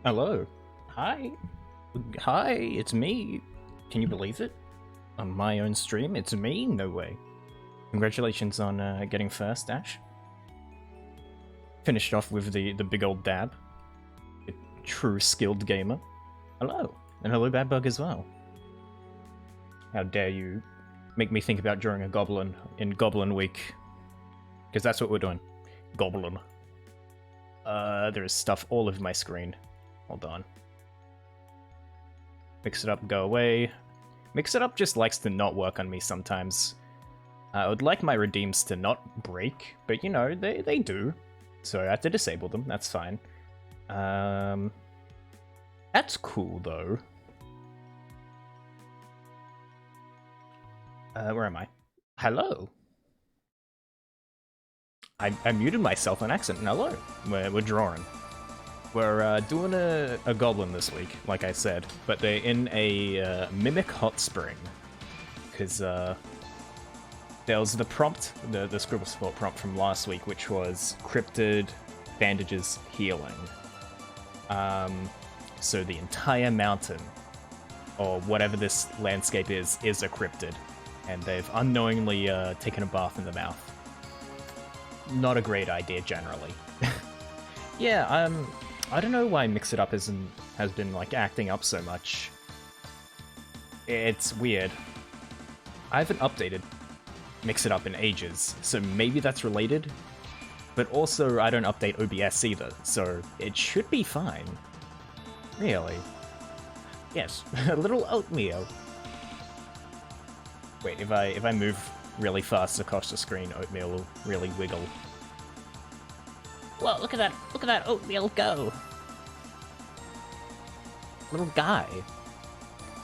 Hello. Hi. Hi, it's me. Can you believe it? On my own stream, it's me? No way. Congratulations on getting first, Ash. Finished off with the big old dab. A true skilled gamer. Hello. And hello, Bad Bug, as well. How dare you make me think about drawing a goblin in Goblin Week. Because that's what we're doing. Goblin. There's stuff all over my screen. Hold on. Mix it up, go away. Mix it up just likes to not work on me sometimes. I would like my redeems to not break, but you know, they do. So I have to disable them, that's fine. That's cool though. Where am I? Hello. I muted myself on accident. Hello. We're drawing. We're doing a goblin this week, like I said, but they're in a mimic hot spring. Because there was the prompt, the Scribble Support prompt from last week, which was cryptid, bandages, healing. So the entire mountain, or whatever this landscape is a cryptid. And they've unknowingly taken a bath in the mouth. Not a great idea, generally. Yeah, I don't know why Mix It Up has been like acting up so much. It's weird. I haven't updated Mix It Up in ages, so maybe that's related. But also, I don't update OBS either, so it should be fine. Really? Yes, a little oatmeal. Wait, if I move really fast across the screen, oatmeal will really wiggle. Whoa, look at that oatmeal go! Little guy.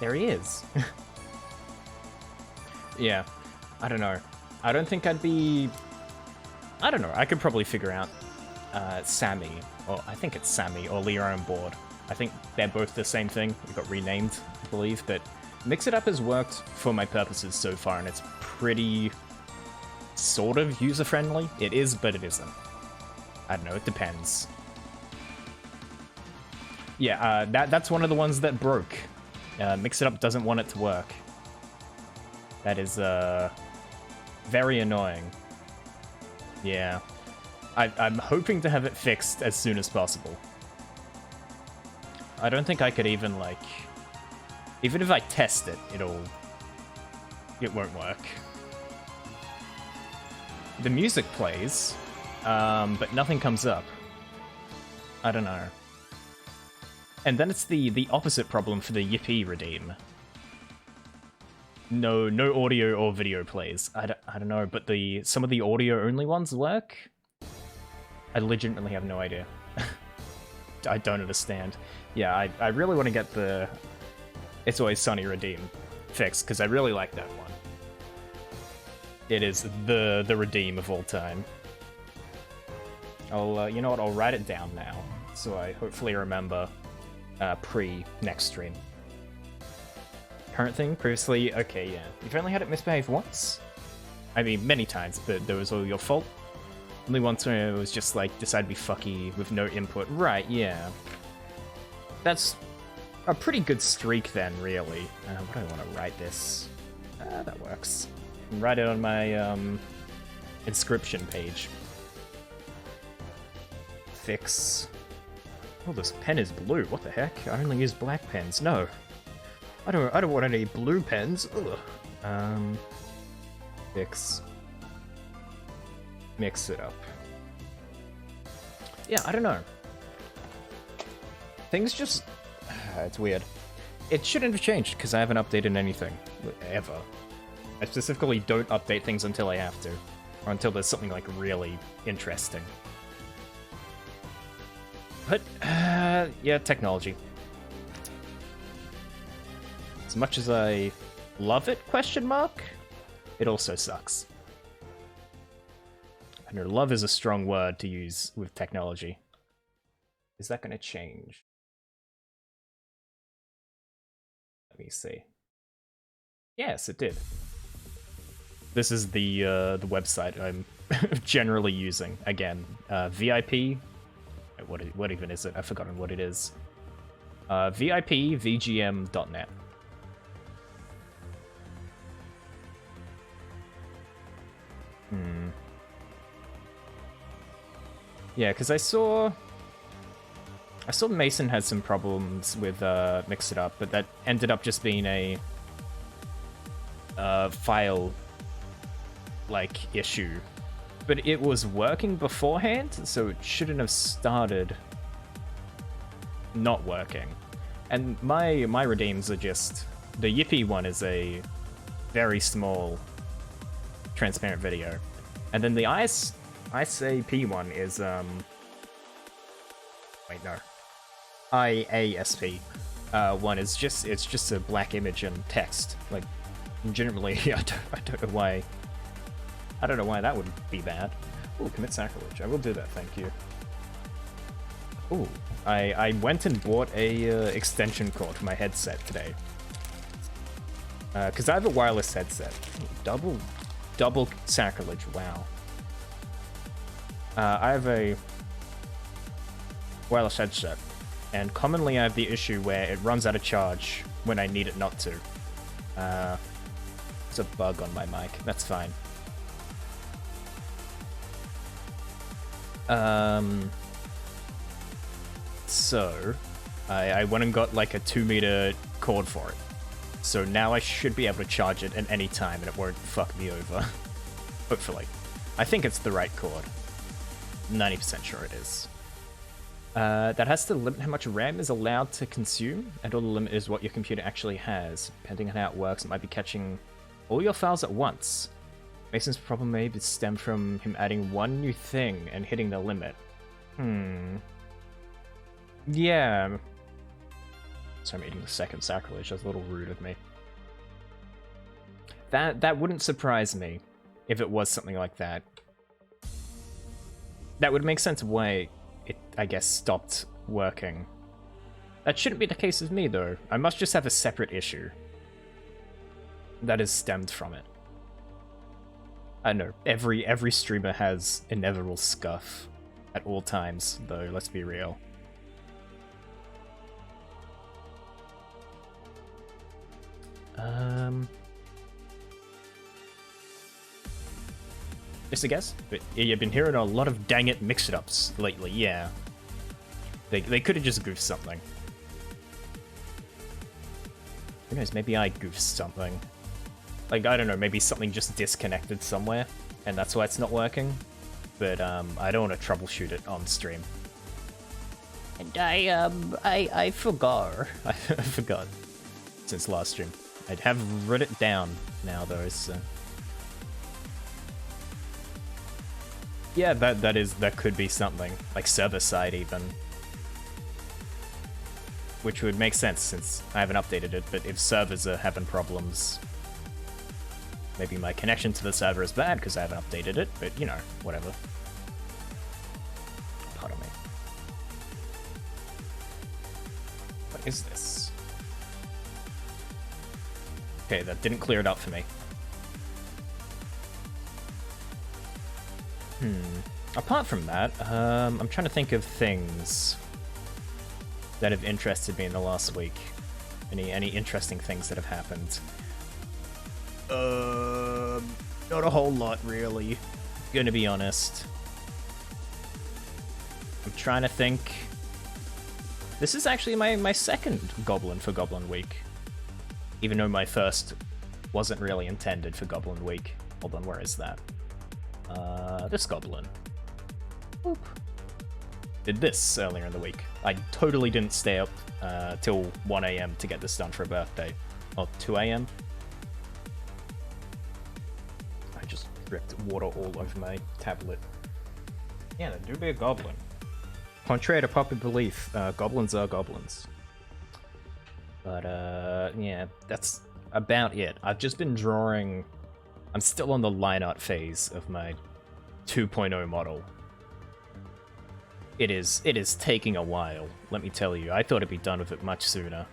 There he is. Yeah, I don't know. I don't think I'd be... I don't know, I could probably figure out Sammy, or I think it's Sammy, or Leo on board. I think they're both the same thing. It got renamed, I believe, but Mix It Up has worked for my purposes so far, and it's pretty sort of user-friendly. It is, but it isn't. I don't know, it depends. Yeah, that's one of the ones that broke. Mix It Up doesn't want it to work. That is, very annoying. Yeah. I'm hoping to have it fixed as soon as possible. I don't think I could even, like... Even if I test it, it won't work. The music plays, but nothing comes up. I don't know. And then it's the opposite problem for the Yippee redeem. No audio or video plays. I don't know, but some of the audio only ones work? I legitimately have no idea. I don't understand. Yeah, I really want to get the It's Always Sunny redeem fixed, because I really like that one. It is the redeem of all time. You know what, I'll write it down now, so I hopefully remember pre-next stream. Current thing, previously, okay, yeah. You've only had it misbehave once? I mean, many times, but that was all your fault. Only once when it was just like, decide to be fucky with no input. Right, yeah. That's a pretty good streak then, really. What do I want to write this? That works. Write it on my inscription page. Fix. Oh, this pen is blue. What the heck? I only use black pens. No. I don't want any blue pens. Ugh. Fix. Mix it up. Yeah, I don't know. Things just... it's weird. It shouldn't have changed, because I haven't updated anything. Ever. I specifically don't update things until I have to. Or until there's something, like, really interesting. But, yeah, technology. As much as I love it, question mark, it also sucks. I know love is a strong word to use with technology. Is that going to change? Let me see. Yes, it did. This is the website I'm generally using. Again, VIP. What even is it? I've forgotten what it is. VIPVGM.net. Yeah, because I saw Mason had some problems with Mix It Up, but that ended up just being a file like issue. But it was working beforehand, so it shouldn't have started not working. And my redeems are just, the Yippee one is a very small transparent video, and then the ISAP one is wait, no, IASP one is just a black image and text. Like, generally, I don't know why that would be bad. Ooh, commit sacrilege. I will do that, thank you. Ooh, I went and bought a extension cord for my headset today. Because I have a wireless headset. Double sacrilege, wow. I have a wireless headset, and commonly I have the issue where it runs out of charge when I need it not to. It's a bug on my mic, that's fine. So, I went and got like a 2-meter cord for it. So now I should be able to charge it at any time and it won't fuck me over. Hopefully. I think it's the right cord. 90% sure it is. That has to limit how much RAM is allowed to consume, and all the limit is what your computer actually has. Depending on how it works, it might be catching all your files at once. Mason's problem may stem from him adding one new thing and hitting the limit. Yeah. So I'm eating the second sacrilege. That's a little rude of me. That wouldn't surprise me if it was something like that. That would make sense of why it, I guess, stopped working. That shouldn't be the case with me, though. I must just have a separate issue that is stemmed from it. I know, every streamer has inevitable scuff at all times, though, let's be real. Just a guess, but you've been hearing a lot of dang it mix-it-ups lately, yeah. They could have just goofed something. Who knows, maybe I goofed something. Like, I don't know, maybe something just disconnected somewhere, and that's why it's not working. But, I don't want to troubleshoot it on stream. And I forgot. I forgot. Since last stream. I'd have written it down now, though, so... Yeah, that could be something. Like, server-side, even. Which would make sense, since I haven't updated it, but if servers are having problems... Maybe my connection to the server is bad because I haven't updated it, but, you know, whatever. Pardon me. What is this? Okay, that didn't clear it up for me. Apart from that, I'm trying to think of things that have interested me in the last week. Any interesting things that have happened? Not a whole lot, really. Gonna be honest. I'm trying to think. This is actually my second Goblin for Goblin Week. Even though my first wasn't really intended for Goblin Week. Hold on, where is that? This Goblin. Boop. Did this earlier in the week. I totally didn't stay up till 1 AM to get this done for a birthday. Or 2 AM. I just dripped water all over my tablet. Yeah, there do be a Goblin. Contrary to popular belief, goblins are goblins. But, yeah, that's about it. I've just been drawing... I'm still on the line art phase of my 2.0 model. It is taking a while, let me tell you. I thought I'd be done with it much sooner.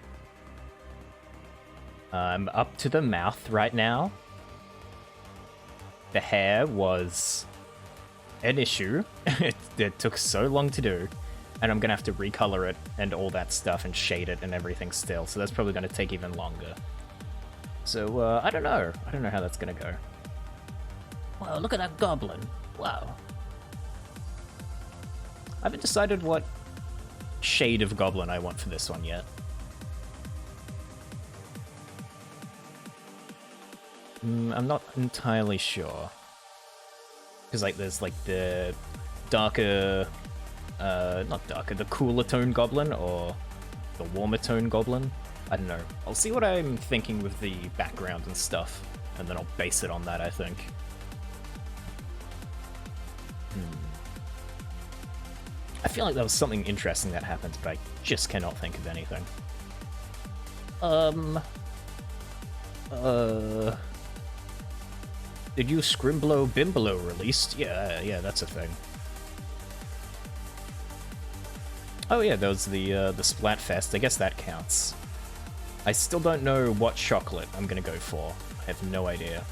I'm up to the mouth right now. The hair was an issue. It took so long to do. and I'm gonna have to recolor it and all that stuff and shade it and everything still, so that's probably gonna take even longer. So, I don't know. I don't know how that's gonna go. Wow, look at that goblin. Wow. I haven't decided what shade of goblin I want for this one yet. I'm not entirely sure. Because, like, there's, like, the darker... not darker, the cooler tone goblin, or the warmer tone goblin. I don't know. I'll see what I'm thinking with the background and stuff, and then I'll base it on that, I think. I feel like there was something interesting that happened, but I just cannot think of anything. Did you Scrimblow Bimblow released? Yeah, that's a thing. Oh yeah, there was the Splatfest. I guess that counts. I still don't know what chocolate I'm gonna go for. I have no idea.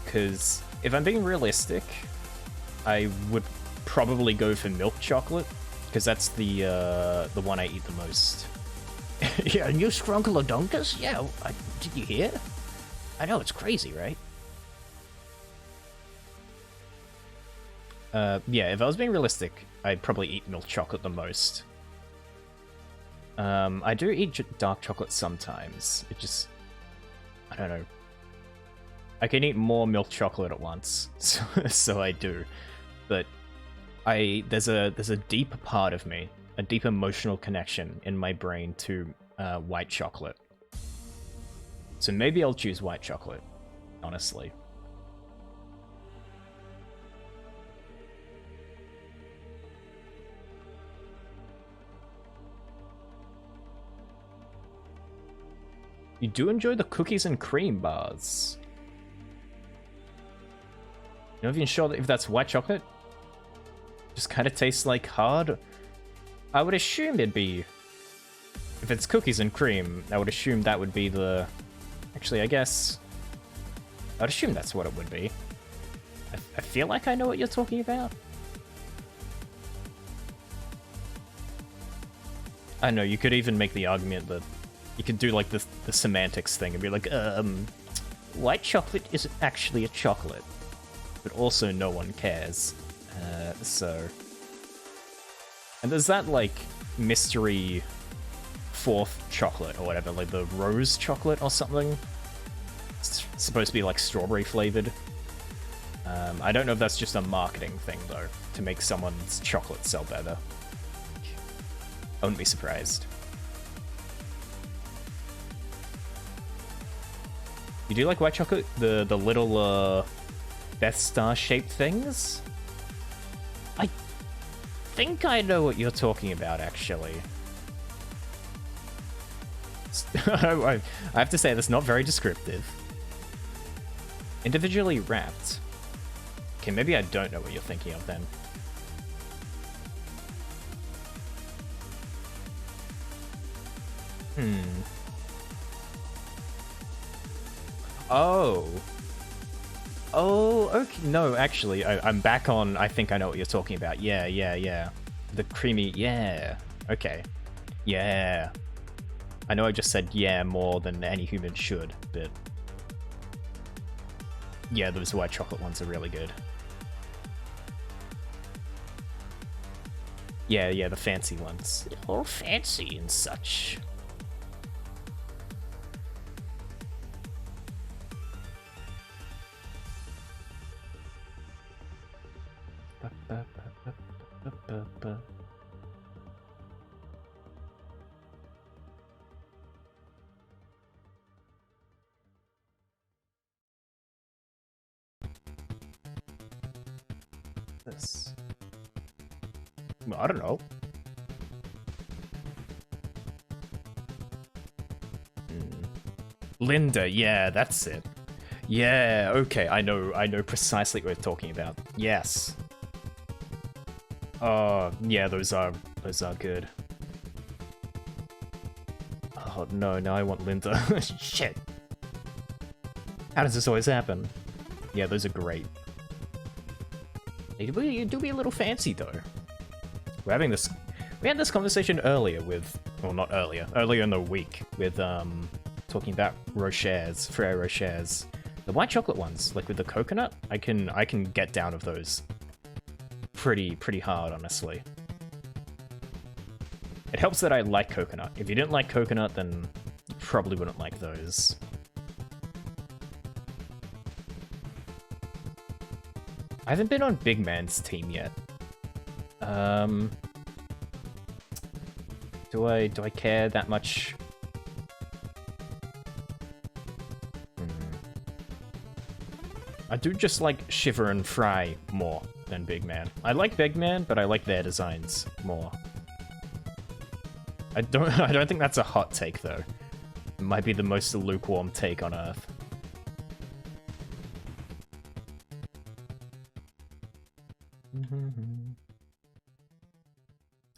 Because if I'm being realistic, I would probably go for milk chocolate, because that's the one I eat the most. Yeah, new Scrunkalodonkus? Yeah, did you hear? I know, it's crazy, right? Yeah, if I was being realistic, I'd probably eat milk chocolate the most. I do eat dark chocolate sometimes. It just... I don't know. I can eat more milk chocolate at once, so I do. But there's a deep part of me, a deep emotional connection in my brain to white chocolate. So maybe I'll choose white chocolate, honestly. You do enjoy the cookies and cream bars. You're not even sure if that's white chocolate? Just kind of tastes like hard. I would assume it'd be... If it's cookies and cream, I would assume that would be the... Actually, I guess... I'd assume that's what it would be. I feel like I know what you're talking about. I know, you could even make the argument that you could do like the semantics thing and be like, white chocolate isn't actually a chocolate, but also no one cares. So... And there's that, like, mystery fourth chocolate or whatever, like the rose chocolate or something. It's supposed to be, like, strawberry flavored. I don't know if that's just a marketing thing, though, to make someone's chocolate sell better. I wouldn't be surprised. You do like white chocolate? The little, Death Star-shaped things? I think I know what you're talking about, actually. I have to say, that's not very descriptive. Individually wrapped. Okay, maybe I don't know what you're thinking of, then. Oh. Oh, okay. No, actually, I'm back on. I think I know what you're talking about. Yeah. The creamy, yeah. Okay. Yeah. I know I just said yeah more than any human should, but... Yeah, those white chocolate ones are really good. Yeah, the fancy ones. All fancy and such. This. I don't know. Linda, yeah, that's it. Yeah, okay, I know precisely what you're talking about. Yes. Oh, yeah, those are good. Oh no, now I want Linda. Shit. How does this always happen? Yeah, those are great. They do be a little fancy though. We're having this... We had this conversation earlier with... Well, not earlier. Earlier in the week with, talking about Rochers, Frere Rochers. The white chocolate ones, like with the coconut, I can get down with those pretty hard, honestly. It helps that I like coconut. If you didn't like coconut, then you probably wouldn't like those. I haven't been on Big Man's team yet. Do I care that much? I do just like Shiver and Fry more than Big Man. I like Big Man, but I like their designs more. I don't think that's a hot take though. It might be the most lukewarm take on Earth.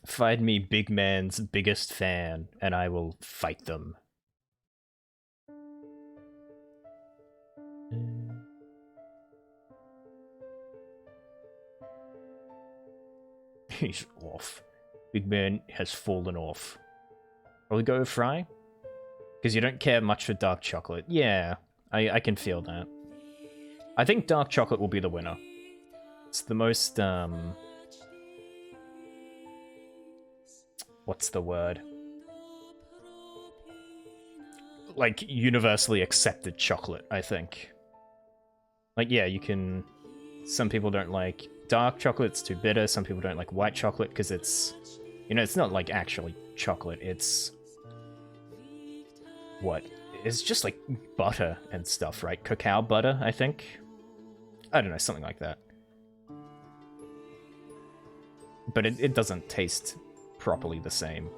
Find me Big Man's biggest fan, and I will fight them. He's off. Big Man has fallen off. Probably go with Fry? Because you don't care much for dark chocolate. Yeah, I can feel that. I think dark chocolate will be the winner. It's the most, what's the word? Like, universally accepted chocolate, I think. Like, yeah, you can... Some people don't like dark chocolate, it's too bitter. Some people don't like white chocolate because it's... You know, it's not like actually chocolate, it's... What? It's just like butter and stuff, right? Cacao butter, I think? I don't know, something like that. But it doesn't taste properly the same.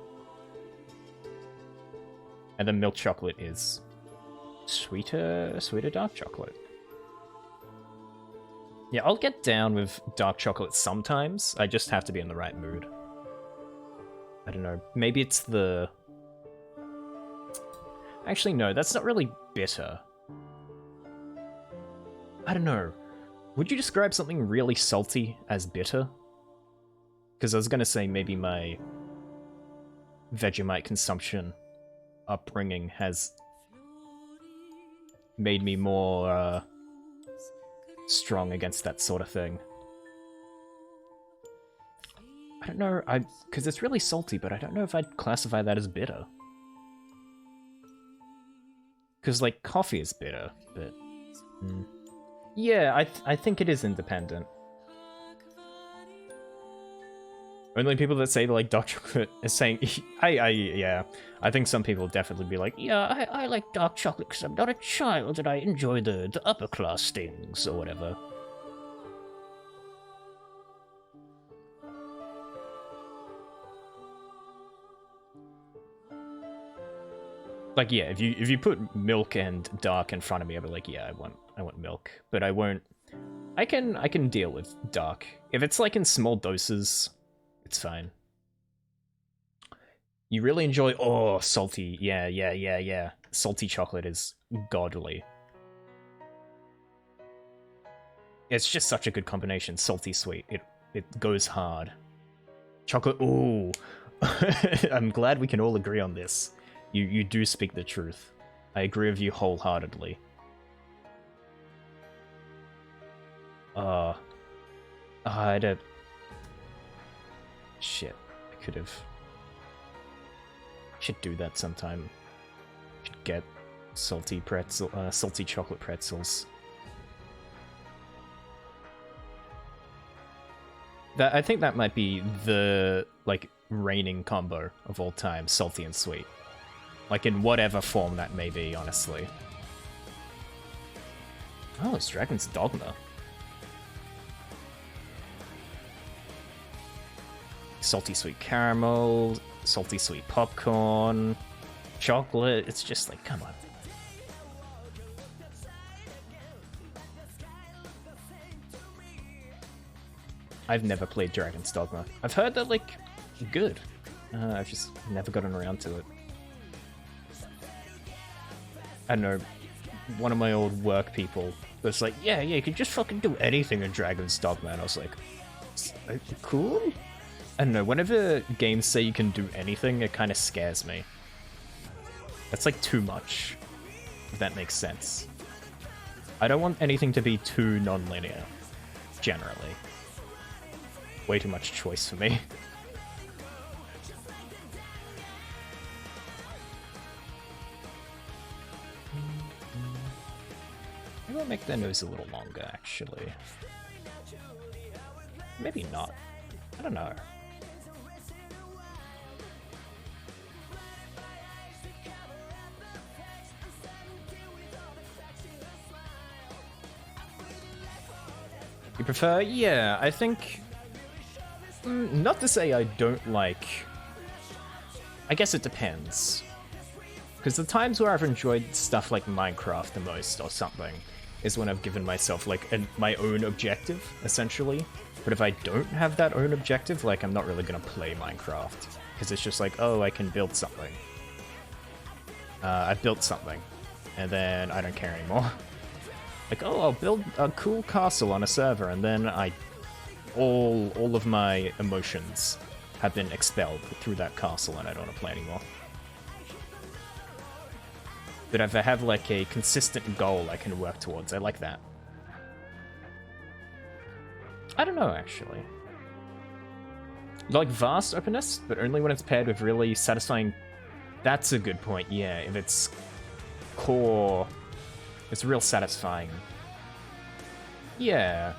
And then milk chocolate is sweeter dark chocolate. Yeah, I'll get down with dark chocolate sometimes. I just have to be in the right mood. I don't know. Maybe it's the... Actually, no, that's not really bitter. I don't know. Would you describe something really salty as bitter? Because I was going to say maybe my Vegemite consumption upbringing has made me more strong against that sort of thing. I don't know, because it's really salty, but I don't know if I'd classify that as bitter. Because, like, coffee is bitter, but... Yeah, I think it is independent. Only people that say, like, dark chocolate is saying... yeah. I think some people definitely be like, yeah, I like dark chocolate because I'm not a child and I enjoy the upper class things, or whatever. Like, yeah, if you put milk and dark in front of me, I'd be like, yeah, I want milk. But I won't... I can deal with dark. If it's, like, in small doses... It's fine. You really enjoy... Oh, salty. Yeah. Salty chocolate is godly. It's just such a good combination. Salty, sweet. It goes hard. Chocolate... Ooh. I'm glad we can all agree on this. You do speak the truth. I agree with you wholeheartedly. I don't... Shit, I could have... Should do that sometime. Should get salty chocolate pretzels. I think that might be the, like, reigning combo of all time, salty and sweet. Like, in whatever form that may be, honestly. Oh, it's Dragon's Dogma. Salty sweet caramel, salty sweet popcorn, chocolate, it's just like, come on. I've never played Dragon's Dogma. I've heard that, like, good. I've just never gotten around to it. I don't know, one of my old work people was like, yeah, you can just fucking do anything in Dragon's Dogma, and I was like, cool? I don't know, whenever games say you can do anything, it kind of scares me. That's like too much, if that makes sense. I don't want anything to be too non-linear, generally. Way too much choice for me. Maybe I'll make their nose a little longer, actually. Maybe not. I don't know. You prefer? Yeah, I think... not to say I don't like... I guess it depends. Because the times where I've enjoyed stuff like Minecraft the most or something is when I've given myself like my own objective, essentially. But if I don't have that own objective, like I'm not really gonna play Minecraft. Because it's just like, oh, I can build something. I built something. And then I don't care anymore. Like, oh, I'll build a cool castle on a server, and then all of my emotions have been expelled through that castle, and I don't want to play anymore. But if I have like a consistent goal I can work towards, I like that. I don't know, actually. Like vast openness, but only when it's paired with really satisfying... That's a good point, yeah. If it's core... It's real satisfying. Yeah.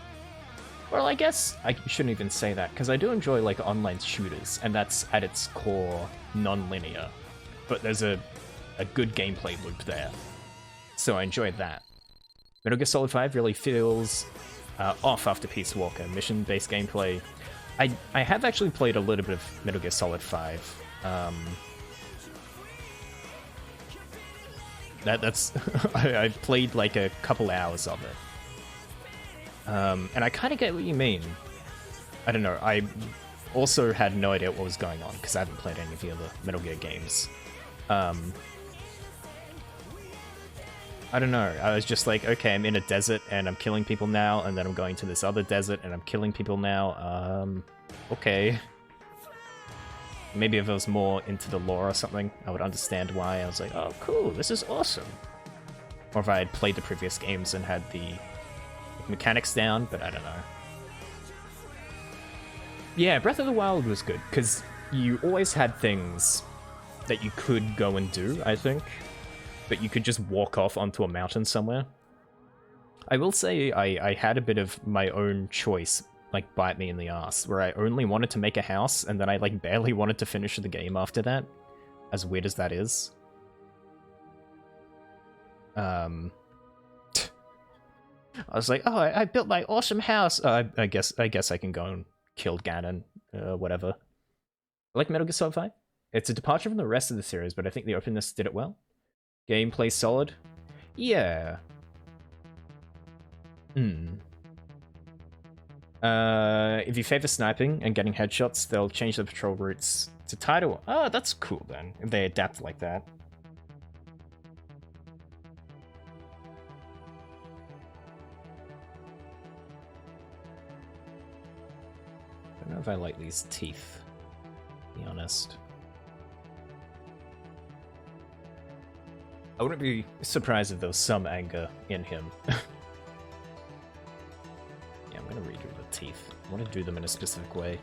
Well, I guess I shouldn't even say that, because I do enjoy like online shooters, and that's at its core non-linear. But there's a good gameplay loop there. So I enjoyed that. Metal Gear Solid 5 really feels off after Peace Walker. Mission-based gameplay. I have actually played a little bit of Metal Gear Solid 5. That's I played like a couple hours of it. And I kind of get what you mean. I don't know, I also had no idea what was going on, because I haven't played any of the other Metal Gear games. I don't know, I was just like, okay, I'm in a desert, and I'm killing people now, and then I'm going to this other desert, and I'm killing people now, okay. Maybe if I was more into the lore or something, I would understand why. I was like, oh, cool, this is awesome. Or if I had played the previous games and had the mechanics down, but I don't know. Yeah, Breath of the Wild was good, because you always had things that you could go and do, I think. But you could just walk off onto a mountain somewhere. I will say I had a bit of my own choice like bite me in the ass, where I only wanted to make a house, and then I like barely wanted to finish the game after that. As weird as that is. I was like, oh, I built my awesome house. I guess I can go and kill Ganon, whatever. I like Metal Gear Solid 5. It's a departure from the rest of the series, but I think the openness did it well. Gameplay solid. Yeah. If you favor sniping and getting headshots, they'll change the patrol routes to title. Oh, that's cool then, if they adapt like that. I don't know if I like these teeth, to be honest. I wouldn't be surprised if there was some anger in him. Yeah, I'm gonna redo the teeth. I want to do them in a specific way.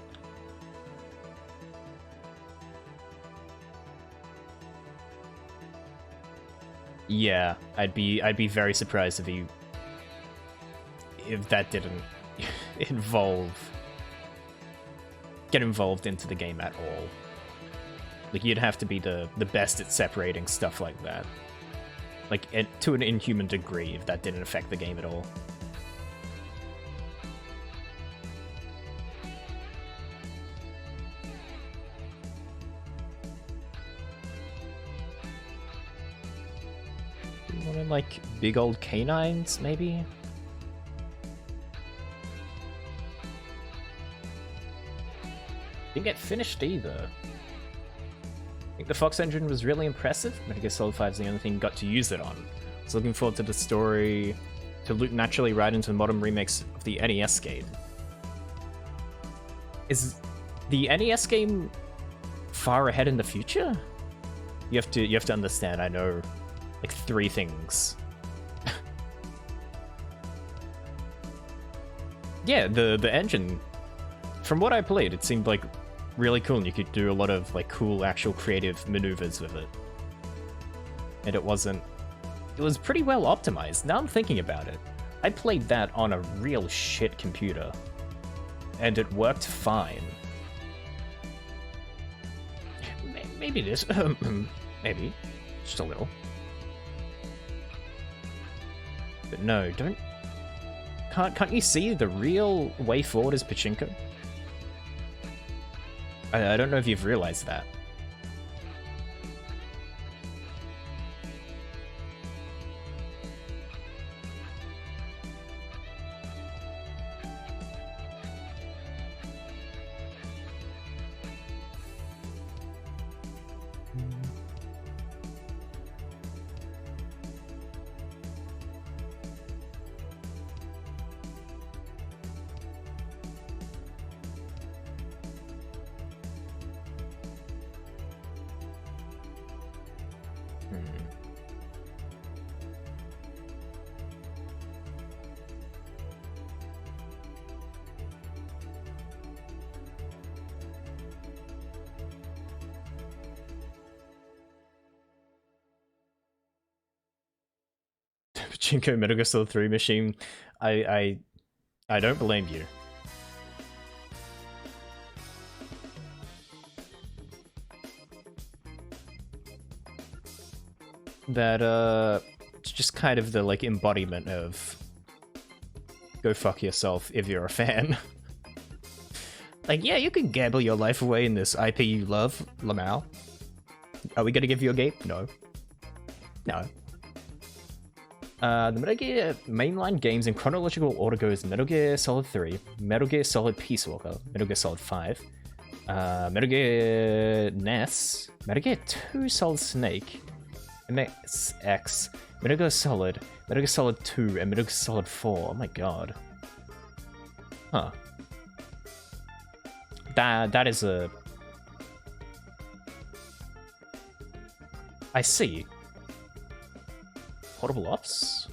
Yeah, I'd be very surprised if that didn't get involved into the game at all. Like, you'd have to be the best at separating stuff like that. Like, to an inhuman degree, if that didn't affect the game at all. You want to, like, big old canines, maybe? Didn't get finished either. I think the Fox engine was really impressive. Metal Gear Solid 5 is the only thing you got to use it on. I was looking forward to the story to loop naturally right into the modern remakes of the NES game. the NES game far ahead in the future? You have to understand, I know like 3 things. Yeah, the engine, from what I played, it seemed like really cool, and you could do a lot of like cool actual creative maneuvers with it. And it was pretty well optimized. Now I'm thinking about it, I played that on a real shit computer, and it worked fine. Maybe it is. Maybe. Just a little. But no, don't... Can't you see the real way forward is pachinko? I don't know if you've realized that. Pachinko Metal Gear Solid 3 machine. I don't blame you. That it's just kind of the like embodiment of go fuck yourself if you're a fan. Like, yeah, you can gamble your life away in this IP you love, Lamau. Are we gonna give you a game? No. No. The Metal Gear mainline games in chronological order goes Metal Gear Solid 3, Metal Gear Solid Peace Walker, Metal Gear Solid 5, Metal Gear NES, Metal Gear 2 Solid Snake, MSX, Metal Gear Solid, Metal Gear Solid 2, and Metal Gear Solid 4. Oh my god. Huh. That is a... I see. Portable Ops?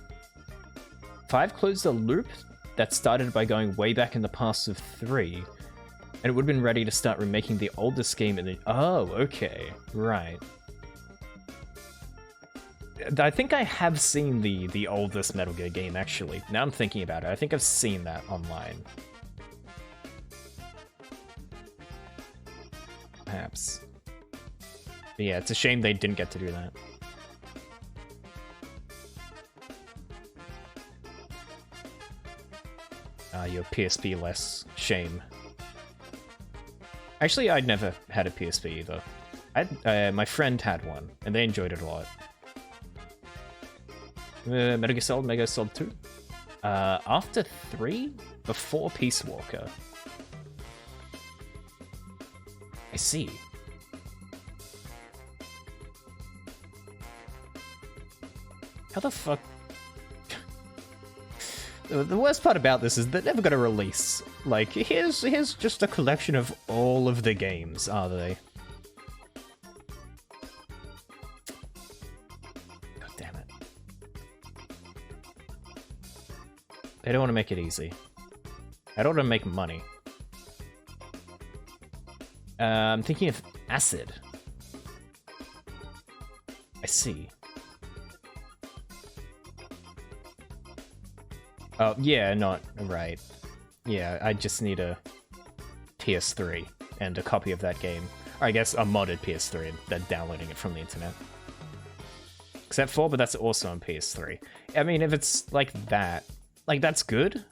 5 closed a loop that started by going way back in the past of 3, and it would have been ready to start remaking the oldest game in the... Oh, okay. Right. I think I have seen the oldest Metal Gear game, actually. Now I'm thinking about it. I think I've seen that online. Perhaps. But yeah, it's a shame they didn't get to do that. Your PSP less. Shame. Actually, I'd never had a PSP either. My friend had one, and they enjoyed it a lot. Metal Gear Solid, Metal Gear Solid 2. After 3? Before Peace Walker. I see. How the fuck... The worst part about this is they're never gonna release. Like, here's just a collection of all of the games, are they? God damn it. They don't want to make it easy. I don't want to make money. I'm thinking of Acid. I see. Oh, yeah, not right. Yeah, I just need a PS3 and a copy of that game. Or I guess a modded PS3 and then downloading it from the internet. Except for, but that's also on PS3. I mean, if it's like that, like that's good.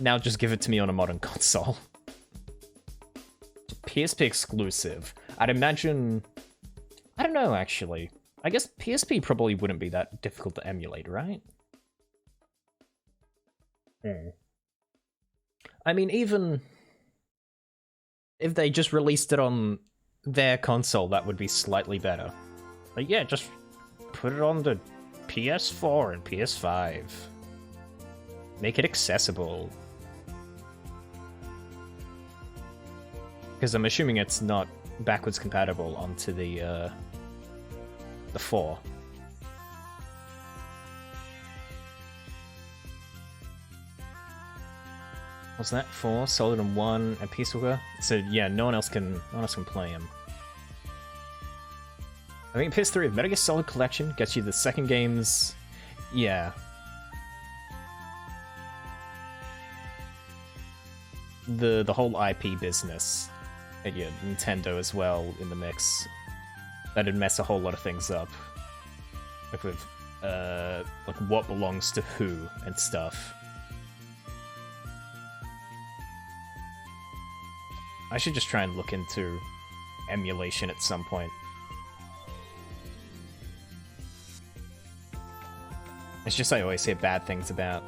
Now just give it to me on a modern console. PSP exclusive. I'd imagine... I don't know, actually. I guess PSP probably wouldn't be that difficult to emulate, right? I mean, even if they just released it on their console, that would be slightly better. But yeah, just put it on the PS4 and PS5. Make it accessible. Because I'm assuming it's not backwards compatible onto the 4. What's that? 4, Solid and 1, and Peace Walker? So yeah, no one else can play him. I think PS3 Metal Gear Solid Collection gets you the second game's... Yeah. The whole IP business at your Nintendo as well in the mix. That'd mess a whole lot of things up. Like with, like what belongs to who and stuff. I should just try and look into emulation at some point. It's just I always hear bad things about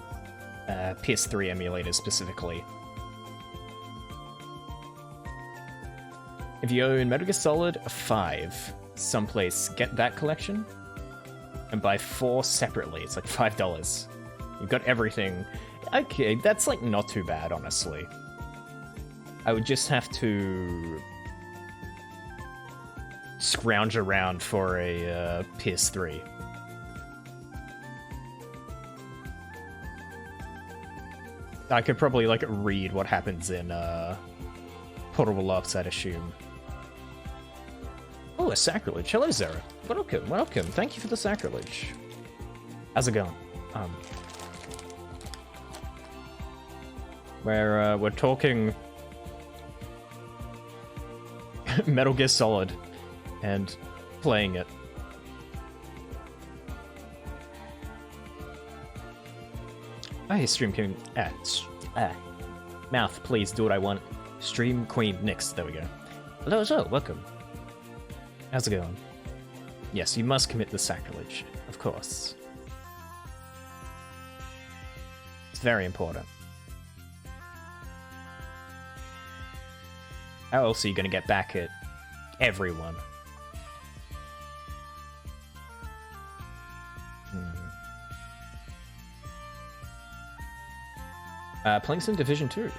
PS3 emulators specifically. If you own Metal Gear Solid 5 someplace, get that collection and buy 4 separately. It's like $5. You've got everything. Okay, that's like not too bad, honestly. I would just have to scrounge around for a PS3. I could probably like read what happens in Portable Ops, I'd assume. Oh, a sacrilege. Hello, Zara. Welcome, welcome. Thank you for the sacrilege. How's it going? We're talking Metal Gear Solid and playing it. Hey, Stream Queen. Mouth, please do what I want. Stream Queen Nix. There we go. Hello as well. Welcome. How's it going? Yes, you must commit the sacrilege. Of course. It's very important. How else are you going to get back at everyone? Playing some Division 2.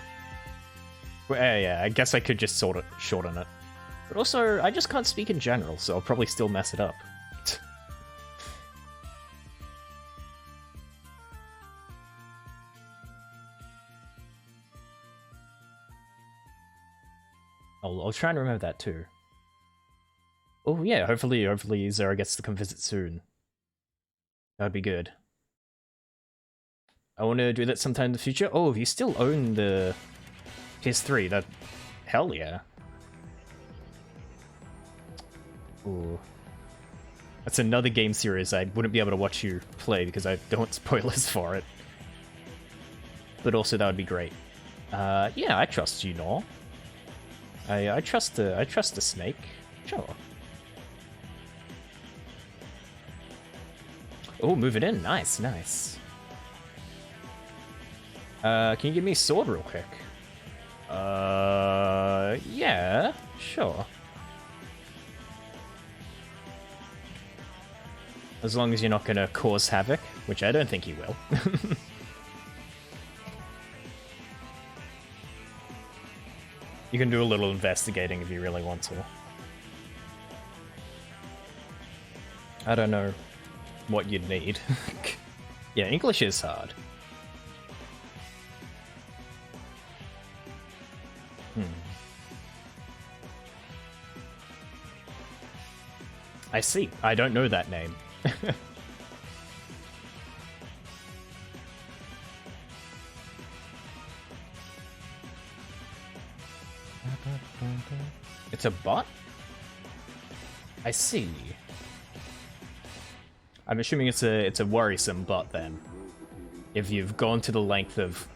Well, yeah, I guess I could just sort of shorten it. But also, I just can't speak in general, so I'll probably still mess it up. I'll try and remember that too. Oh yeah, hopefully Zara gets to come visit soon. That'd be good. I want to do that sometime in the future. Oh, if you still own the PS3, that... Hell yeah. Ooh. That's another game series I wouldn't be able to watch you play because I don't want spoilers for it. But also that would be great. Yeah, I trust you, Nor. I trust the snake. Sure. Oh, move it in. Nice, nice. Can you give me a sword real quick? Yeah, sure. As long as you're not gonna cause havoc, which I don't think you will. You can do a little investigating if you really want to. I don't know what you'd need. Yeah, English is hard. I see. I don't know that name. It's a bot? I see. I'm assuming it's a worrisome bot then. If you've gone to the length of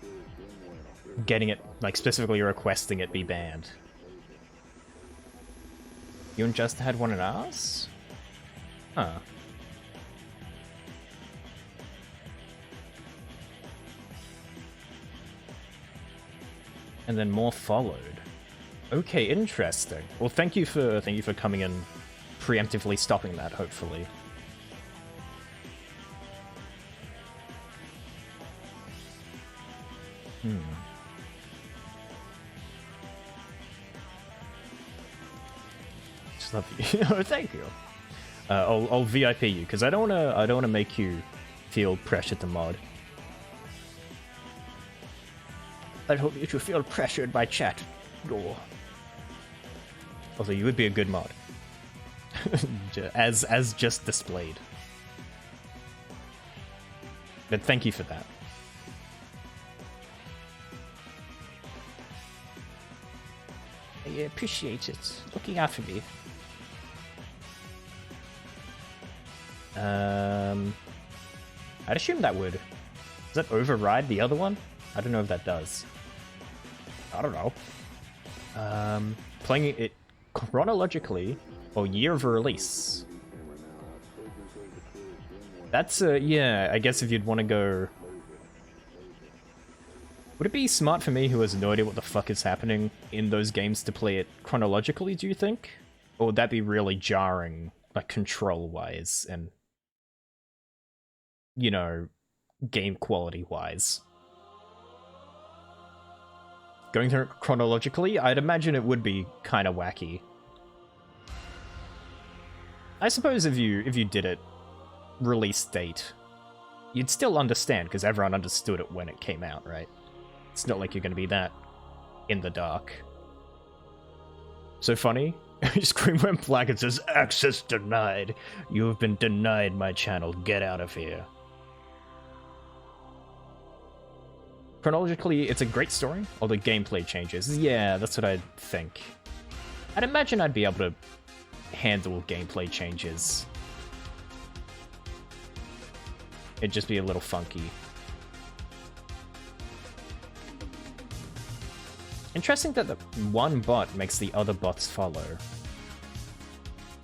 getting it, like specifically requesting it be banned. You and Just had one in ours? Huh. And then more followed. Okay, interesting. Well, thank you for coming and preemptively stopping that, hopefully. Love you. Oh, thank you. I'll VIP you because I don't wanna make you feel pressure to mod. I hope you feel pressured by chat. Oh. Although you would be a good mod, as just displayed. But thank you for that. I appreciate it. Looking out for me. I'd assume that would. Does that override the other one? I don't know if that does. I don't know. Playing it chronologically or year of release. That's yeah, I guess if you'd want to go... Would it be smart for me, who has no idea what the fuck is happening in those games, to play it chronologically, do you think? Or would that be really jarring, like, control-wise and, you know, game quality-wise? Going through it chronologically, I'd imagine it would be kind of wacky. I suppose if you did it release date, you'd still understand, because everyone understood it when it came out, right? It's not like you're going to be that in the dark. So funny. Your screen went black and says, "Access denied. You have been denied my channel. Get out of here." Chronologically, it's a great story, although gameplay changes. Yeah, that's what I'd think. I'd imagine I'd be able to handle gameplay changes. It'd just be a little funky. Interesting that the one bot makes the other bots follow.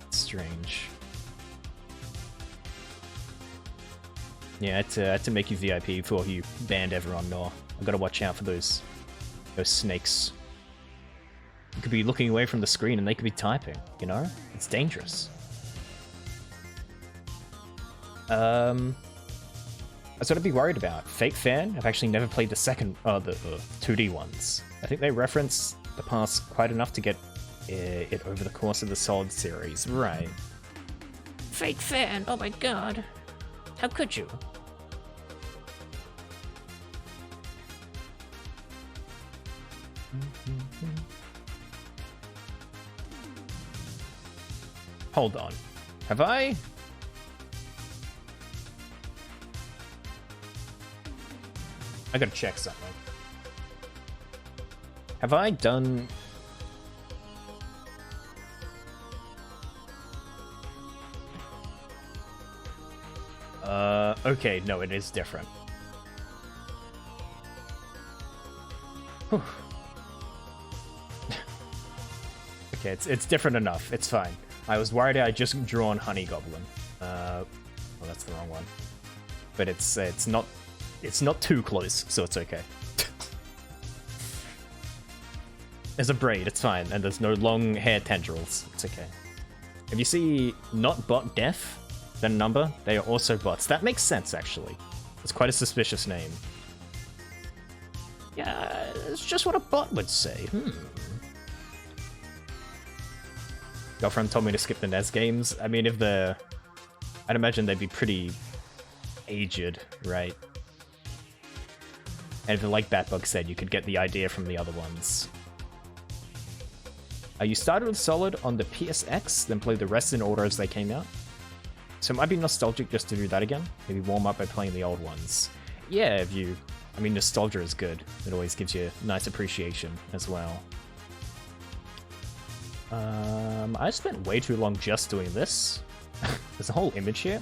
Strange. Yeah, I had to make you VIP before you banned everyone. No, I gotta watch out for those snakes. You could be looking away from the screen and they could be typing, you know? It's dangerous. That's what I'd be worried about. Fake fan? I've actually never played the 2D ones. I think they reference the past quite enough to get it over the course of the Solid series. Right. Fake fan, oh my god. How could you? Hold on. Have I? I gotta check something. Have I done... Okay, no, it is different. Whew. Okay, it's different enough. It's fine. I was worried I just drawn Honey Goblin. Well, that's the wrong one. But it's not too close, so it's okay. There's a braid, it's fine, and there's no long hair tendrils. It's okay. If you see not bot def, then number, they are also bots. That makes sense, actually. It's quite a suspicious name. Yeah, it's just what a bot would say. Girlfriend told me to skip the NES games. I mean, I'd imagine they'd be pretty aged, right? And if, like Batbug said, you could get the idea from the other ones. You started with Solid on the PSX, then played the rest in order as they came out. So it might be nostalgic just to do that again. Maybe warm up by playing the old ones. Yeah, I mean, nostalgia is good. It always gives you a nice appreciation as well. I spent way too long just doing this. There's a whole image here.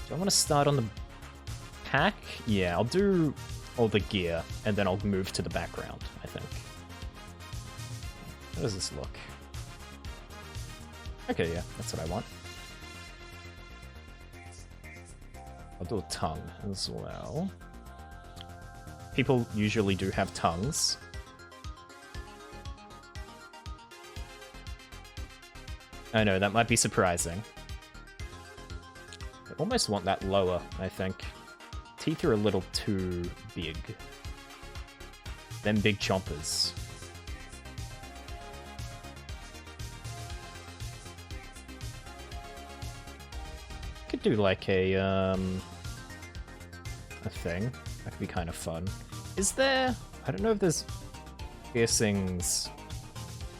Do I want to start on the pack? Yeah, I'll do all the gear, and then I'll move to the background, I think. How does this look? Okay, yeah, that's what I want. I'll do a tongue as well. People usually do have tongues. I know, that might be surprising. I almost want that lower, I think. Teeth are a little too big. Them big chompers. do like a thing. That could be kind of fun. Is there... I don't know if there's piercings.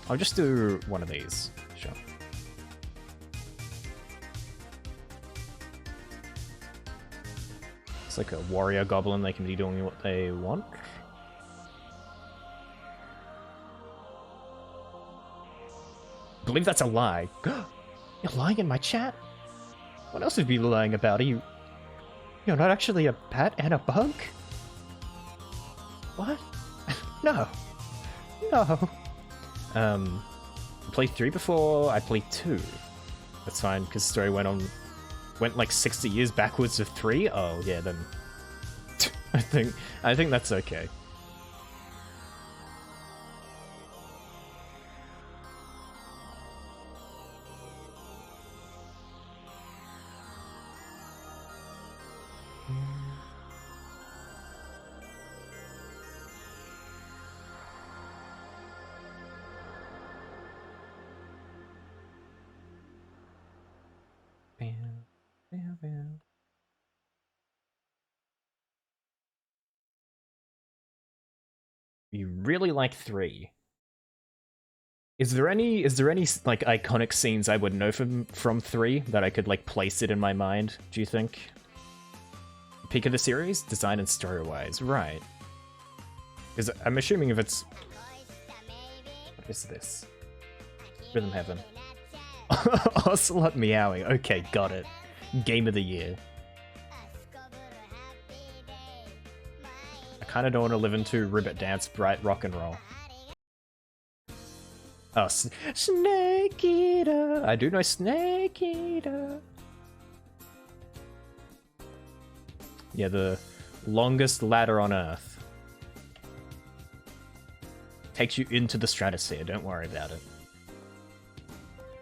I'll just do one of these. Sure. It's like a warrior goblin. They can be doing what they want. I believe that's a lie. You're lying in my chat? What else would you be lying about? You're not actually a bat and a bug? What? No. No. I played 3 before, I played 2. That's fine, because the story went like 60 years backwards of 3? Oh, yeah, then... I think that's okay. You really like 3. Is there any like iconic scenes I would know from 3 that I could like place it in my mind, do you think? Peak of the series? Design and story-wise, right. Because I'm assuming if it's... What is this? Rhythm Heaven. Ocelot meowing. Okay, got it. Game of the year. I kind of don't want to live into Ribbit Dance, Bright Rock and Roll. Oh, Snake Eater! I do know Snake Eater! Yeah, the longest ladder on Earth. Takes you into the stratosphere, don't worry about it.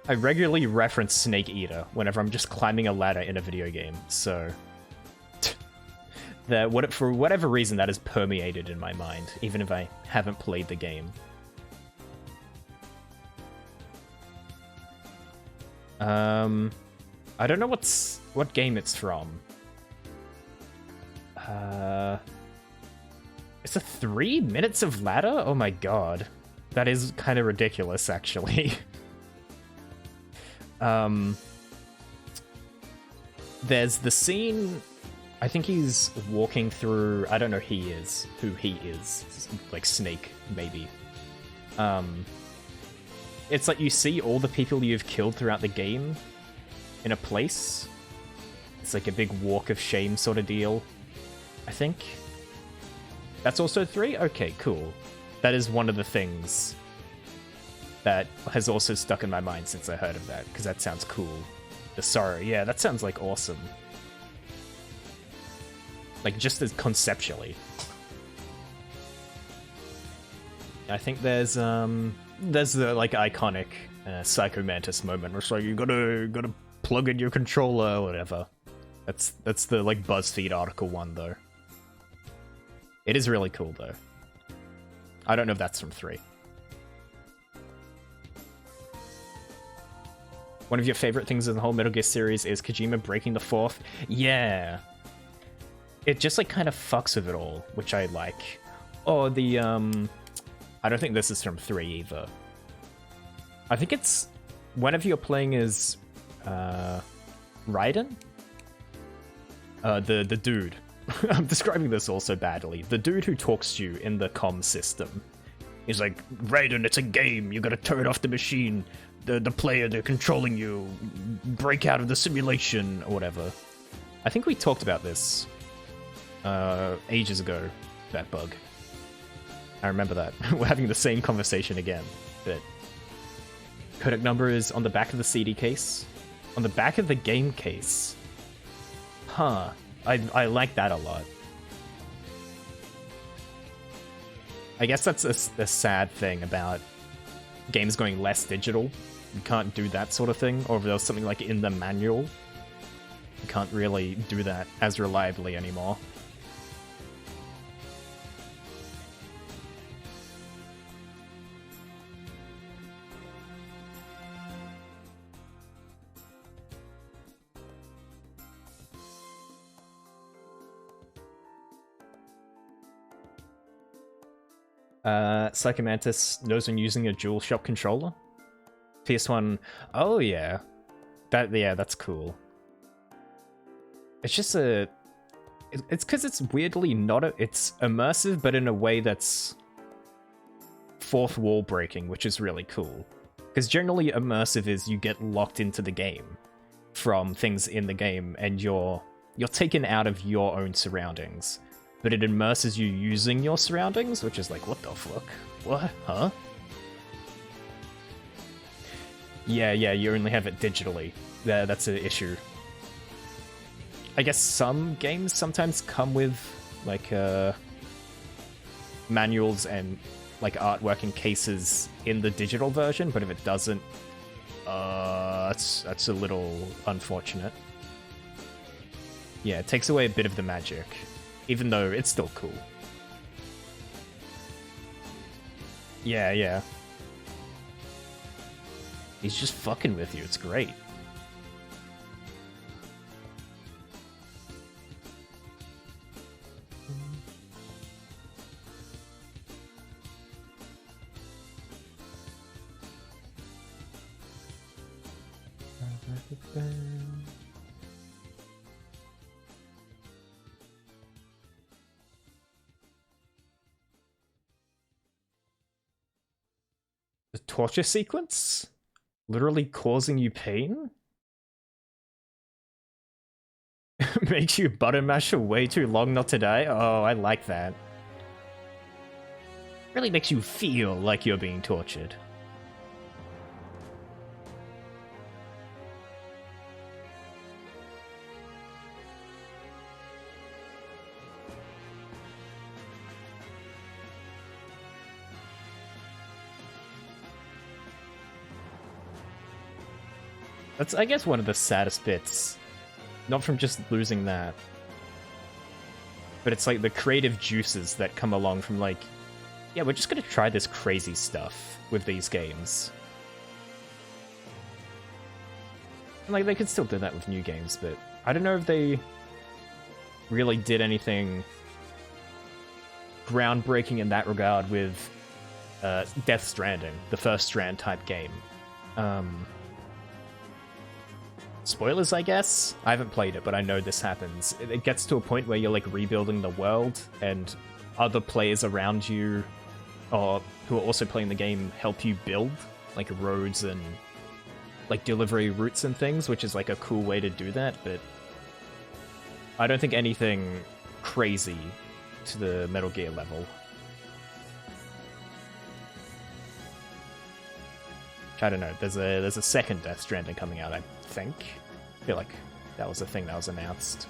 I regularly reference Snake Eater whenever I'm just climbing a ladder in a video game, so... for whatever reason, that is permeated in my mind, even if I haven't played the game. I don't know what game it's from. It's a 3 minutes of ladder? Oh my god. That is kind of ridiculous, actually. There's the scene... I think he's walking through... I don't know who he is. Like Snake, maybe. It's like you see all the people you've killed throughout the game in a place. It's like a big walk of shame sort of deal, I think. That's also 3? Okay, cool. That is one of the things that has also stuck in my mind since I heard of that, because that sounds cool. The sorrow, yeah, that sounds like awesome. Like, just as conceptually. I think there's the, like, iconic Psycho Mantis moment where it's like, you gotta plug in your controller or whatever. That's the, like, BuzzFeed article one, though. It is really cool, though. I don't know if that's from 3. One of your favorite things in the whole Metal Gear series is Kojima breaking the 4th? Yeah. It just, like, kind of fucks with it all, which I like. Oh, the, I don't think this is from 3 either. I think it's... Whenever you're playing as... Raiden? The dude. I'm describing this also badly. The dude who talks to you in the comm system. He's like, Raiden, it's a game. You gotta turn off the machine. The player, they're controlling you. Break out of the simulation, or whatever. I think we talked about this ages ago, that bug. I remember that. We're having the same conversation again. But codec number is on the back of the CD case. On the back of the game case. Huh. I like that a lot. I guess that's a sad thing about games going less digital. You can't do that sort of thing. Or if there was something like in the manual, you can't really do that as reliably anymore. Psychomantis knows when using a DualShock controller. PS1, oh yeah. That's cool. It's just it's because it's weirdly not it's immersive, but in a way that's fourth wall breaking, which is really cool. Because generally immersive is you get locked into the game from things in the game, and you're taken out of your own surroundings. But it immerses you using your surroundings, which is like, what the fuck? What? Huh? Yeah, you only have it digitally. That's an issue. I guess some games sometimes come with, like, manuals and, like, artwork and cases in the digital version, but if it doesn't, that's a little unfortunate. Yeah, it takes away a bit of the magic, even though it's still cool. Yeah. He's just fucking with you, it's great. The torture sequence? Literally causing you pain? Makes you button mash for way too long not to die? Oh, I like that. Really makes you feel like you're being tortured. That's, I guess, one of the saddest bits. Not from just losing that, but it's like the creative juices that come along from like, yeah, we're just gonna try this crazy stuff with these games. And like, they could still do that with new games, but I don't know if they really did anything groundbreaking in that regard with Death Stranding, the first Strand type game. Spoilers, I guess? I haven't played it, but I know this happens. It gets to a point where you're like rebuilding the world, and other players around you, or who are also playing the game, help you build like roads and like delivery routes and things, which is like a cool way to do that, but I don't think anything crazy to the Metal Gear level. I don't know. There's a second Death Stranding coming out, I think. I feel like that was a thing that was announced.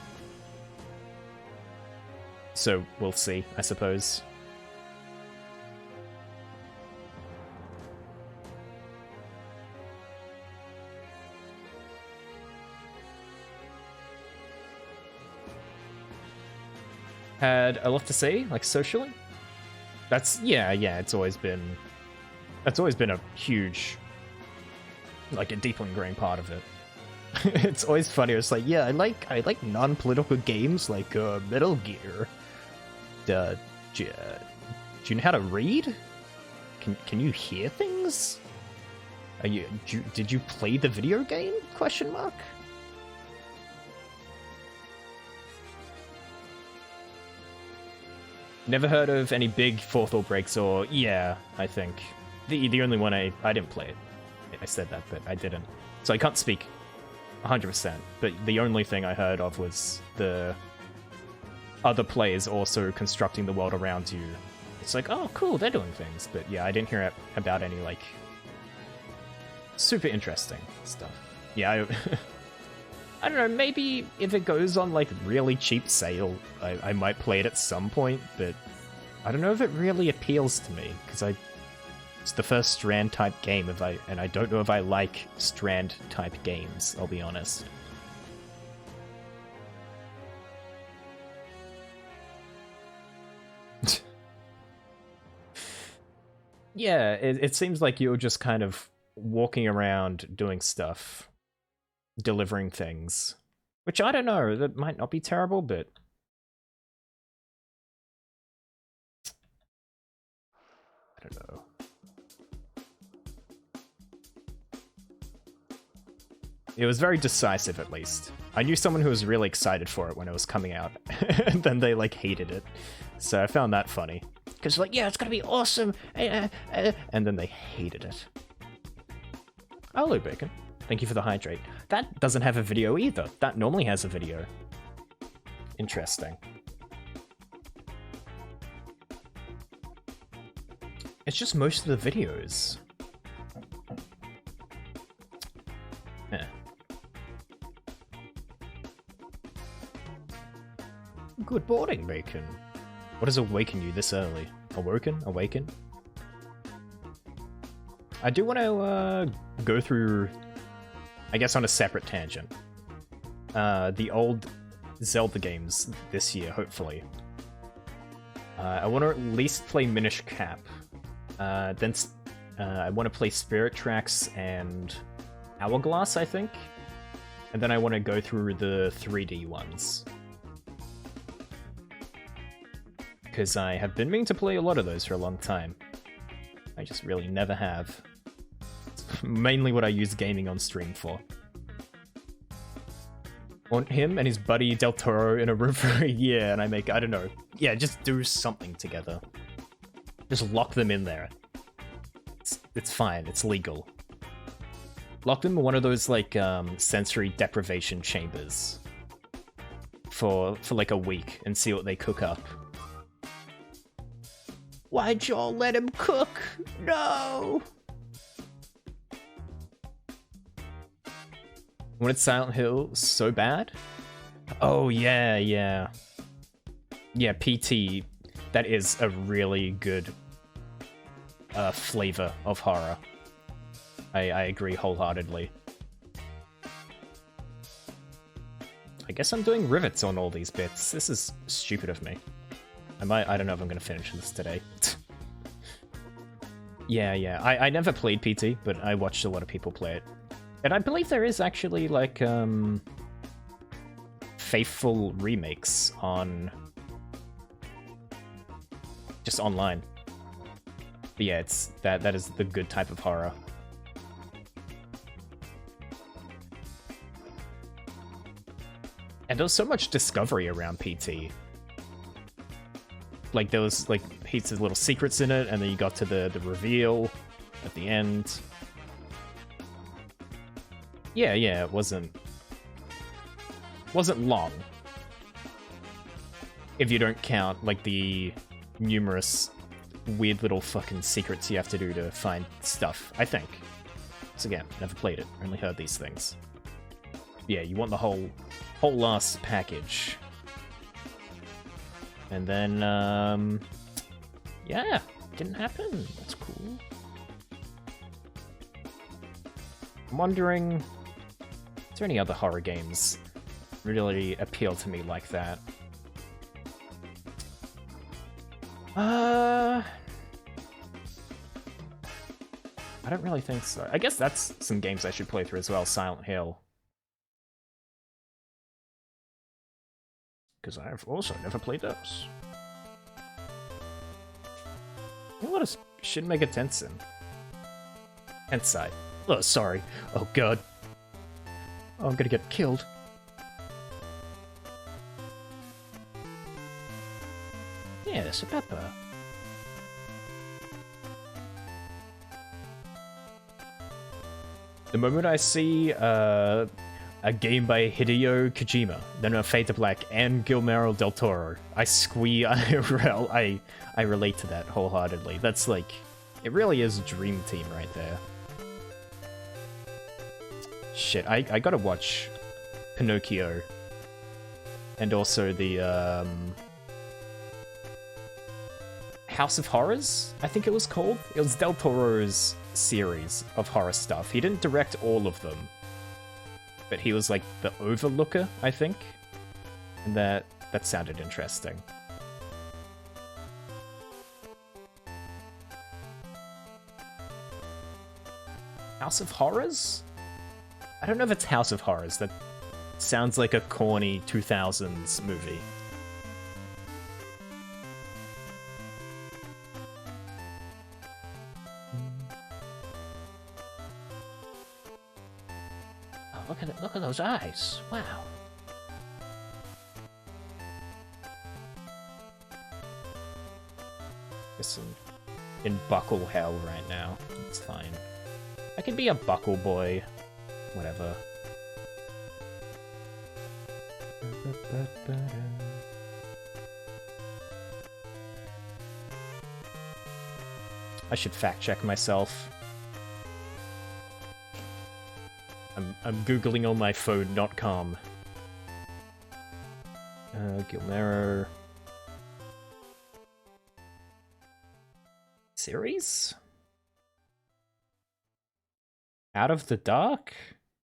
So we'll see, I suppose. Had a lot to say, like socially. That's yeah. It's always been a huge, like a deeply ingrained part of it. It's always funny. It's like, yeah, I like non-political games like Metal Gear. Do you know how to read? Can you hear things? Did you play the video game? Question mark. Never heard of any big fourth wall breaks, or yeah, I think the only one I didn't play it. I said that, but I didn't, so I can't speak 100%. But the only thing I heard of was the other players also constructing the world around you. It's like, oh, cool, they're doing things. But yeah, I didn't hear about any like super interesting stuff. Yeah, I don't know, maybe if it goes on like really cheap sale, I might play it at some point, but I don't know if it really appeals to me, because it's the first Strand type game, and I don't know if I like Strand type games, I'll be honest. Yeah, it seems like you're just kind of walking around doing stuff, delivering things, which I don't know, that might not be terrible, but It was very decisive, at least. I knew someone who was really excited for it when it was coming out, and then they, like, hated it. So I found that funny. Because, like, yeah, it's gonna be awesome! And then they hated it. Oh, hello, Bacon. Thank you for the hydrate. That doesn't have a video either. That normally has a video. Interesting. It's just most of the videos. Yeah. Good morning, Bacon. What does awaken you this early? Awoken? Awaken? I do want to go through, I guess, on a separate tangent. The old Zelda games this year, hopefully. I want to at least play Minish Cap. Then I want to play Spirit Tracks and Hourglass, I think. And then I want to go through the 3D ones. Because I have been meaning to play a lot of those for a long time. I just really never have. It's mainly what I use gaming on stream for. Want him and his buddy Del Toro in a room for a year, and I make, I don't know. Yeah, just do something together. Just lock them in there. It's fine, it's legal. Lock them in one of those, like, sensory deprivation chambers. For like a week, and see what they cook up. Why'd y'all let him cook? No! Wanted Silent Hill so bad? Oh, yeah, yeah. Yeah, PT, that is a really good flavor of horror. I agree wholeheartedly. I guess I'm doing rivets on all these bits. This is stupid of me. I don't know if I'm gonna finish this today. Yeah. I never played PT, but I watched a lot of people play it. And I believe there is actually, like, faithful remakes on... just online. But yeah, that is the good type of horror. And there was so much discovery around PT. Like, there was, like, heaps of little secrets in it, and then you got to the reveal at the end. Yeah, it wasn't long. If you don't count, like, the numerous weird little fucking secrets you have to do to find stuff, I think. So again, never played it, only heard these things. Yeah, you want the whole last package. And then, yeah, didn't happen. That's cool. I'm wondering, is there any other horror games really appeal to me like that? I don't really think so. I guess that's some games I should play through as well. Silent Hill. Because I've also never played those. What is Shin Mega Tensei? Tensei. Oh, sorry. Oh, God. Oh, I'm gonna get killed. Yeah, there's a pepper. The moment I see a game by Hideo Kojima, then a Fade to Black, and Guillermo del Toro, I squee IRL. I relate to that wholeheartedly. That's like, it really is a dream team right there. Shit, I gotta watch Pinocchio. And also the, House of Horrors, I think it was called? It was Del Toro's series of horror stuff. He didn't direct all of them. But he was like the overlooker, I think. And that sounded interesting. House of Horrors? I don't know if it's House of Horrors. That sounds like a corny 2000s movie. look at those eyes. Wow. Listen, in buckle hell right now. It's fine. I can be a buckle boy. Whatever. I should fact check myself. I'm googling on my phone, not calm. Gilmero series? Out of the Dark?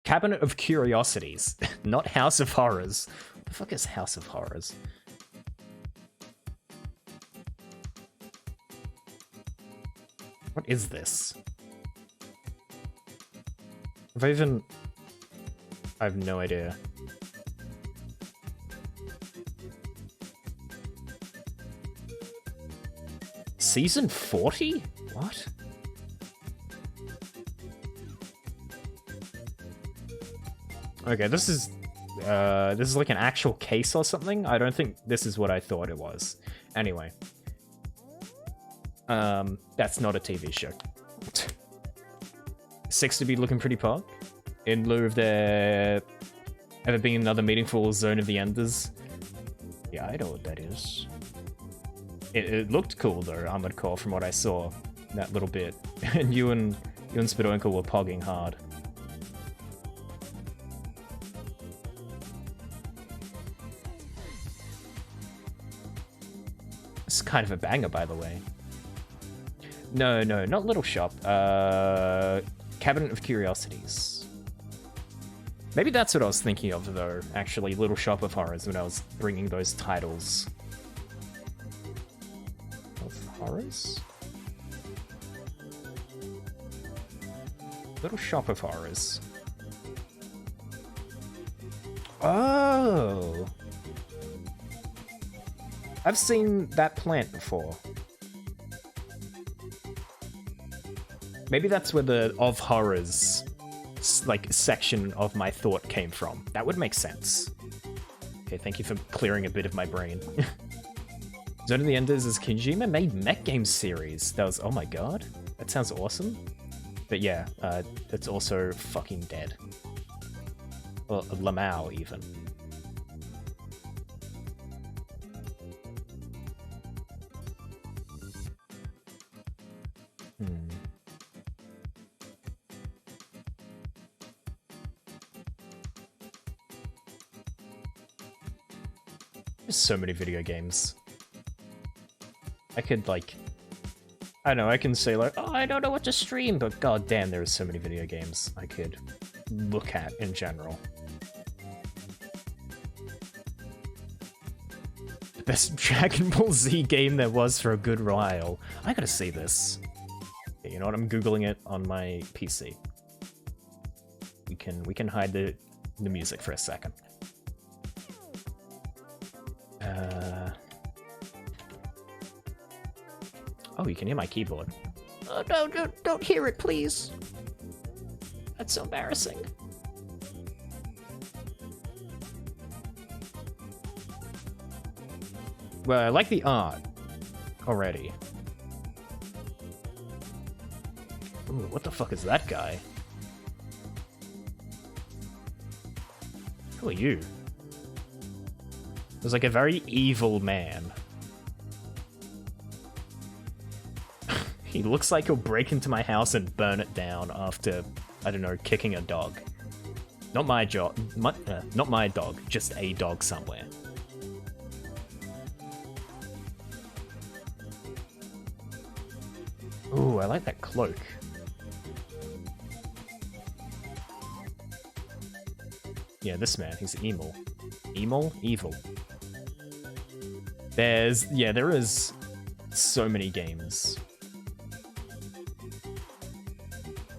Cabinet of Curiosities, not House of Horrors. What the fuck is House of Horrors? What is this? I have no idea. Season 40? What? Okay, this is like an actual case or something? I don't think this is what I thought it was. Anyway. That's not a TV show. Six to be looking pretty pog. In lieu of there ever being another meaningful Zone of the Enders. Yeah, I know what that is. It looked cool though, Armored Core, from what I saw. That little bit. And you and Spidoinkle were pogging hard. It's kind of a banger, by the way. No, not Little Shop. Cabinet of Curiosities. Maybe that's what I was thinking of, though, actually. Little Shop of Horrors, when I was bringing those titles. Of Horrors? Little Shop of Horrors. Oh! I've seen that plant before. Maybe that's where the Of Horrors, like, section of my thought came from. That would make sense. Okay, thank you for clearing a bit of my brain. Zone of the Enders is Kojima made mech game series. That was, oh my god. That sounds awesome. But yeah, it's also fucking dead. Well, Lamau, even. There's so many video games. I could, like... I don't know, I can say, like, oh, I don't know what to stream, but goddamn, there are so many video games I could look at in general. The best Dragon Ball Z game there was for a good while. I gotta see this. Okay, you know what? I'm googling it on my PC. We can hide the music for a second. Oh, you can hear my keyboard. Oh, no, don't hear it, please. That's so embarrassing. Well, I like the art already. Ooh, what the fuck is that guy? Who are you? There's like a very evil man. He looks like he'll break into my house and burn it down after, I don't know, kicking a dog. Not my not my dog, just a dog somewhere. Ooh, I like that cloak. Yeah, this man, he's emo. Emo? Evil. there is so many games.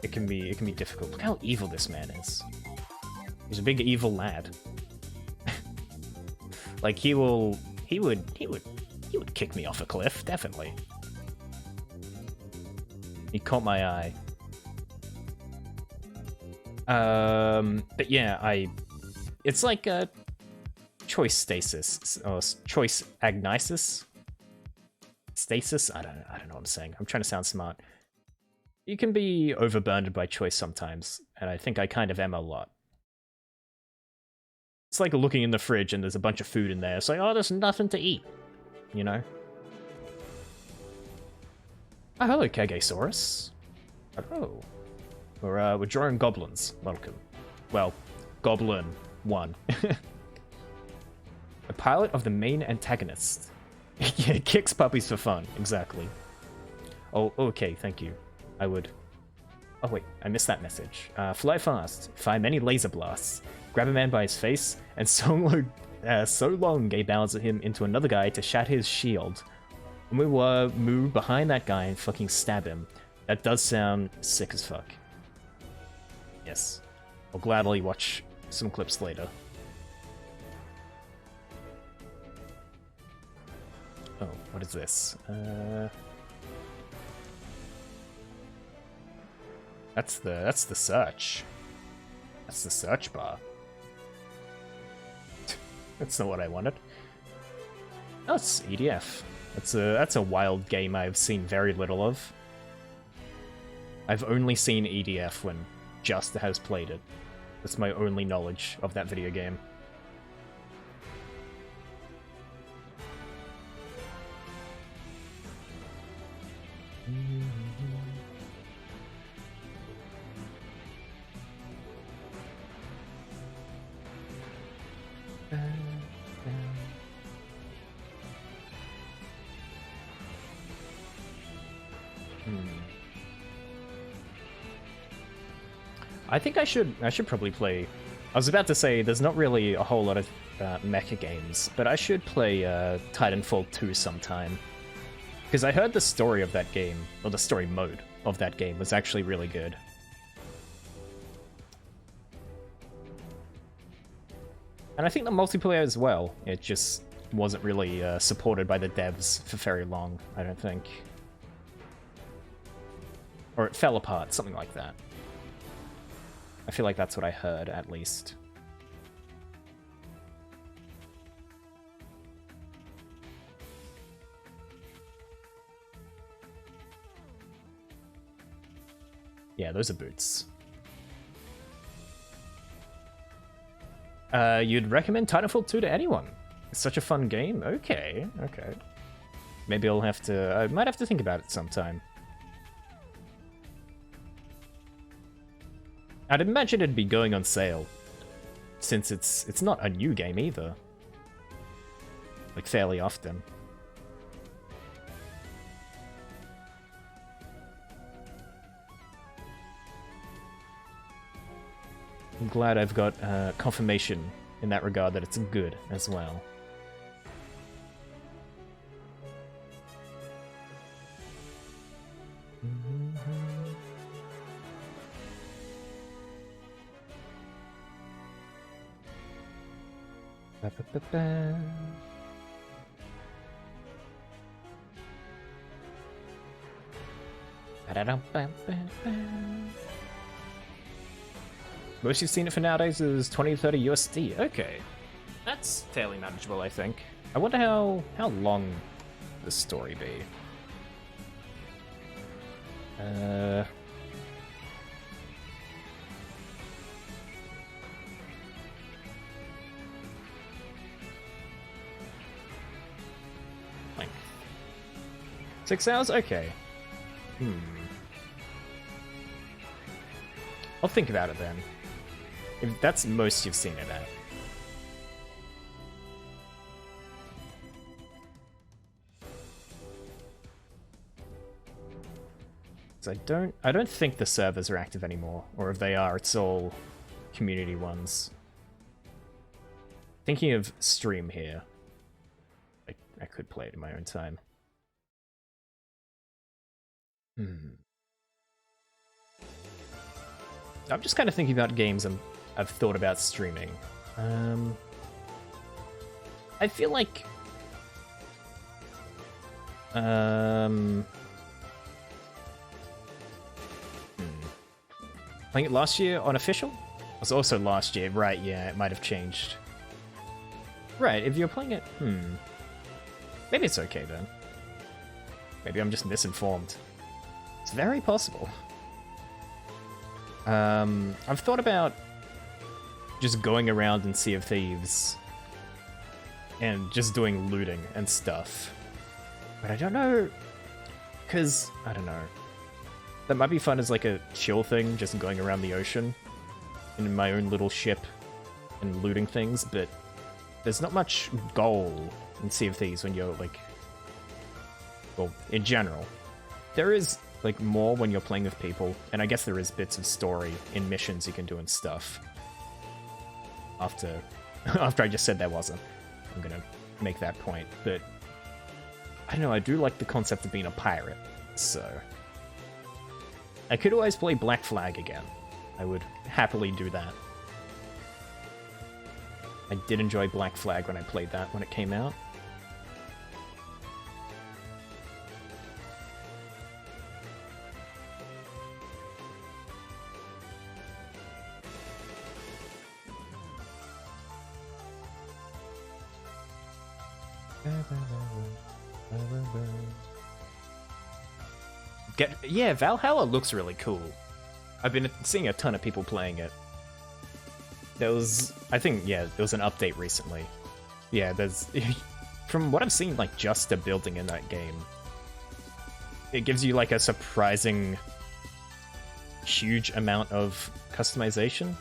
It can be difficult. Look how evil this man is. He's a big evil lad. Like he would kick me off a cliff, definitely. He caught my eye. But yeah, it's like a choice stasis or choice agnosis. Stasis? I don't know what I'm saying. I'm trying to sound smart. You can be overburdened by choice sometimes, and I think I kind of am a lot. It's like looking in the fridge and there's a bunch of food in there. It's like, oh, there's nothing to eat, you know? Oh, hello, Kagesaurus. Hello. We're drawing goblins. Welcome. Well, Goblin 1. A pilot of the main antagonist. Yeah, kicks puppies for fun. Exactly. Oh, okay, thank you. I would... Oh wait, I missed that message. Fly fast, fire many laser blasts, grab a man by his face, and so long gay bounds him into another guy to shatter his shield. And we will move behind that guy and fucking stab him. That does sound sick as fuck. Yes. I'll gladly watch some clips later. Oh, what is this? That's the search. That's the search bar. That's not what I wanted. Oh, it's EDF. That's a wild game I've seen very little of. I've only seen EDF when Just has played it. That's my only knowledge of that video game. I think I should probably play... I was about to say, there's not really a whole lot of mecha games, but I should play Titanfall 2 sometime. Because I heard the story of that game, or the story mode of that game, was actually really good. And I think the multiplayer as well, it just wasn't really supported by the devs for very long, I don't think. Or it fell apart, something like that. I feel like that's what I heard, at least. Yeah, those are boots. You'd recommend Titanfall 2 to anyone? It's such a fun game? Okay, okay. Maybe I'll have to... I might have to think about it sometime. I'd imagine it'd be going on sale, since it's not a new game either. Like, fairly often. I'm glad I've got confirmation in that regard that it's good as well. Ba-ba-ba-ba. Ba-da-dum-ba-ba-ba. Most you've seen it for nowadays is 20 to 30 USD. Okay. That's fairly manageable, I think. I wonder how long this story be. Like 6 hours? Okay. I'll think about it then. If that's most you've seen it at. So I don't think the servers are active anymore, or if they are, it's all community ones. Thinking of stream here. I could play it in my own time. I'm just kind of thinking about games I've thought about streaming. I feel like... Playing it last year on official? It was also last year, right? Yeah, it might have changed. Right, if you're playing it, maybe it's okay then. Maybe I'm just misinformed. It's very possible. I've thought about just going around in Sea of Thieves and just doing looting and stuff. But I don't know, because, I don't know. That might be fun as like a chill thing, just going around the ocean in my own little ship and looting things, but there's not much goal in Sea of Thieves when you're like, well, in general. There is like more when you're playing with people, and I guess there is bits of story in missions you can do and stuff. After I just said there wasn't, I'm gonna make that point, but I don't know, I do like the concept of being a pirate, so I could always play Black Flag again. I would happily do that. I did enjoy Black Flag when I played that when it came out. Yeah, Valhalla looks really cool. I've been seeing a ton of people playing it. There was, I think, yeah, there was an update recently. Yeah, there's, from what I've seen, like, just the building in that game, it gives you, like, a surprising huge amount of customization.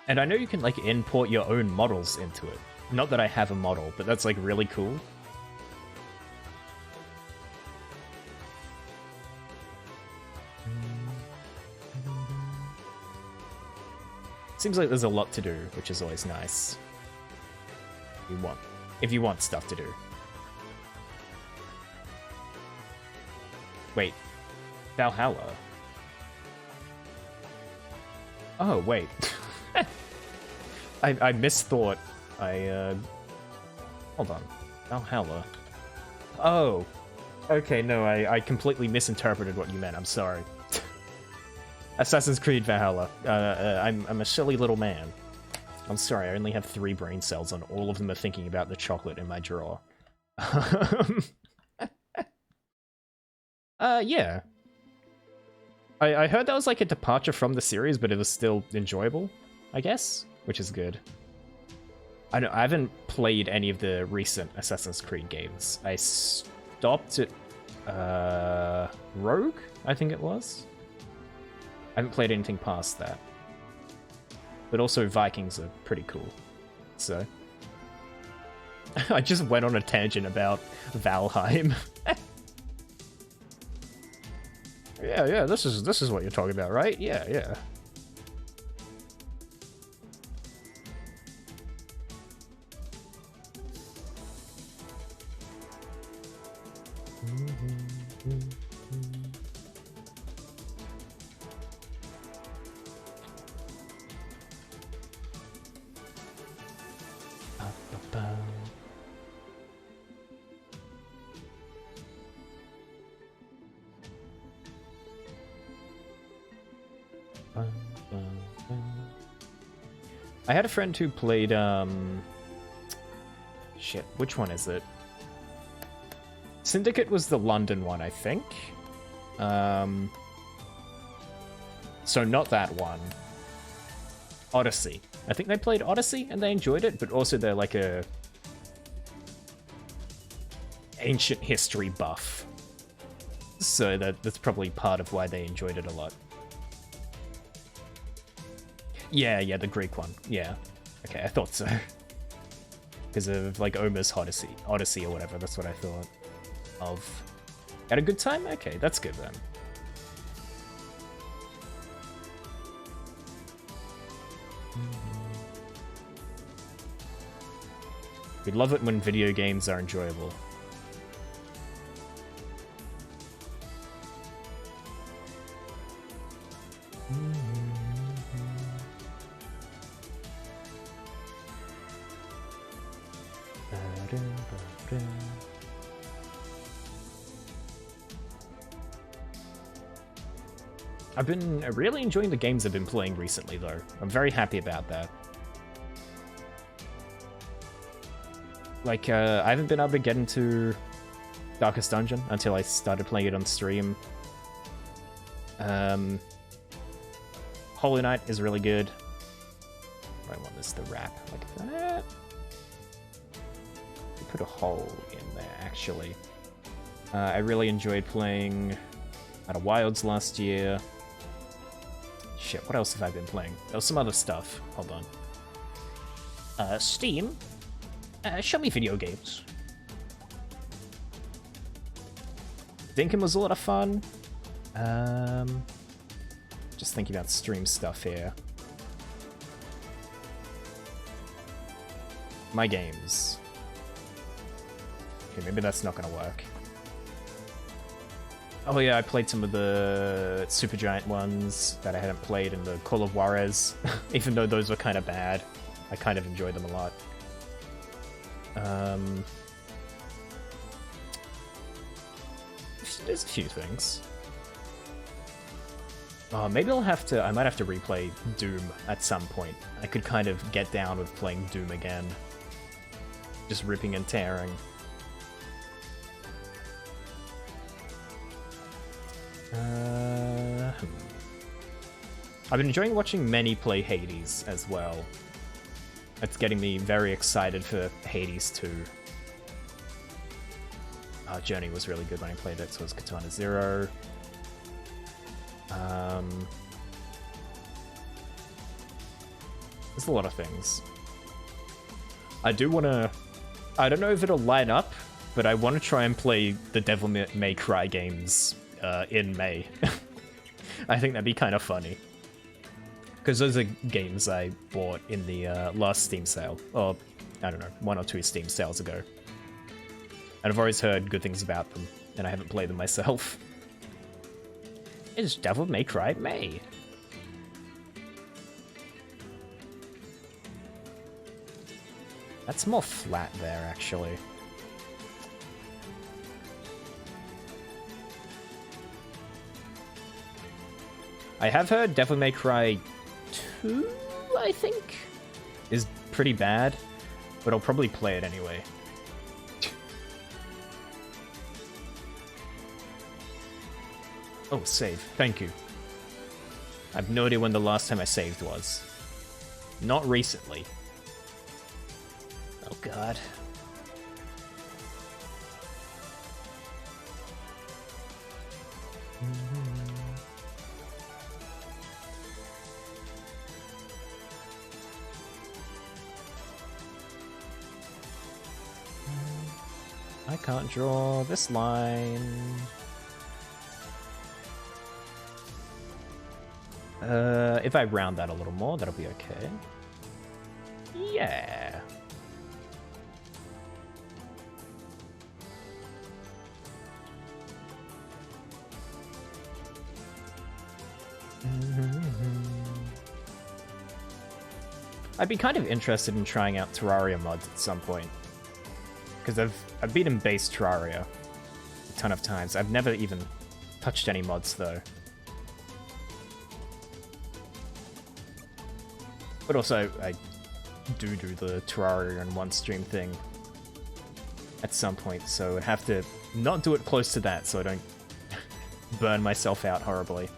And I know you can, like, import your own models into it. Not that I have a model, but that's, like, really cool. Seems like there's a lot to do, which is always nice. If you want stuff to do. Wait, Valhalla? Oh, wait. I misthought. Hold on. Valhalla. Oh. Okay, no, I completely misinterpreted what you meant. I'm sorry. Assassin's Creed Valhalla. I'm a silly little man. I'm sorry, I only have 3 brain cells and all of them are thinking about the chocolate in my drawer. Yeah. I heard that was like a departure from the series, but it was still enjoyable, I guess, which is good. I haven't played any of the recent Assassin's Creed games. I stopped at Rogue, I think it was. I haven't played anything past that. But also Vikings are pretty cool. So I just went on a tangent about Valheim. Yeah, this is what you're talking about, right? Yeah. I had a friend who played, shit, which one is it? Syndicate was the London one, I think. So not that one. Odyssey. I think they played Odyssey and they enjoyed it, but also they're like a ancient history buff. So that's probably part of why they enjoyed it a lot. Yeah, the Greek one. Yeah. Okay, I thought so. Because of, like, Omer's Odyssey or whatever, that's what I thought of. Had a good time? Okay, that's good then. We love it when video games are enjoyable. I've been really enjoying the games I've been playing recently, though. I'm very happy about that. Like, I haven't been able to get into Darkest Dungeon until I started playing it on stream. Hollow Knight is really good. I want this to wrap like that. Put a hole in there, actually. I really enjoyed playing Outer Wilds last year. Shit, what else have I been playing? There was some other stuff. Hold on. Steam? Show me video games. Dinkum was a lot of fun. Just thinking about stream stuff here. My games. Okay, maybe that's not gonna work. Oh yeah, I played some of the Supergiant ones that I hadn't played in the Call of Juarez. Even though those were kind of bad, I kind of enjoyed them a lot. There's a few things. Maybe I might have to replay Doom at some point. I could kind of get down with playing Doom again. Just ripping and tearing. I've been enjoying watching many play Hades as well. It's getting me very excited for Hades 2. Journey was really good when I played it, so was Katana Zero. There's a lot of things. I do want to... I don't know if it'll line up, but I want to try and play the Devil May Cry games in May. I think that'd be kind of funny. Because those are games I bought in the last Steam sale. Or, I don't know, 1 or 2 Steam sales ago. And I've always heard good things about them, and I haven't played them myself. It's Devil May Cry May. That's more flat there, actually. I have heard Devil May Cry 2, I think, is pretty bad, but I'll probably play it anyway. Oh, save. Thank you. I have no idea when the last time I saved was. Not recently. Oh, God. I can't draw this line. If I round that a little more, that'll be okay. Yeah. I'd be kind of interested in trying out Terraria mods at some point. Because I've beaten base Terraria a ton of times. I've never even touched any mods though. But also, I do the Terraria in one stream thing at some point, so I'd have to not do it close to that so I don't burn myself out horribly.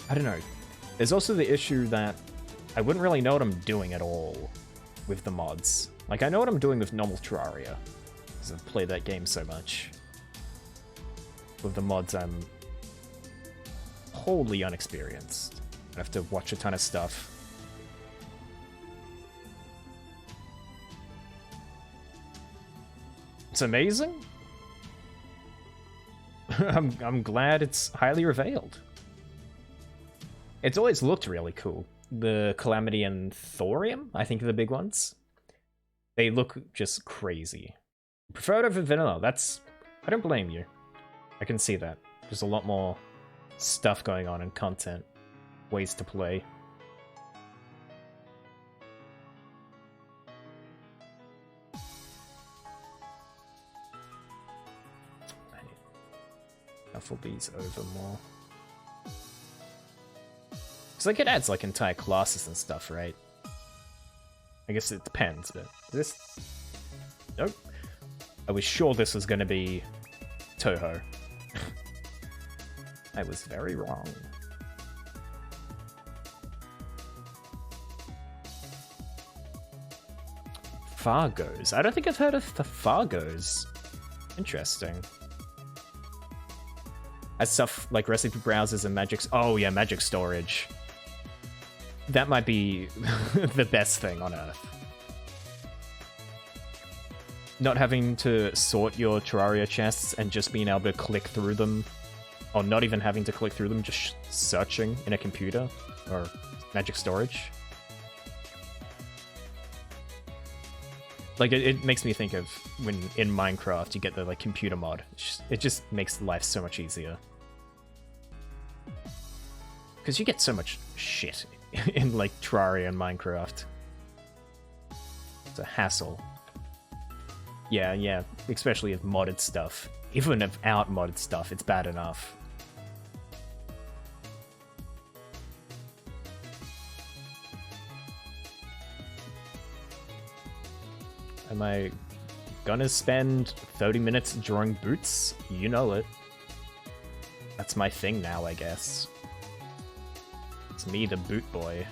I don't know. There's also the issue that I wouldn't really know what I'm doing at all with the mods. Like, I know what I'm doing with normal Terraria, because I've played that game so much. With the mods, I'm wholly unexperienced. I have to watch a ton of stuff. It's amazing. I'm glad it's highly revealed. It's always looked really cool. The Calamity and Thorium, I think, are the big ones. They look just crazy. Prefer it over vanilla. I don't blame you. I can see that. There's a lot more stuff going on and content. Ways to play. Shuffle these over more. Because like it adds like entire classes and stuff, right? I guess it depends, but this... Nope. I was sure this was going to be Toho. I was very wrong. Fargos. I don't think I've heard of the Fargos. Interesting. As stuff like recipe browsers and magic... Oh yeah, magic storage. That might be the best thing on Earth. Not having to sort your Terraria chests and just being able to click through them. Or not even having to click through them, just searching in a computer. Or magic storage. Like, it makes me think of when in Minecraft you get the, like, computer mod. It just makes life so much easier. Because you get so much shit in, like, Terraria and Minecraft. It's a hassle. Yeah, especially with modded stuff. Even without modded stuff, it's bad enough. Am I gonna spend 30 minutes drawing boots? You know it. That's my thing now, I guess. It's me, the boot boy.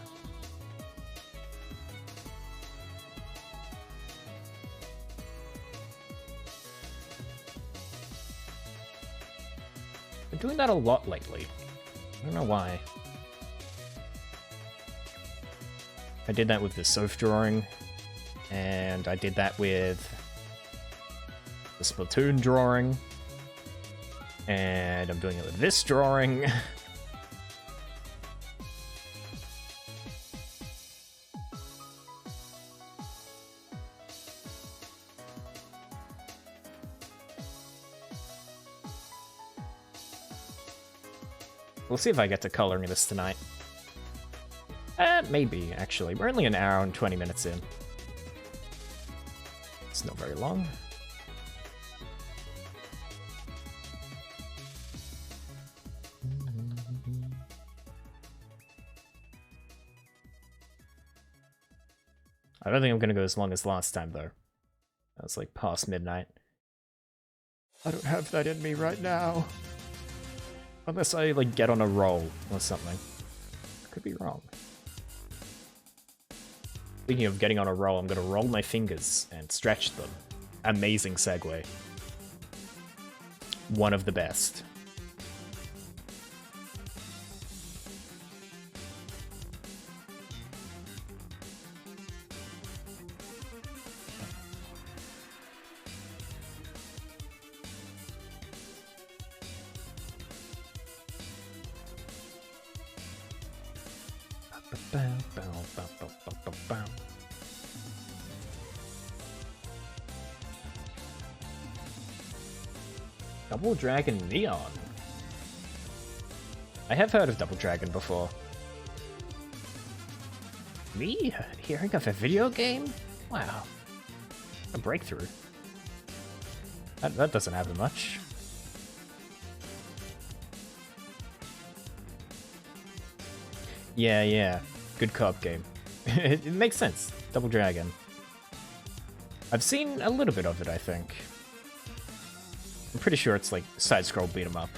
Been doing that a lot lately. I don't know why. I did that with the Soph drawing. And I did that with the Splatoon drawing. And I'm doing it with this drawing. We'll see if I get to coloring this tonight. Maybe, actually. We're only an hour and 20 minutes in. It's not very long. I don't think I'm gonna go as long as last time, though. That was like past midnight. I don't have that in me right now. Unless I, like, get on a roll or something. Could be wrong. Speaking of getting on a roll, I'm gonna roll my fingers and stretch them. Amazing segue. One of the best. Double Dragon Neon. I have heard of Double Dragon before. Me? Hearing of a video game? Wow. A breakthrough. That doesn't happen much. Yeah. Good co-op game. It makes sense. Double Dragon. I've seen a little bit of it, I think. I'm pretty sure it's like side-scroll beat 'em up.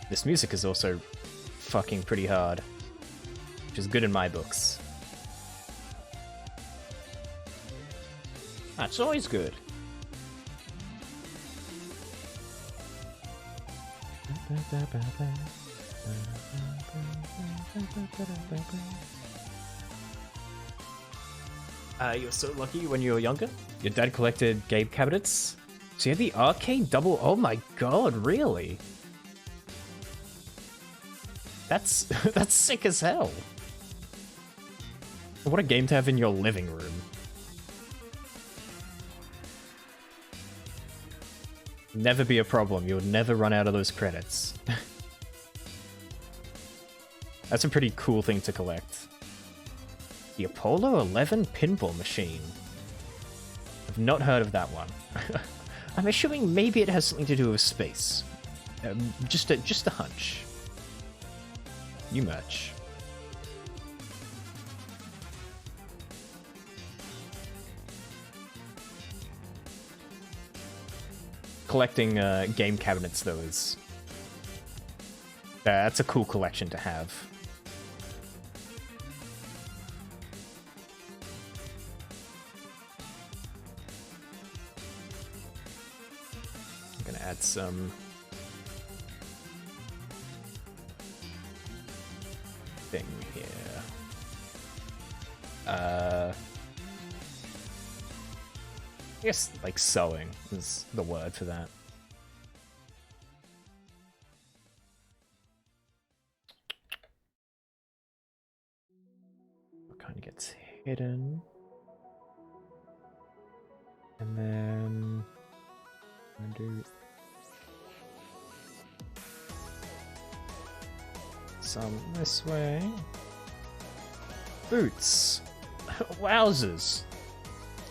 This music is also fucking pretty hard, which is good in my books. That's always good. You're so lucky when you were younger. Your dad collected game cabinets. So you had the arcade double. Oh my god, really? That's that's sick as hell. What a game to have in your living room. Never be a problem. You'll never run out of those credits. That's a pretty cool thing to collect. The Apollo 11 pinball machine. I've not heard of that one. I'm assuming maybe it has something to do with space. Just a hunch. New merch. Collecting game cabinets, though, is... that's a cool collection to have. I'm gonna add some... thing here. I guess, like, sewing is the word for that. What kind of gets hidden? And then... I'm gonna do... some this way. Boots! Wowzers!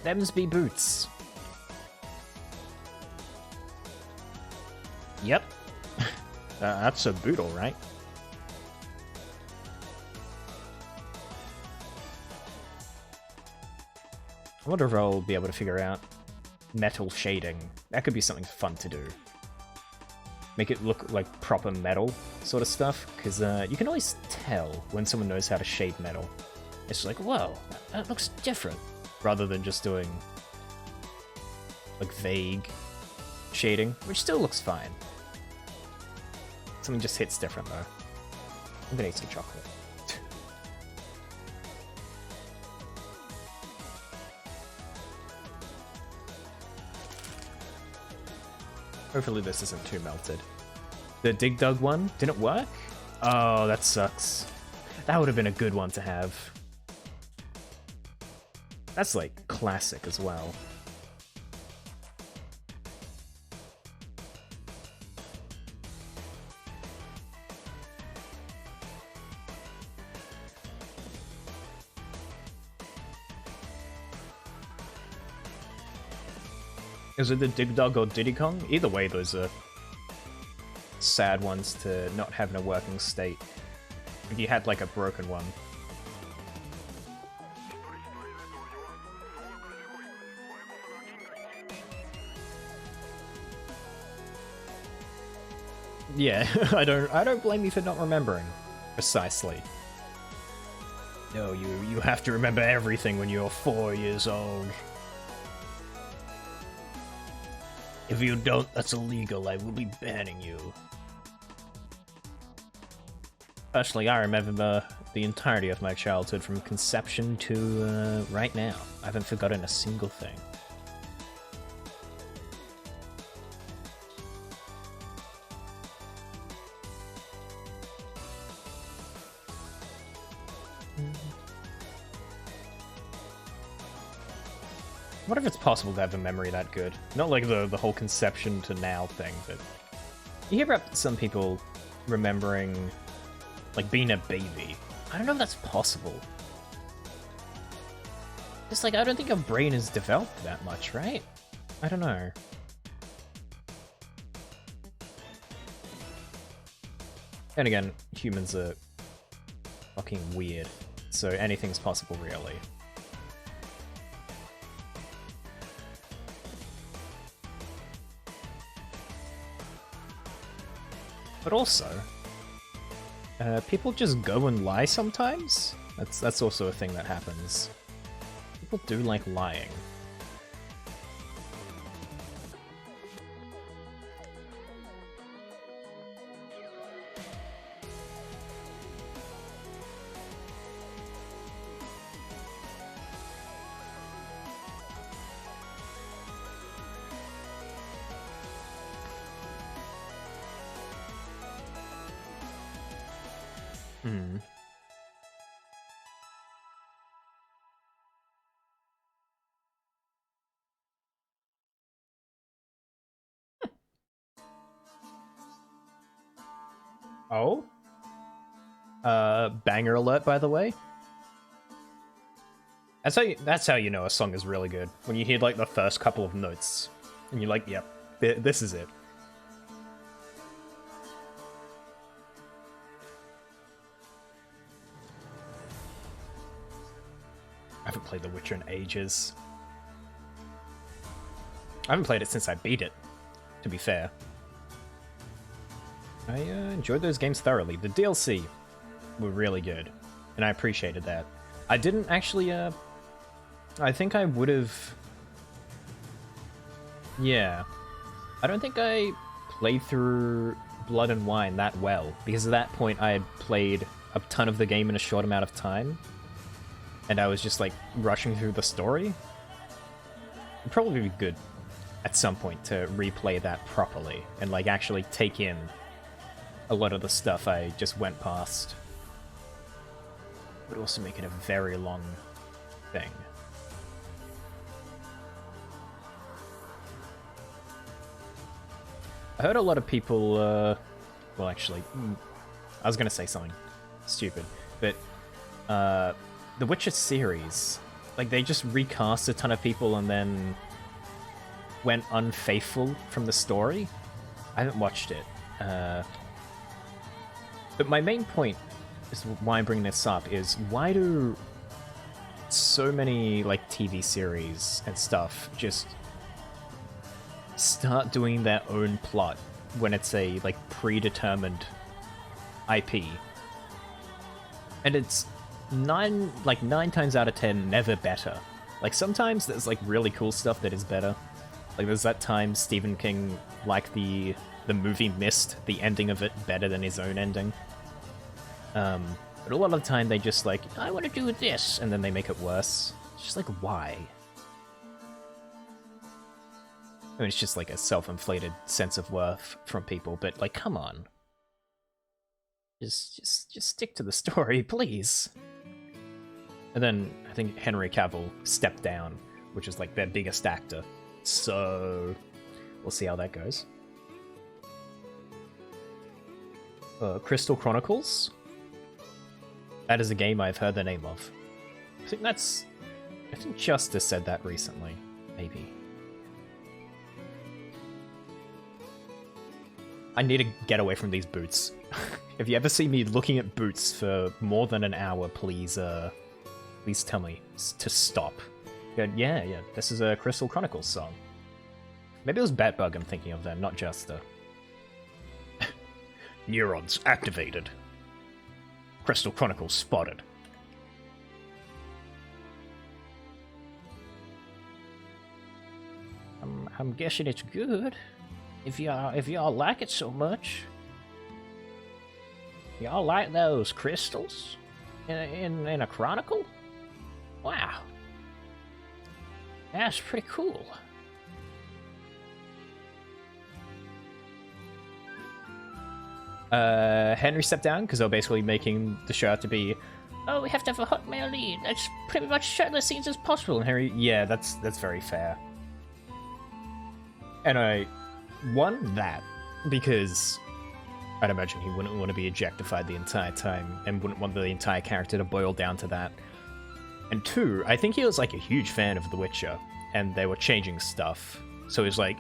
Them's be boots. Yep. That's a boot, alright. I wonder if I'll be able to figure out metal shading. That could be something fun to do. Make it look like proper metal sort of stuff, because you can always tell when someone knows how to shade metal. It's just like, whoa, that looks different. Rather than just doing like vague shading, which still looks fine. Something just hits different though. I'm gonna eat some chocolate. Hopefully this isn't too melted. The Dig Dug one didn't work? Oh, that sucks. That would have been a good one to have. That's like classic as well. Is it the Dig Dug or Diddy Kong? Either way, those are sad ones to not have in a working state. If you had like a broken one. Yeah, I don't blame you for not remembering. Precisely. No, you have to remember everything when you're 4 years old. If you don't, that's illegal. I will be banning you. Personally, I remember the entirety of my childhood from conception to right now. I haven't forgotten a single thing. I wonder if it's possible to have a memory that good. Not like the whole conception to now thing, but you hear about some people remembering like being a baby. I don't know if that's possible. Just like, I don't think our brain has developed that much, right? I don't know. And again, humans are fucking weird, so anything's possible, really. But also, people just go and lie sometimes. That's also a thing that happens. People do like lying. Hmm. Oh? Banger alert, by the way. That's how you know a song is really good. When you hear, like, the first couple of notes. And you're like, yep, this is it. I haven't played The Witcher in ages. I haven't played it since I beat it, to be fair. I enjoyed those games thoroughly. The DLC were really good, and I appreciated that. I didn't actually, I think I would have... Yeah. I don't think I played through Blood and Wine that well, because at that point I had played a ton of the game in a short amount of time, and I was just, like, rushing through the story. It'd probably be good at some point to replay that properly, and, like, actually take in a lot of the stuff I just went past. Would also make it a very long thing. I heard a lot of people, well, actually, I was gonna say something stupid, but, the Witcher series, like, they just recast a ton of people and then went unfaithful from the story. I haven't watched it, but my main point is why I'm bringing this up is why do so many, like, TV series and stuff just start doing their own plot when it's a, like, predetermined IP? And it's nine times out of 10 never better. Like, sometimes there's, like, really cool stuff that is better. Like, there's that time Stephen King liked the movie Mist, the ending of it, better than his own ending. But a lot of the time they just, like, I want to do this, and then they make it worse. It's just like, why? I mean, it's just like a self-inflated sense of worth from people, but, like, come on. Just stick to the story, please. And then I think Henry Cavill stepped down, which is, like, their biggest actor. So we'll see how that goes. Crystal Chronicles. That is a game I've heard the name of. I think Justice said that recently. Maybe. I need to get away from these boots. If you ever see me looking at boots for more than an hour, please tell me to stop. Yeah, this is a Crystal Chronicles song. Maybe it was Batbug I'm thinking of then, not Justa. Neurons activated. Crystal Chronicles spotted. I'm guessing it's good. If y'all like it so much. Y'all like those crystals? In a chronicle? Wow. That's pretty cool. Henry stepped down because they were basically making the show out to be, oh, we have to have a hot male lead. Let's pretty much shut the scenes as possible. And Henry, yeah, that's very fair. And I won that because I'd imagine he wouldn't want to be objectified the entire time and wouldn't want the entire character to boil down to that. And two, I think he was, like, a huge fan of The Witcher, and they were changing stuff. So he was like,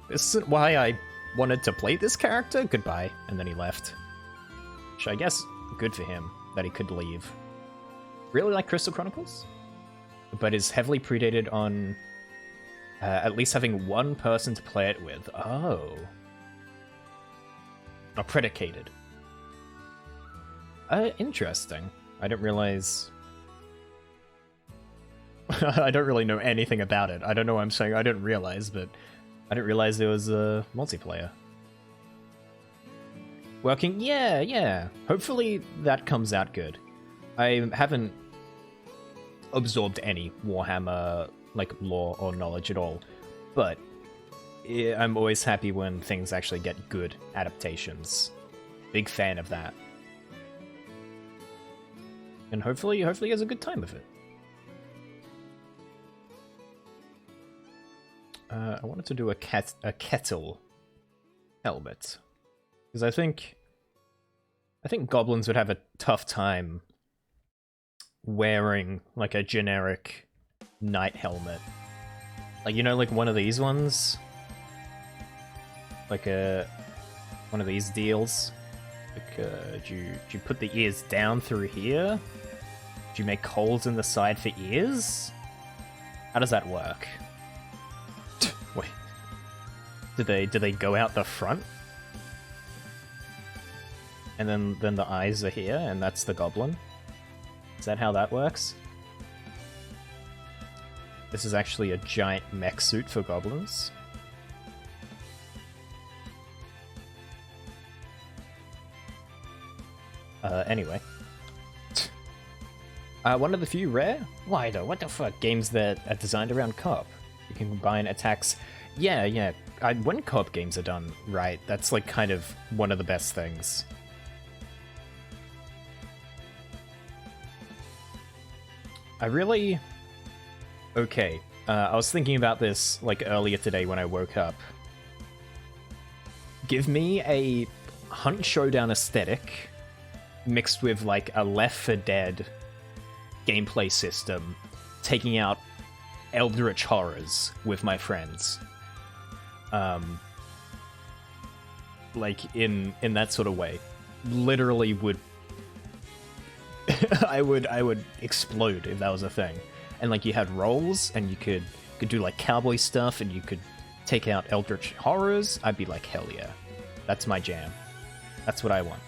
this isn't why I wanted to play this character? Goodbye. And then he left. Which I guess, good for him, that he could leave. Really like Crystal Chronicles? But is heavily predated on at least having one person to play it with. Oh. Or predicated. Interesting. I didn't realize... I don't really know anything about it. I don't know what I'm saying. I didn't realize, but I didn't realize there was a multiplayer. Working? Yeah. Hopefully that comes out good. I haven't absorbed any Warhammer, like, lore or knowledge at all, but I'm always happy when things actually get good adaptations. Big fan of that. And hopefully he has a good time of it. I wanted to do a kettle helmet. Because I think I think goblins would have a tough time wearing like a generic knight helmet. Like, you know, like one of these ones? Like one of these deals? Like, do you put the ears down through here? Do you make holes in the side for ears? How does that work? Wait. Do they go out the front? And then the eyes are here, and that's the goblin? Is that how that works? This is actually a giant mech suit for goblins. Anyway. One of the few rare? Why though? What the fuck? Games that are designed around co-op. You can combine attacks. Yeah. When co-op games are done right, that's like kind of one of the best things. Okay. I was thinking about this like earlier today when I woke up. Give me a Hunt Showdown aesthetic mixed with like a Left 4 Dead gameplay system, taking out eldritch horrors with my friends. Like in that sort of way. Literally would I would explode if that was a thing. And like you had rolls and you could do like cowboy stuff and you could take out eldritch horrors. I'd be like, hell yeah. That's my jam. That's what I want.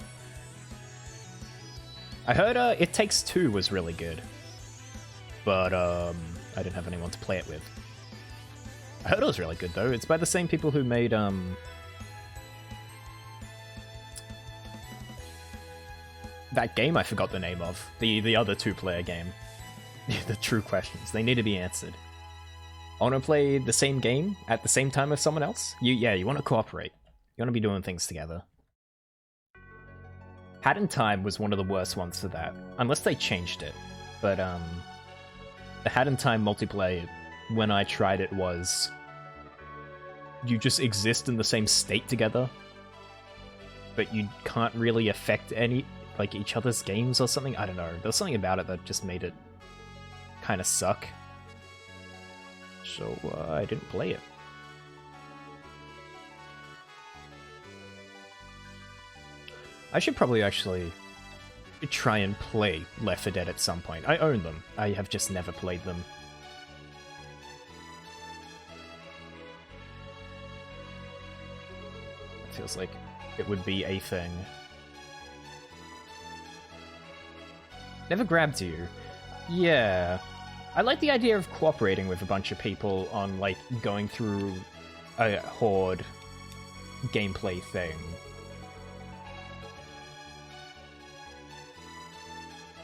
I heard It Takes Two was really good. But I didn't have anyone to play it with. I heard it was really good though. It's by the same people who made that game I forgot the name of. The other 2-player game. The true questions. They need to be answered. I want to play the same game at the same time as someone else? You want to cooperate. You want to be doing things together. Hat in Time was one of the worst ones for that. Unless they changed it. But, the Hat in Time multiplayer, when I tried it, was... You just exist in the same state together. But you can't really affect each other's games or something. I don't know. There was something about it that just made it kind of suck. So, I didn't play it. I should probably actually try and play Left 4 Dead at some point. I own them. I have just never played them. It feels like it would be a thing. Never grabbed you. Yeah. I like the idea of cooperating with a bunch of people on, like, going through a horde gameplay thing.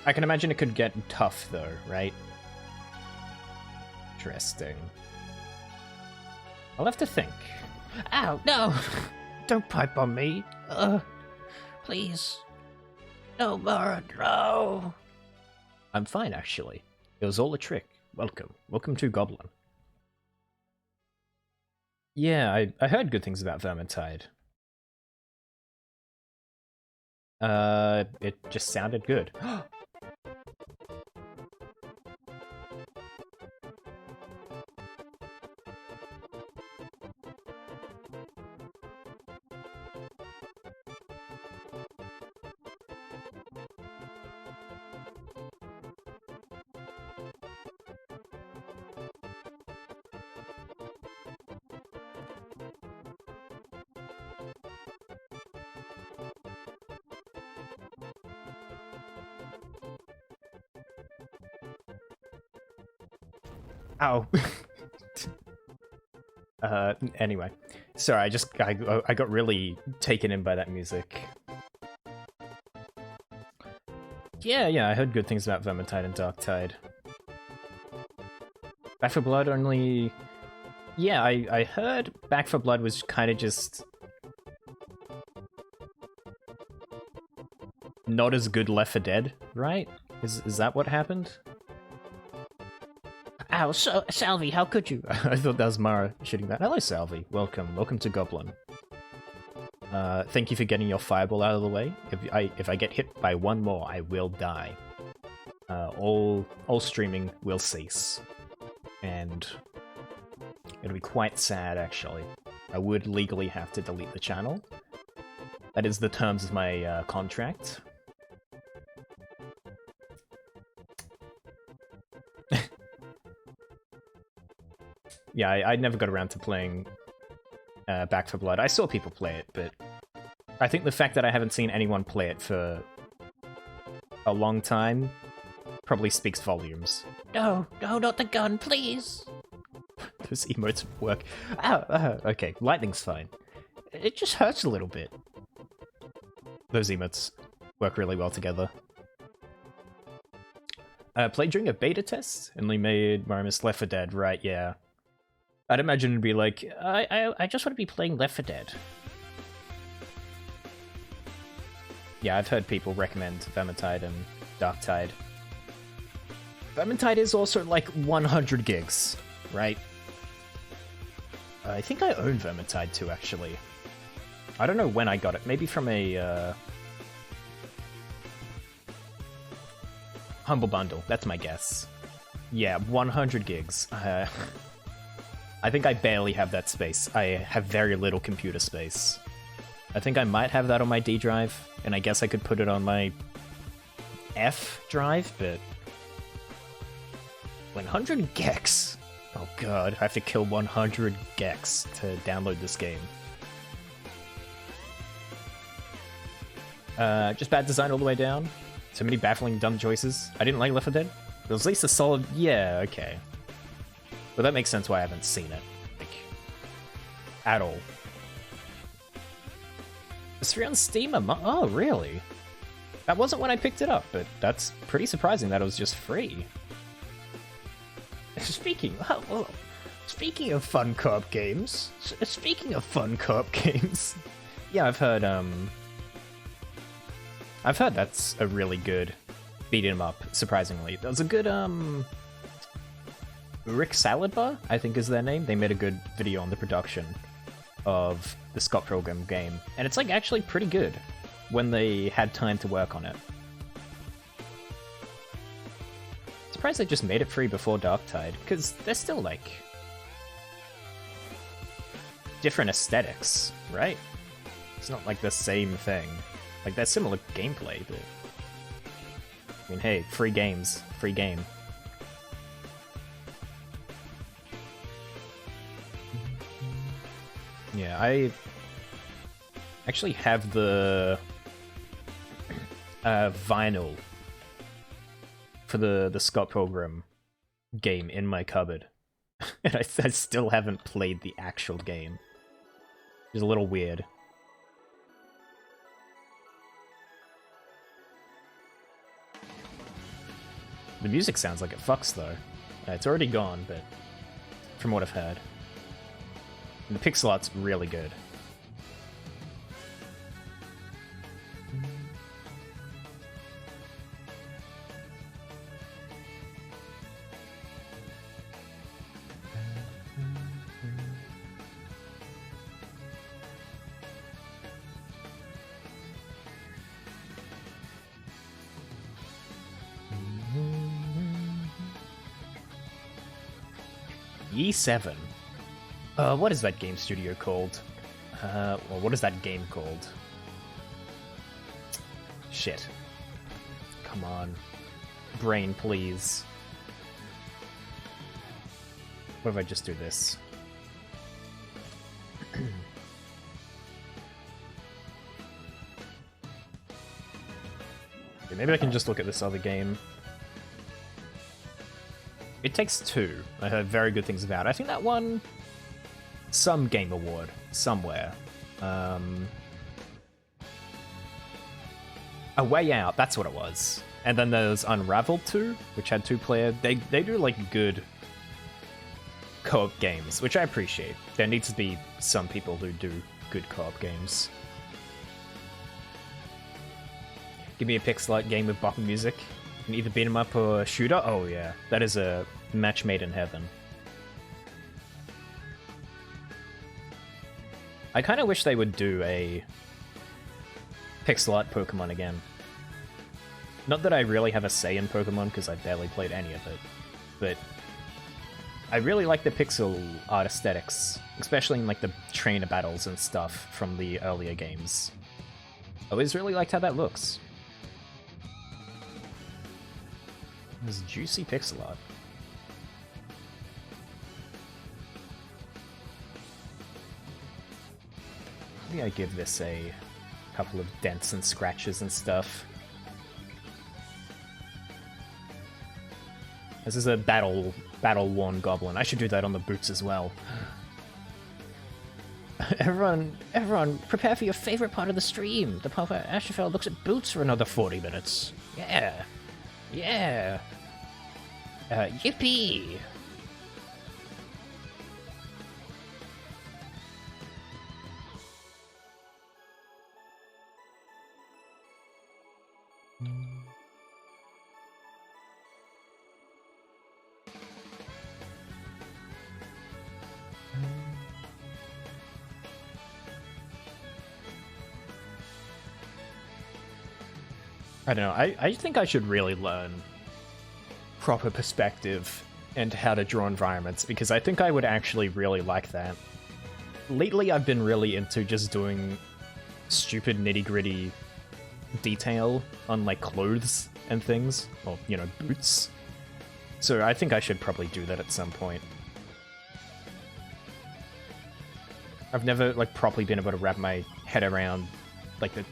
I can imagine it could get tough, though, right? Interesting. I'll have to think. Ow, no! Don't pipe on me. Please. No, Mara, no! I'm fine, actually. It was all a trick. Welcome. Welcome to Goblin. Yeah, I heard good things about Vermintide. It just sounded good. Ow. Anyway. Sorry, I got really taken in by that music. Yeah, I heard good things about Vermintide and Darktide. Back 4 Blood only... Yeah, I heard Back 4 Blood was kind of just... not as good Left 4 Dead, right? Is that what happened? Ow, Salvi, how could you? I thought that was Mara shooting that. Hello, Salvi. Welcome to Goblin. Thank you for getting your fireball out of the way. If I get hit by one more, I will die. All streaming will cease. And it'll be quite sad, actually. I would legally have to delete the channel. That is the terms of my contract. Yeah, I never got around to playing Back for Blood. I saw people play it, but I think the fact that I haven't seen anyone play it for a long time probably speaks volumes. No, no, not the gun, please. Those emotes work. Okay, lightning's fine. It just hurts a little bit. Those emotes work really well together. Played during a beta test, and we made Marimus Left 4 Dead, right, yeah. I'd imagine it'd be like, I just want to be playing Left 4 Dead. Yeah, I've heard people recommend Vermintide and Darktide. Vermintide is also like 100 gigs, right? I think I own Vermintide too, actually. I don't know when I got it. Maybe from a Humble Bundle. That's my guess. Yeah, 100 gigs. I think I barely have that space. I have very little computer space. I think I might have that on my D drive, and I guess I could put it on my F drive, but 100 gex. Oh god, I have to kill 100 gex to download this game. Just bad design all the way down. So many baffling dumb choices. I didn't like Left 4 Dead. It was at least a solid... Yeah, okay. But that makes sense why I haven't seen it. Like, at all. It's free on Steam Oh, really? That wasn't when I picked it up, but that's pretty surprising that it was just free. Speaking of fun co-op games, yeah, I've heard that's a really good beat 'em up. Surprisingly, there was a good Rick Saladbar, I think is their name. They made a good video on the production of the Scott Pilgrim game, and it's like actually pretty good when they had time to work on it. Surprised they just made it free before Darktide, because they're still like different aesthetics, right? It's not like the same thing. Like they're similar gameplay, but I mean, hey, free games, free game. Yeah, I actually have the vinyl for the Scott Pilgrim game in my cupboard. And I still haven't played the actual game. It's a little weird. The music sounds like it fucks, though. It's already gone, but from what I've heard. And the pixel art's really good. E7. What is that game studio called? Well, what is that game called? Shit. Come on. Brain, please. What if I just do this? Okay, maybe I can just look at this other game. It Takes Two. I heard very good things about it. I think that won some game award somewhere. A Way Out, that's what it was. And then there's Unraveled 2, which had 2-player. They do like good co-op games, which I appreciate. There needs to be some people who do good co-op games. Give me a pixel art game with bop music. Can either beat 'em up or shooter. Oh yeah, that is a match made in heaven. I kind of wish they would do a pixel art Pokemon again. Not that I really have a say in Pokemon, because I barely played any of it, but I really like the pixel art aesthetics, especially in like the trainer battles and stuff from the earlier games. I always really liked how that looks. This juicy pixel art. Maybe I give this a couple of dents and scratches and stuff. This is a battle-worn goblin. I should do that on the boots as well. Everyone, prepare for your favorite part of the stream. The part where Ashafel looks at boots for another 40 minutes. Yeah. Yeah. Yippee. I don't know, I think I should really learn proper perspective and how to draw environments, because I think I would actually really like that. Lately I've been really into just doing stupid nitty-gritty detail on like clothes and things, or, you know, boots. So I think I should probably do that at some point. I've never like properly been able to wrap my head around like the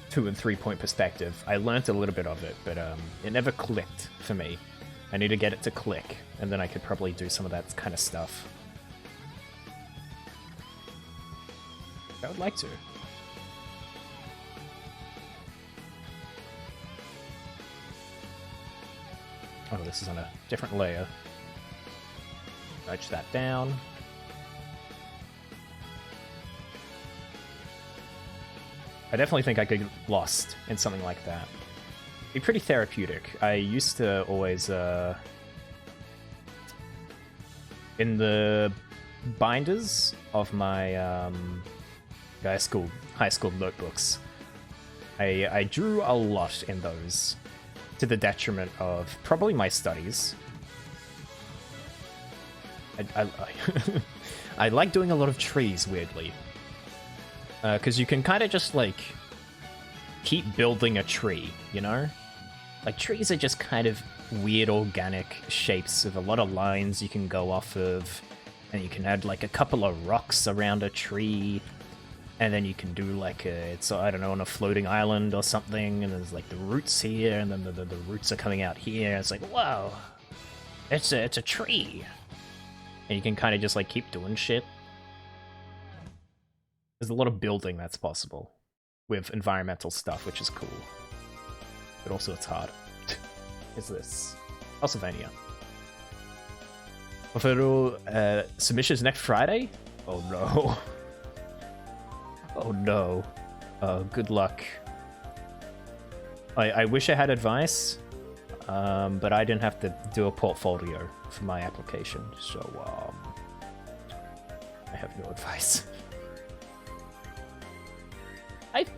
2 and 3 point perspective. I learnt a little bit of it, but it never clicked for me. I need to get it to click, and then I could probably do some of that kind of stuff. I would like to. Oh, this is on a different layer. Nudge that down. I definitely think I could get lost in something like that. Be pretty therapeutic. I used to always, in the binders of my high school notebooks, I drew a lot in those, to the detriment of probably my studies. I like doing a lot of trees, weirdly. Because you can kind of just, like, keep building a tree, you know? Like, trees are just kind of weird organic shapes with a lot of lines you can go off of, and you can add, like, a couple of rocks around a tree, and then you can do, like, it's, I don't know, on a floating island or something, and there's, like, the roots here, and then the roots are coming out here, it's like, whoa, it's a tree. And you can kind of just, like, keep doing shit. There's a lot of building that's possible with environmental stuff, which is cool. But also it's hard. Is this? Pennsylvania. Submissions next Friday? Oh no. Oh no. Good luck. I wish I had advice, but I didn't have to do a portfolio for my application, so I have no advice.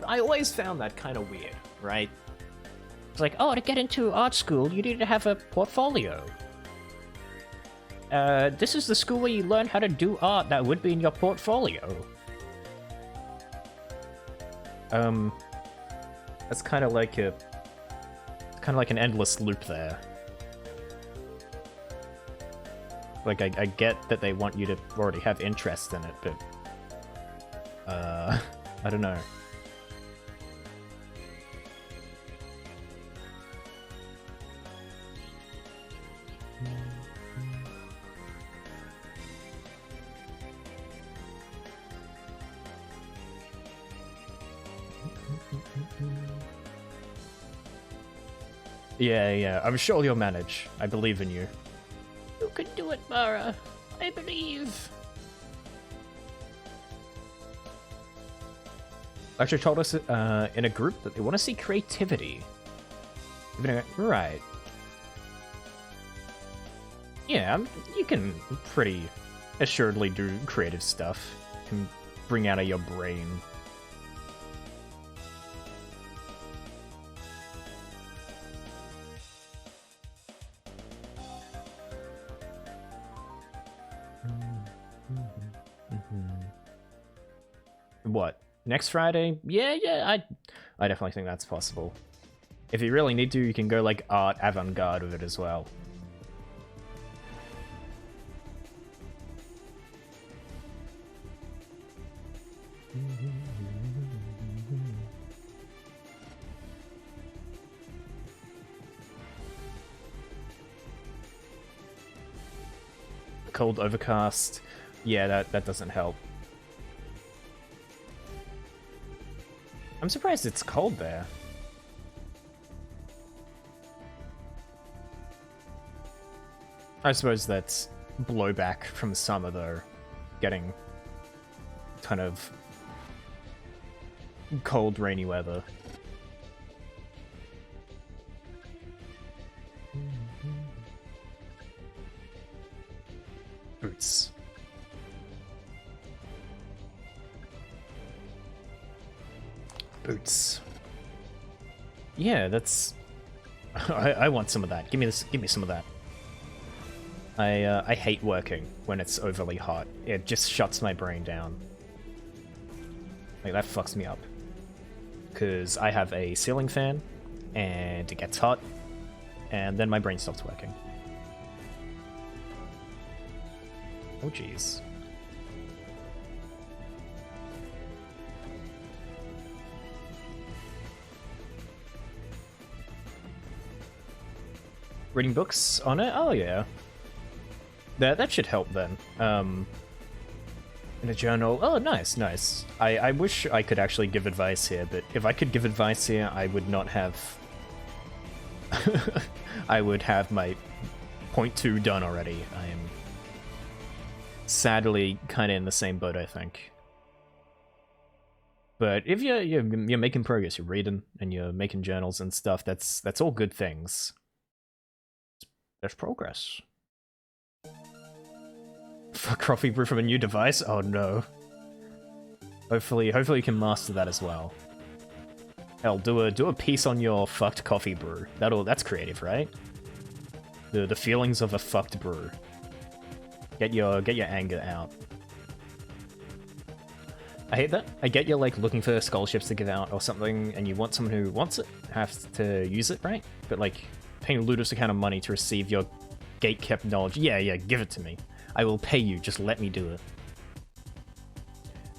I always found that kind of weird, right? It's like, oh, to get into art school, you need to have a portfolio. This is the school where you learn how to do art that would be in your portfolio. That's kind of like an endless loop there. Like, I get that they want you to already have interest in it, but I don't know. Yeah, I'm sure you'll manage. I believe in you. You can do it, Mara. I believe. Lecture told us in a group that they want to see creativity. Right. Yeah, you can pretty assuredly do creative stuff. You can bring out of your brain. What? Next Friday? Yeah, I definitely think that's possible. If you really need to, you can go like art avant-garde with it as well. Cold overcast. Yeah, that doesn't help. I'm surprised it's cold there. I suppose that's blowback from summer, though. Getting kind of cold, rainy weather. Boots. Boots. Yeah, that's... I want some of that. Give me this. Give me some of that. I hate working when it's overly hot. It just shuts my brain down. Like, that fucks me up. Because I have a ceiling fan, and it gets hot, and then my brain stops working. Oh, jeez. Reading books on it? Oh, yeah. That should help then. In a journal. Oh, nice, nice. I wish I could actually give advice here, but if I could give advice here, I would not have... I would have my point 2 done already. I am sadly kind of in the same boat, I think. But if you're making progress, you're reading, and you're making journals and stuff, that's all good things. There's progress. For coffee brew from a new device? Oh no. Hopefully you can master that as well. Hell, do a piece on your fucked coffee brew. That's creative, right? The feelings of a fucked brew. Get your anger out. I hate that. I get you're like looking for scholarships to give out or something, and you want someone who wants it, has to use it, right? But like paying a ludicrous amount of money to receive your gate-kept knowledge. Yeah, give it to me. I will pay you, just let me do it.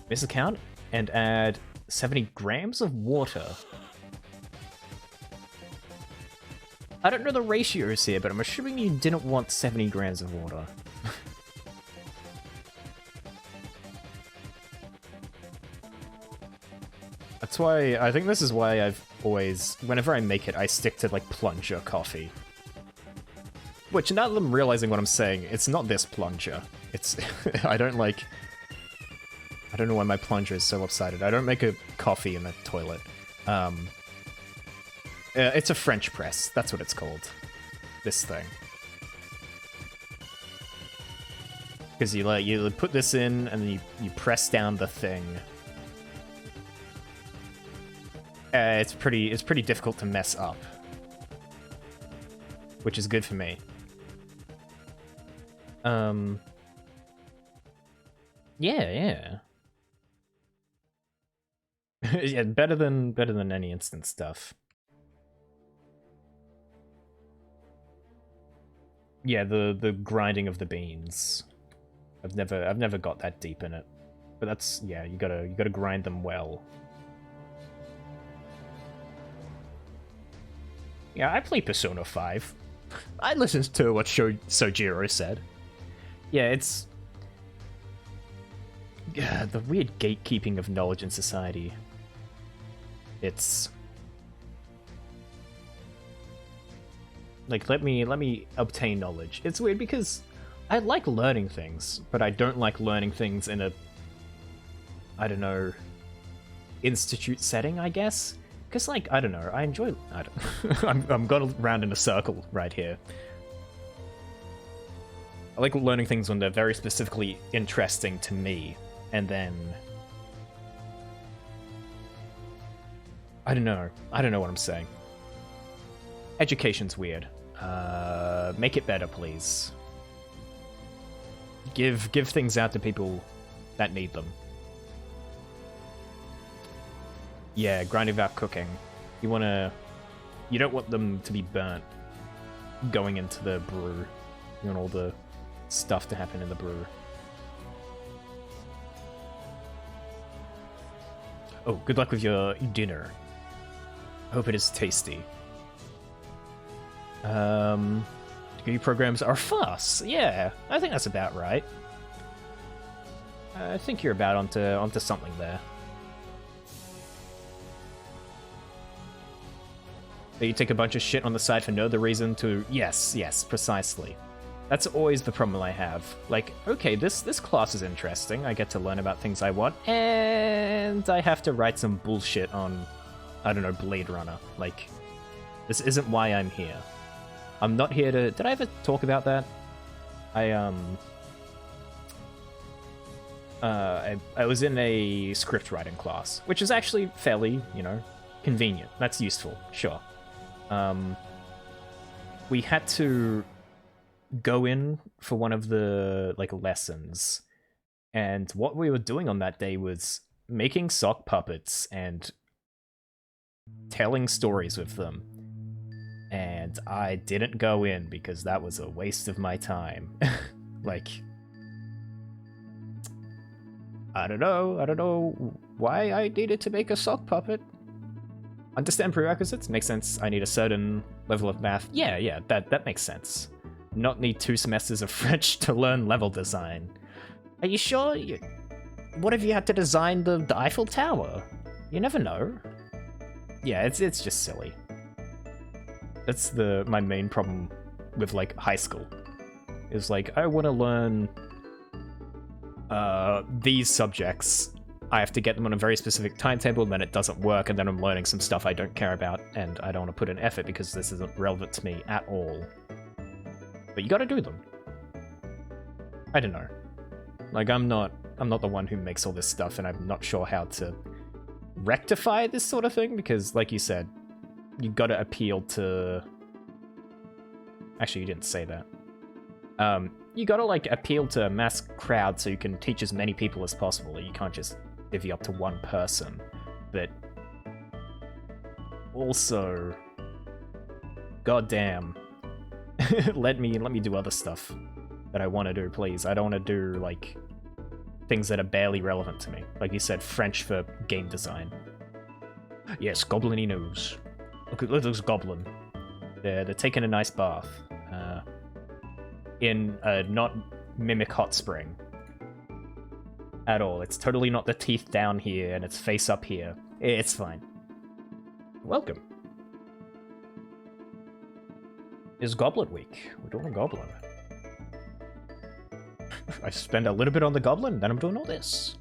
Miss account and add 70 grams of water. I don't know the ratios here, but I'm assuming you didn't want 70 grams of water. That's why, I think this is why I've always, whenever I make it, I stick to like plunger coffee. Which, now that I'm realizing what I'm saying, it's not this plunger. It's, I don't know why my plunger is so lopsided. I don't make a coffee in the toilet. It's a French press, that's what it's called. This thing. Because you put this in, and then you press down the thing. It's pretty difficult to mess up. Which is good for me. Yeah. Yeah, better than any instant stuff. Yeah, the grinding of the beans. I've never got that deep in it. But that's, yeah, you gotta grind them well. Yeah, I play Persona 5. I listened to what Sojiro said. Yeah, it's... Yeah, the weird gatekeeping of knowledge in society. It's... Like, let me obtain knowledge. It's weird because I like learning things, but I don't like learning things in a... I don't know... institute setting, I guess? Because, like, I don't know, I enjoy... I'm going around in a circle right here. I like learning things when they're very specifically interesting to me, and then I don't know. I don't know what I'm saying. Education's weird. Make it better, please. Give things out to people that need them. Yeah, grinding without cooking. You don't want them to be burnt going into the brew. You want all the stuff to happen in the brew. Oh, good luck with your dinner. Hope it is tasty. Degree programs are farce. Yeah, I think that's about right. I think you're about onto something there. That you take a bunch of shit on the side for no other reason to... Yes, precisely. That's always the problem I have. Like, okay, this class is interesting. I get to learn about things I want, and I have to write some bullshit on, I don't know, Blade Runner. Like, this isn't why I'm here. I'm not here to... Did I ever talk about that? I was in a script writing class, which is actually fairly, convenient. That's useful, sure. We had to go in for one of the lessons, and what we were doing on that day was making sock puppets and telling stories with them. And I didn't go in because that was a waste of my time. I don't know why I needed to make a sock puppet. Understand prerequisites? Makes sense. I need a certain level of math. Yeah, that makes sense. Not need 2 semesters of French to learn level design. Are you sure? What if you had to design the Eiffel Tower? You never know. Yeah, it's just silly. That's my main problem with high school. Is I want to learn these subjects. I have to get them on a very specific timetable, and then it doesn't work, and then I'm learning some stuff I don't care about, and I don't want to put in effort because this isn't relevant to me at all. But you gotta do them. I don't know. I'm not the one who makes all this stuff, and I'm not sure how to rectify this sort of thing, because, like you said, you gotta appeal to... Actually, you didn't say that. You gotta, appeal to a mass crowd so you can teach as many people as possible. You can't just divvy up to one person. But also, goddamn, let me do other stuff that I want to do, please. I don't want to do things that are barely relevant to me. Like you said, French for game design. Yes, goblin-y nose. Look at this goblin. They're taking a nice bath. In a not mimic hot spring. At all. It's totally not the teeth down here and its face up here. It's fine. Welcome. It's Goblin Week. We're doing a goblin. I spend a little bit on the goblin, then I'm doing all this.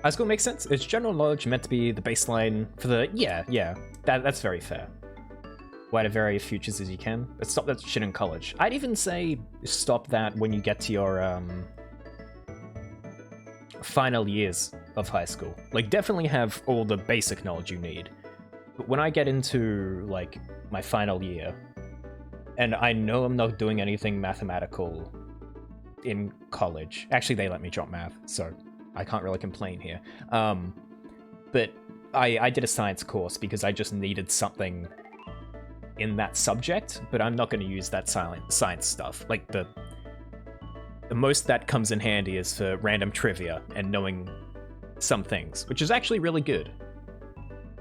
High school makes sense. It's general knowledge meant to be the baseline for the... Yeah. That's very fair. Why to vary futures as you can. But stop that shit in college. I'd even say stop that when you get to your final years of high school. Definitely have all the basic knowledge you need. But when I get into, my final year, and I know I'm not doing anything mathematical in college. Actually, they let me drop math, so I can't really complain here. But I did a science course because I just needed something in that subject, but I'm not going to use that science stuff. The most that comes in handy is for random trivia and knowing some things, which is actually really good.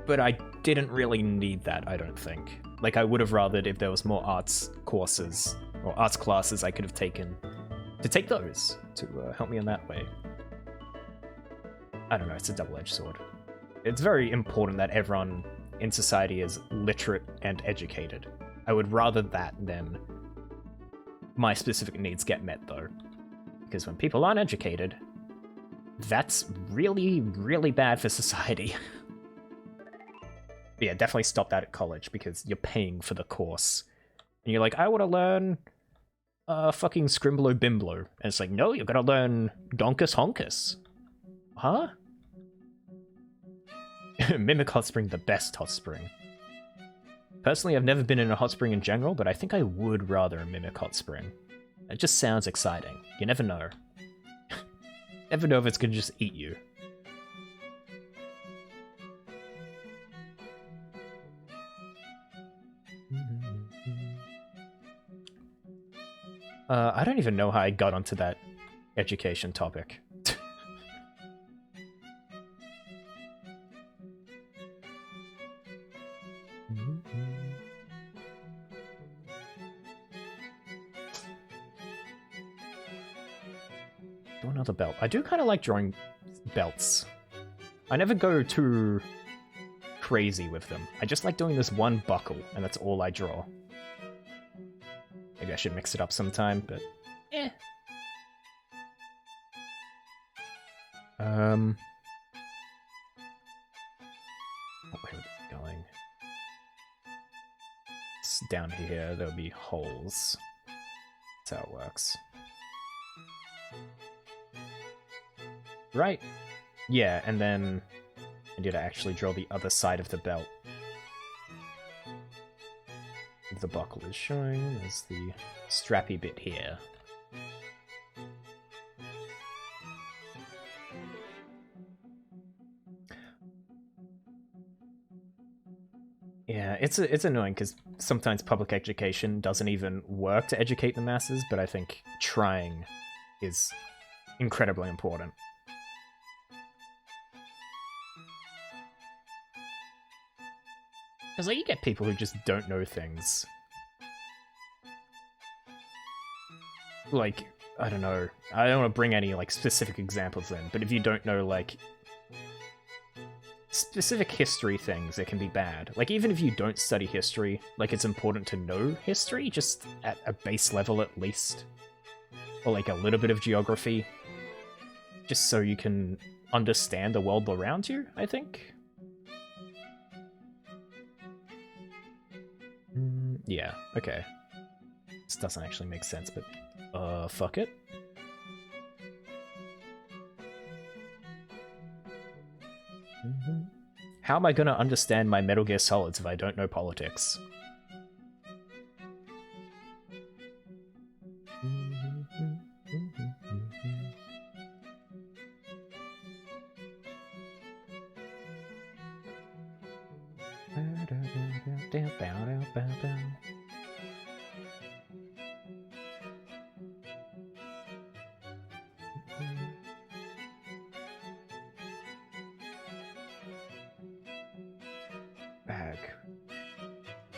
But I didn't really need that, I don't think. I would have rathered if there was more arts courses or arts classes I could have taken to take those to help me in that way. I don't know, it's a double-edged sword. It's very important that everyone in society is literate and educated. I would rather that than my specific needs get met, though. Because when people aren't educated, that's really, really bad for society. But yeah, definitely stop that at college, because you're paying for the course. And you're I want to learn fucking Scrimblow Bimblow. And it's no, you're gonna learn Donkus Honkus. Huh? Mimic Hot Spring, the best hot spring. Personally, I've never been in a hot spring in general, but I think I would rather a Mimic Hot Spring. It just sounds exciting. You never know. Never know if it's gonna just eat you. I don't even know how I got onto that education topic. Do another belt. I do kind of like drawing belts. I never go too crazy with them. I just like doing this one buckle, and that's all I draw. Maybe I should mix it up sometime, but eh. Oh, where would it be going? It's down here, there'll be holes. That's how it works. Right. Yeah, and then I need to actually draw the other side of the belt. The buckle is showing, there's the strappy bit here. Yeah, it's annoying because sometimes public education doesn't even work to educate the masses, but I think trying is incredibly important. Because, like, you get people who just don't know things. Like, I don't know. I don't want to bring any, like, specific examples in, but if you don't know, like, specific history things, it can be bad. Like, even if you don't study history, like, it's important to know history, just at a base level at least. Or, like, a little bit of geography. Just so you can understand the world around you, I think. Yeah, okay. This doesn't actually make sense, but fuck it. How am I gonna understand my Metal Gear Solids if I don't know politics?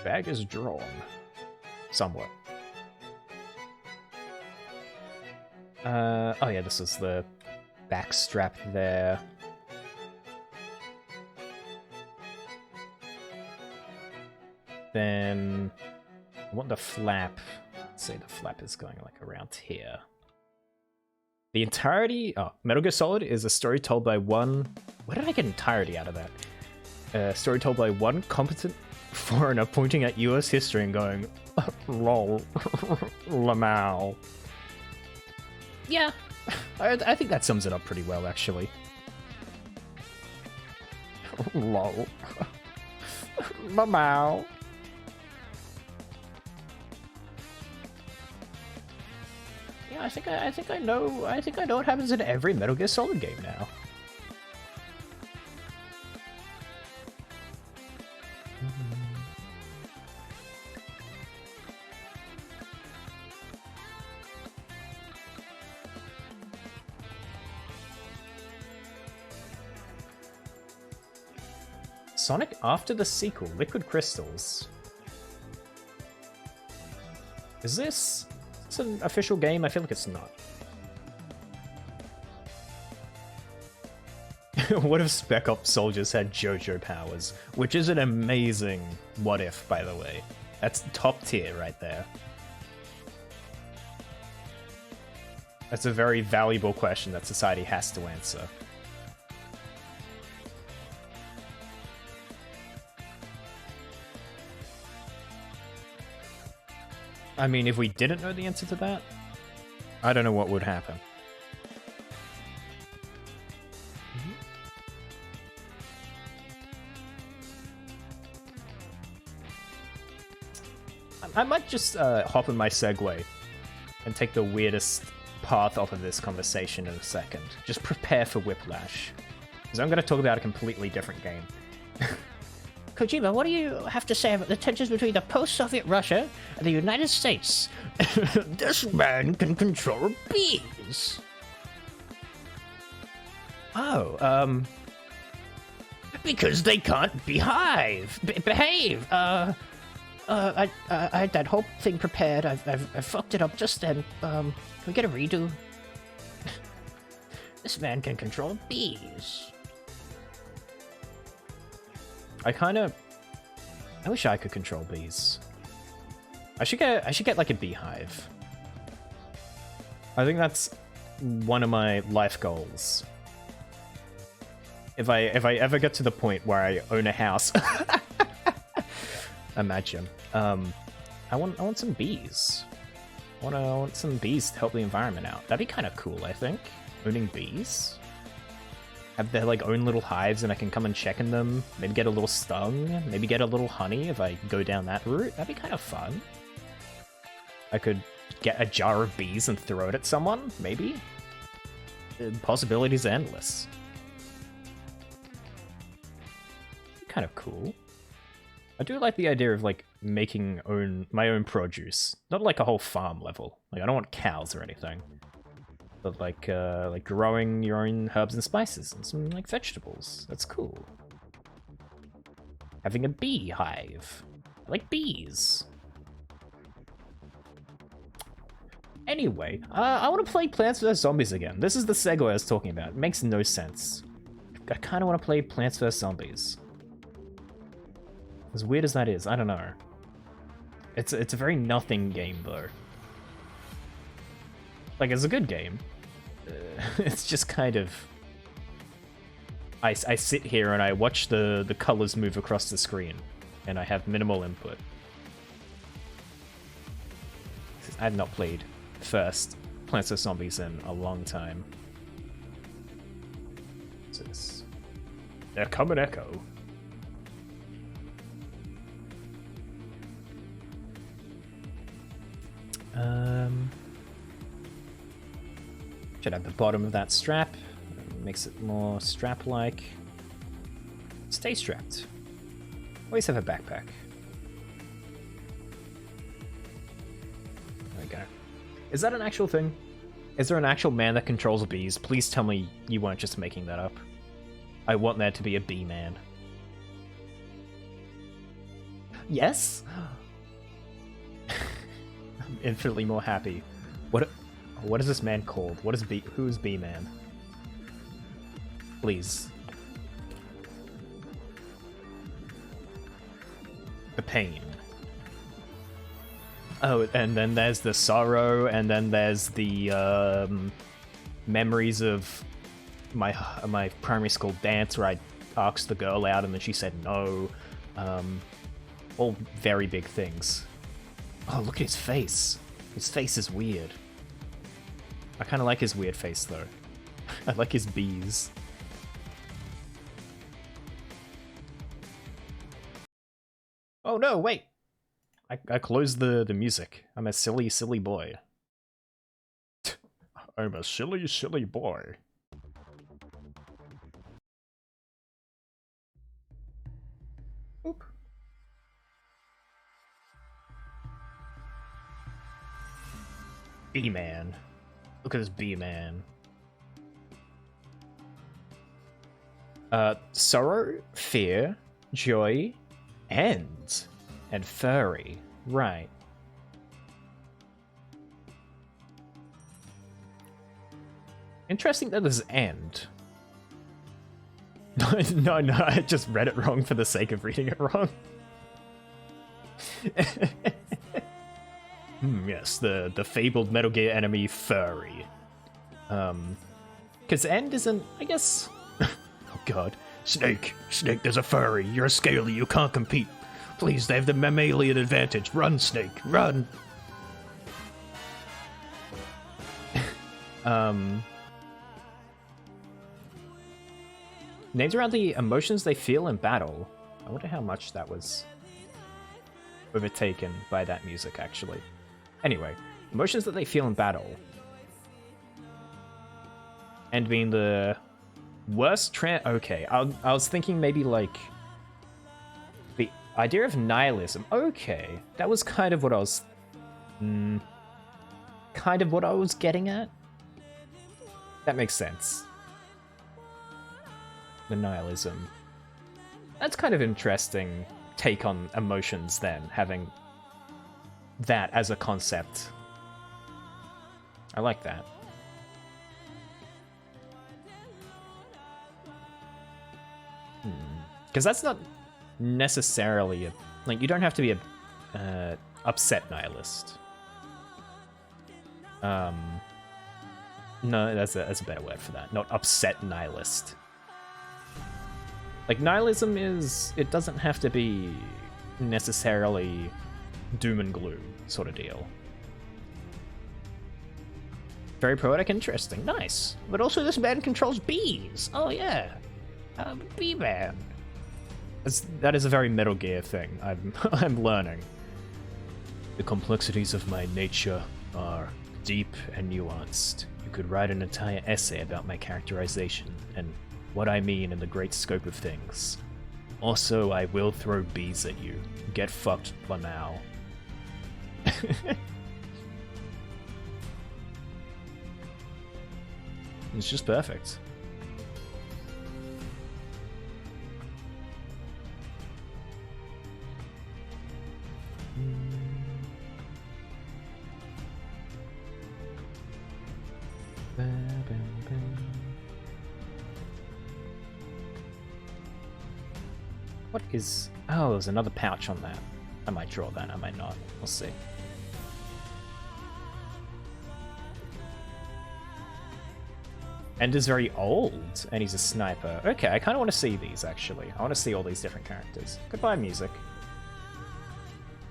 Bag is drawn. Somewhat. Oh yeah, this is the back strap there. Then I want the flap. Let's say the flap is going like around here. The entirety... Oh, Metal Gear Solid is a story told by one... Where did I get entirety out of that? A story told by one competent foreigner pointing at US history and going, lol, Lamau. Yeah, I think that sums it up pretty well, actually. Lol. Lamau. Yeah, I think I know what happens in every Metal Gear Solid game now. Sonic after the sequel, Liquid Crystals. Is this an official game? I feel like it's not. What if Spec Ops soldiers had JoJo powers? Which is an amazing what if, by the way. That's top tier right there. That's a very valuable question that society has to answer. I mean, if we didn't know the answer to that, I don't know what would happen. I might just hop on my Segway and take the weirdest path off of this conversation in a second. Just prepare for whiplash. Because I'm going to talk about a completely different game. Kojima, what do you have to say about the tensions between the post-Soviet Russia and the United States? This man can control bees. Oh, Because they can't behave. I had that whole thing prepared. I fucked it up just then. Can we get a redo? This man can control bees. I wish I could control bees. I should get like a beehive. I think that's one of my life goals. If I ever get to the point where I own a house, imagine. I want some bees. I want some bees to help the environment out. That'd be kind of cool, I think. Owning bees. Have their like own little hives, and I can come and check in them. Maybe get a little stung. Maybe get a little honey if I go down that route. That'd be kind of fun. I could get a jar of bees and throw it at someone. Maybe. The possibilities are endless. Kind of cool. I do like the idea of like making my own produce, not like a whole farm level. Like I don't want cows or anything, but like growing your own herbs and spices and some like vegetables. That's cool. Having a beehive. I like bees. Anyway, I want to play Plants vs Zombies again. This is the segue I was talking about. It makes no sense. I kind of want to play Plants vs Zombies. As weird as that is, I don't know. It's a very nothing game, though. Like, it's a good game. It's just kind of... I sit here and I watch the colors move across the screen, and I have minimal input. I've not played first Plants vs Zombies in a long time. What's this? There come an echo. Should have the bottom of that strap. Makes it more strap-like. Stay strapped. Always have a backpack. There we go. Is that an actual thing? Is there an actual man that controls bees? Please tell me you weren't just making that up. I want there to be a bee man. Yes? I'm infinitely more happy. What is this man called? Who is Bee Man? Please. The pain. Oh, and then there's the sorrow, and then there's the memories of my primary school dance where I asked the girl out and then she said no. All very big things. Oh, look at his face. His face is weird. I kind of like his weird face, though. I like his bees. Oh no, wait! I closed the music. I'm a silly, silly boy. I'm a silly, silly boy. Oop. Bee-Man. Look at this Bee-Man. Sorrow, fear, joy, and furry. Right. Interesting that there's end. No, I just read it wrong for the sake of reading it wrong. Yes, the fabled Metal Gear enemy, furry. Because end isn't, I guess... Oh god. Snake, there's a furry. You're a scaly, you can't compete. Please, they have the mammalian advantage. Run, Snake, run! Names around the emotions they feel in battle. I wonder how much that was. overtaken by that music, actually. Anyway, emotions that they feel in battle. And being the worst okay, I was thinking maybe like the idea of nihilism. Okay, that was kind of what I was getting at. That makes sense. The nihilism. That's kind of interesting take on emotions then, having that as a concept. I like that. Because that's not necessarily a... Like, you don't have to be a upset nihilist. No, that's a better word for that. Not upset nihilist. Like, nihilism is... It doesn't have to be necessarily doom and gloom sort of deal. Very poetic, interesting, nice. But also this man controls bees. Oh yeah, bee man. That is a very Metal Gear thing. I'm learning. The complexities of my nature are deep and nuanced. You could write an entire essay about my characterization and what I mean in the great scope of things. Also, I will throw bees at you. Get fucked for now. It's just perfect. What is... Oh, there's another pouch on that. I might draw that, I might not. We'll see. Ender's very old, and he's a sniper. Okay, I kind of want to see these, actually. I want to see all these different characters. Goodbye, music.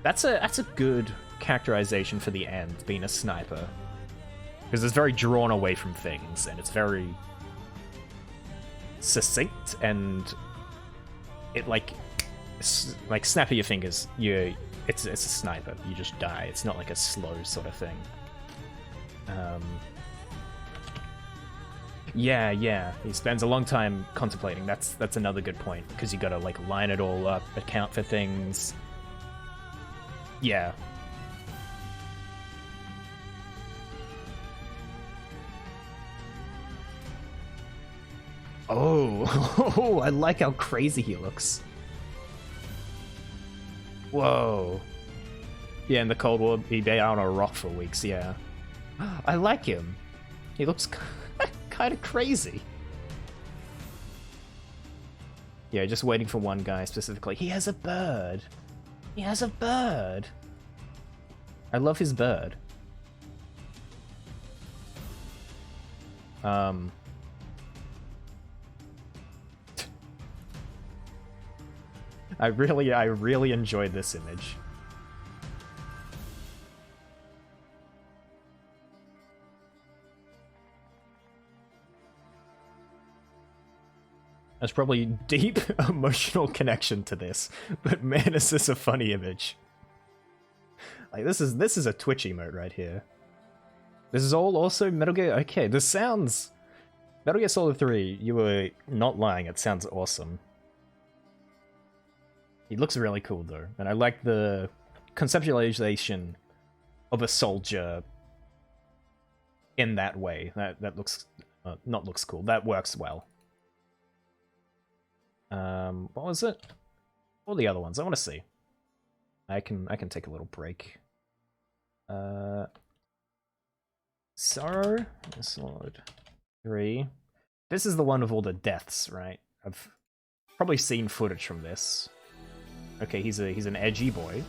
That's a good characterization for the end, being a sniper. Because it's very drawn away from things, and it's very succinct, and it like snap of your fingers, it's a sniper. You just die. It's not like a slow sort of thing. Yeah. He spends a long time contemplating. That's another good point, because you gotta like line it all up, account for things. Yeah. Oh, I like how crazy he looks. Whoa. Yeah, in the Cold War, he'd be out on a rock for weeks, yeah. I like him. He looks kind of crazy. Yeah, just waiting for one guy specifically. He has a bird. He has a bird. I love his bird. I really enjoyed this image. There's probably deep emotional connection to this, but man, is this a funny image. Like, this is a Twitch emote right here. This is all also Metal Gear... Okay, this sounds... Metal Gear Solid 3, you were not lying, it sounds awesome. He looks really cool though, and I like the conceptualization of a soldier in that way. That looks... not looks cool, that works well. What was it? What are the other ones? I want to see. I can take a little break. Sorrow Solid 3. This is the one with all the deaths, right? I've probably seen footage from this. Okay, he's an edgy boy.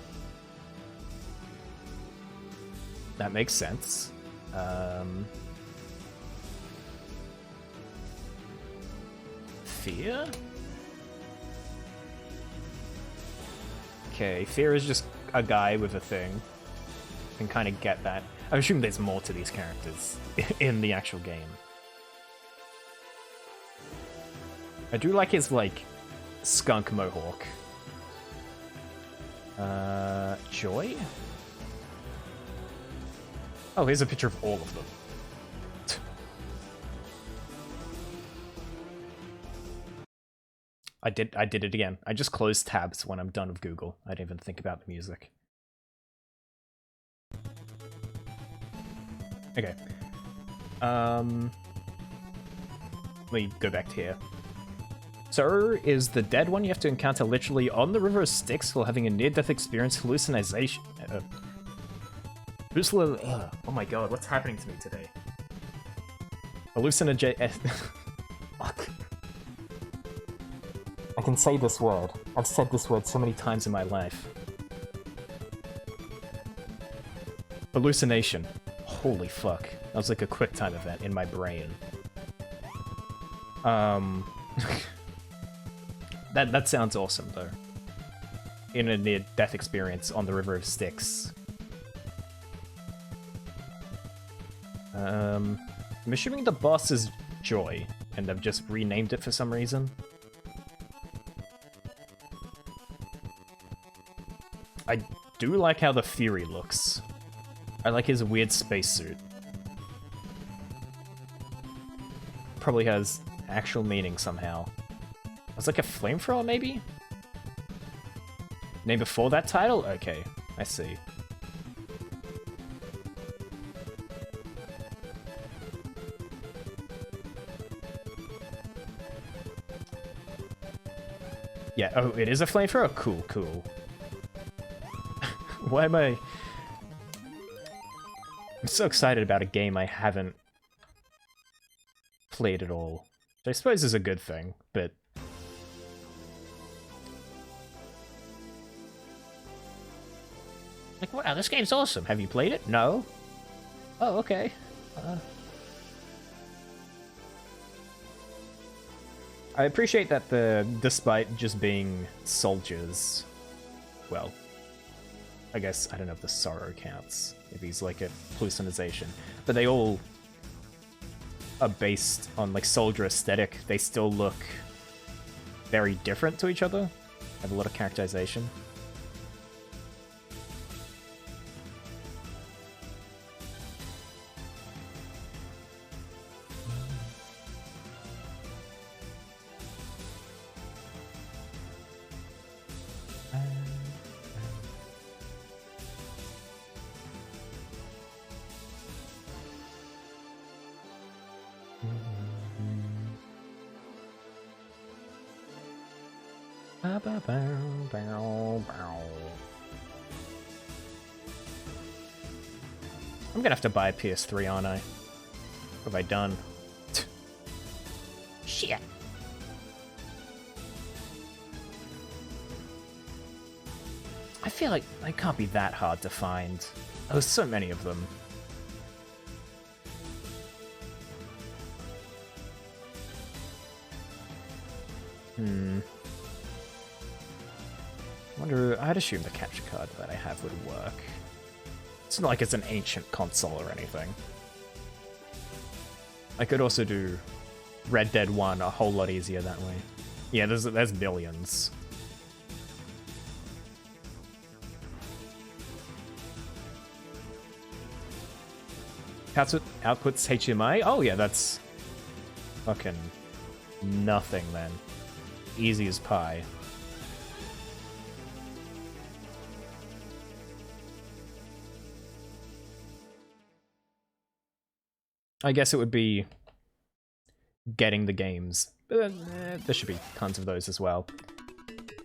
That makes sense. Fear? Okay, Fear is just a guy with a thing. I can kind of get that. I assume there's more to these characters in the actual game. I do like his, like, skunk mohawk. Joy? Oh, here's a picture of all of them. I did it again. I just close tabs when I'm done with Google. I didn't even think about the music. Okay. Let me go back to here. So, is the dead one you have to encounter literally on the River of Styx while having a near-death experience hallucination? Oh my god, what's happening to me today? Hallucination. Fuck. I can say this word. I've said this word so many times in my life. Hallucination. Holy fuck. That was like a QuickTime event in my brain. That sounds awesome, though. In a near-death experience on the River of Styx. I'm assuming the boss is Joy, and they've just renamed it for some reason. I do like how the Fury looks. I like his weird spacesuit. Probably has actual meaning somehow. It's like a flamethrower, maybe? Name before that title? Okay, I see. Yeah, oh, it is a flamethrower? Cool, cool. Why am I... I'm so excited about a game I haven't played at all. Which I suppose is a good thing, but... Like, wow, this game's awesome. Have you played it? No? Oh, okay. I appreciate that despite just being soldiers, well, I guess, I don't know if the sorrow counts, if he's like a hallucination, but they all are based on like soldier aesthetic. They still look very different to each other, have a lot of characterization. I'm gonna have to buy a PS3, aren't I? What have I done? Shit. I feel like they can't be that hard to find. There's so many of them. I'd assume the capture card that I have would work. It's not like it's an ancient console or anything. I could also do Red Dead 1 a whole lot easier that way. Yeah, there's billions. Outputs HDMI? Oh yeah, that's fucking nothing then. Easy as pie. I guess it would be getting the games. There should be tons of those as well.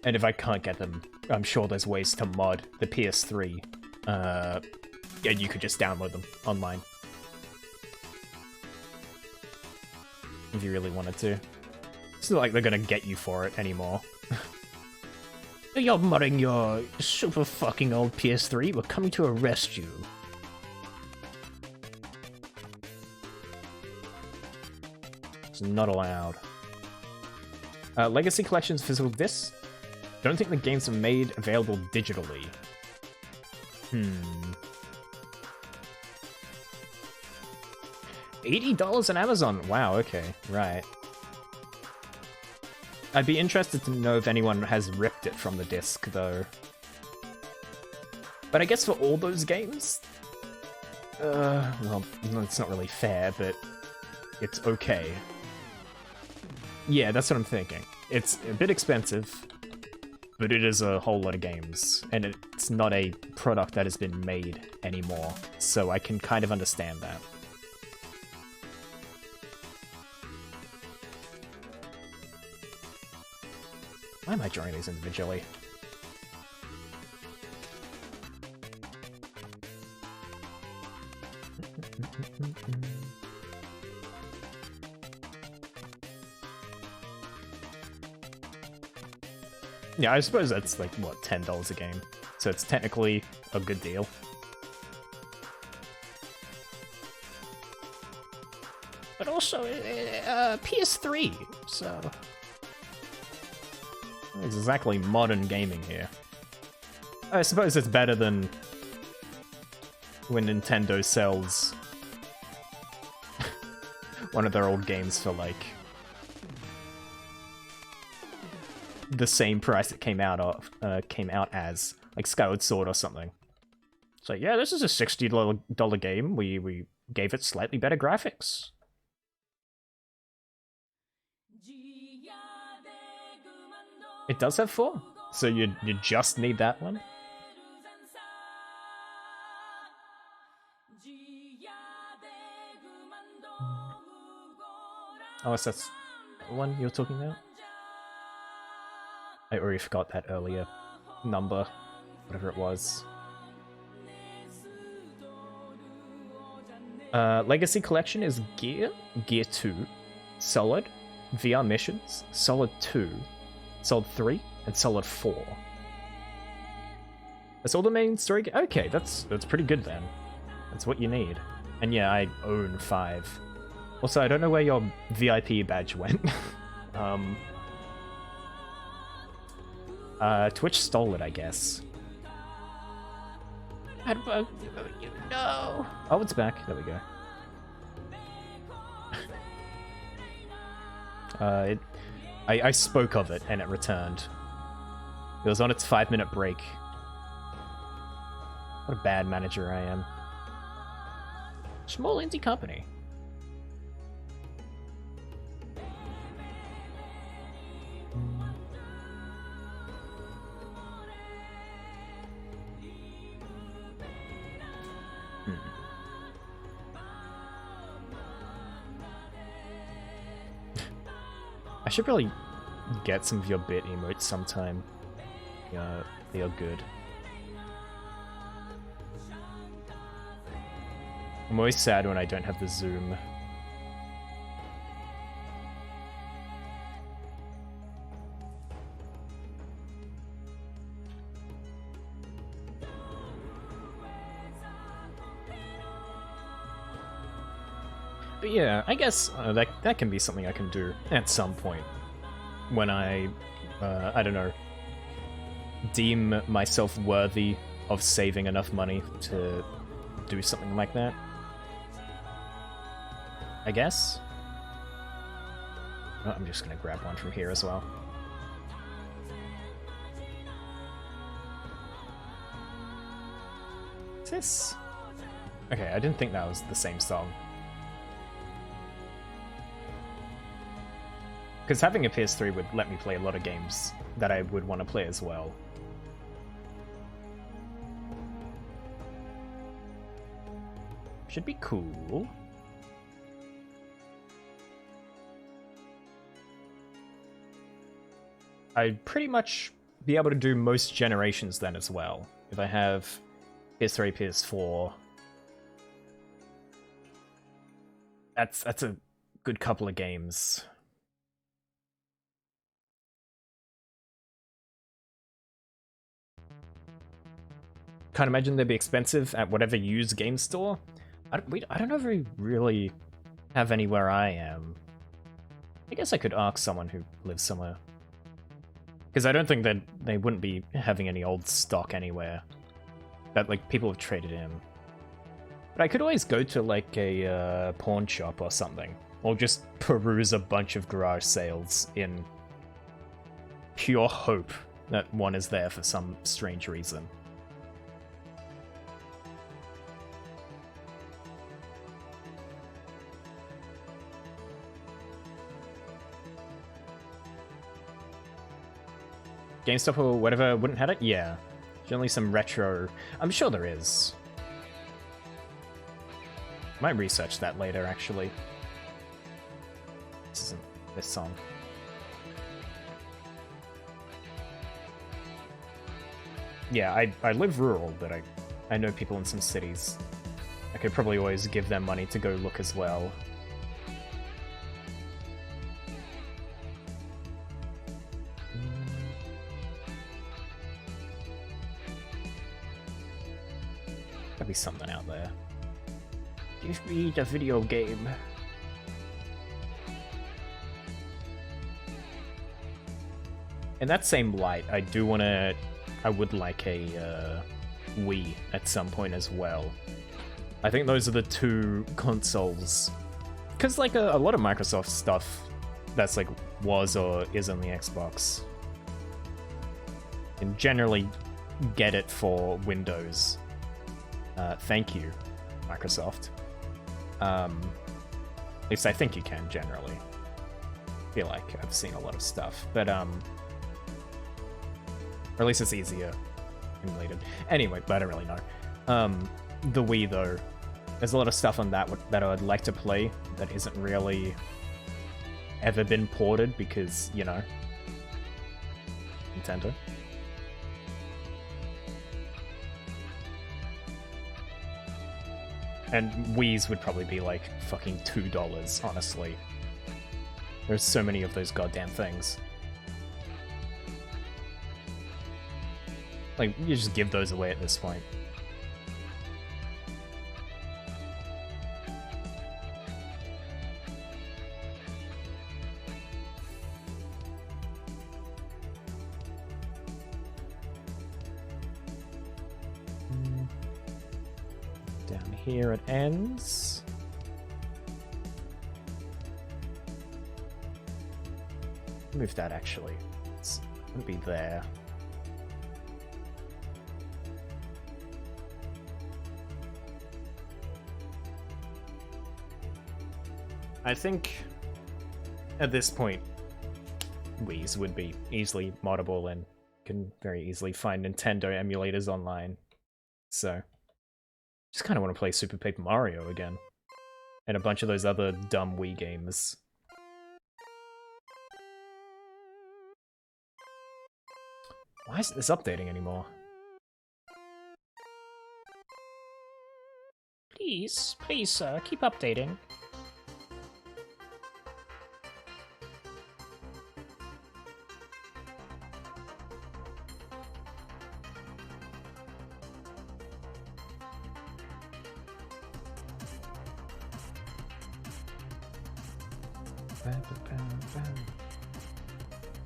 And if I can't get them, I'm sure there's ways to mod the PS3. And you could just download them online. If you really wanted to. It's not like they're gonna get you for it anymore. You're modding your super fucking old PS3. We're coming to arrest you. It's not allowed. Legacy Collection's physical discs? Don't think the games are made available digitally. $80 on Amazon? Wow, okay, right. I'd be interested to know if anyone has ripped it from the disc, though. But I guess for all those games, well, it's not really fair, but it's okay. Yeah, that's what I'm thinking. It's a bit expensive, but it is a whole lot of games, and it's not a product that has been made anymore, so I can kind of understand that. Why am I drawing these individually? Yeah, I suppose that's like, what, $10 a game. So it's technically a good deal. But also, PS3, so... It's exactly modern gaming here. I suppose it's better than when Nintendo sells one of their old games for like the same price it came out as, like Skyward Sword or something. It's like, yeah, this is a $60 game. We gave it slightly better graphics. It does have 4, so you just need that one. Oh, so that's the one you're talking about? I already forgot that earlier number, whatever it was. Legacy Collection is Gear, Gear 2, Solid, VR Missions, Solid 2, Solid 3, and Solid 4. That's all the main story. Okay, that's pretty good then. That's what you need. And yeah, I own 5. Also, I don't know where your VIP badge went. Twitch stole it, I guess. No. Oh, it's back. There we go. I spoke of it and it returned. It was on its 5-minute break. What a bad manager I am. Small indie company. I should probably get some of your bit emotes sometime. Yeah, they are good. I'm always sad when I don't have the zoom. But yeah, I guess that can be something I can do at some point when I don't know, deem myself worthy of saving enough money to do something like that. I guess. Oh, I'm just gonna grab one from here as well. Is this? Okay, I didn't think that was the same song. Because having a PS3 would let me play a lot of games that I would want to play as well. Should be cool. I'd pretty much be able to do most generations then as well. If I have PS3, PS4. That's a good couple of games. Can't imagine they'd be expensive at whatever used game store. I don't know if we really have any where I am. I guess I could ask someone who lives somewhere. Because I don't think that they wouldn't be having any old stock anywhere that like people have traded in. But I could always go to like a pawn shop or something, or just peruse a bunch of garage sales in pure hope that one is there for some strange reason. GameStop or whatever wouldn't have it? Yeah. Generally some retro... I'm sure there is. Might research that later, actually. This isn't this song. Yeah, I live rural, but I know people in some cities. I could probably always give them money to go look as well. There'll be something out there. Give me the video game. In that same light, I would like a Wii at some point as well. I think those are the two consoles. Because, like, a lot of Microsoft stuff that's, like, was or is on the Xbox. And generally get it for Windows. Thank you, Microsoft. At least I think you can, generally. I feel like I've seen a lot of stuff. But, or at least it's easier emulated. Anyway, but I don't really know. The Wii, though, there's a lot of stuff on that I'd like to play that isn't really ever been ported because, you know, Nintendo. And Wii's would probably be like fucking $2, honestly. There's so many of those goddamn things. Like, you just give those away at this point. Down here it ends. Move that, actually. It's gonna be there. I think at this point, Wii's would be easily moddable and can very easily find Nintendo emulators online. So, just kind of want to play Super Paper Mario again. And a bunch of those other dumb Wii games. Why isn't this updating anymore? Please, sir, keep updating.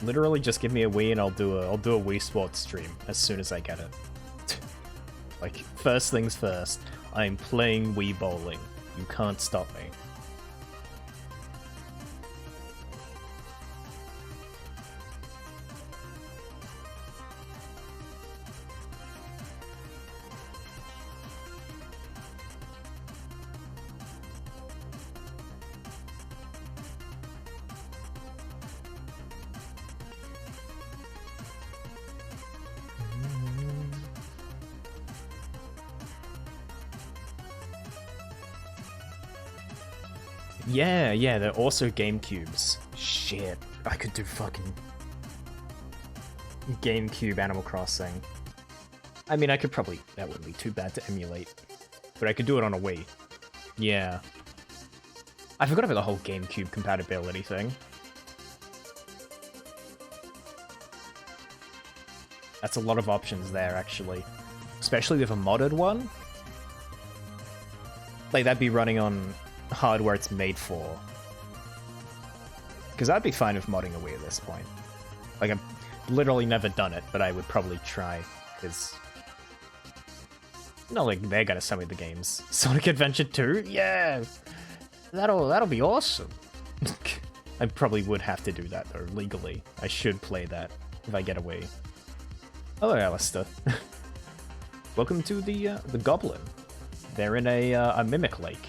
Literally, just give me a Wii and I'll do a Wii Sports stream as soon as I get it. Like, first things first, I'm playing Wii bowling. You can't stop me. Yeah, they're also GameCubes. Shit, I could do fucking GameCube Animal Crossing. I mean, I could probably... That wouldn't be too bad to emulate. But I could do it on a Wii. Yeah. I forgot about the whole GameCube compatibility thing. That's a lot of options there, actually. Especially with a modded one. Like, that'd be running on hardware it's made for. Because I'd be fine with modding a Wii at this point. Like, I've literally never done it, but I would probably try, because... Not like they're gonna sell me the games. Sonic Adventure 2? Yeah! That'll be awesome! I probably would have to do that, though, legally. I should play that, if I get a Wii. Hello, Alistair. Welcome to the Goblin. They're in a Mimic Lake.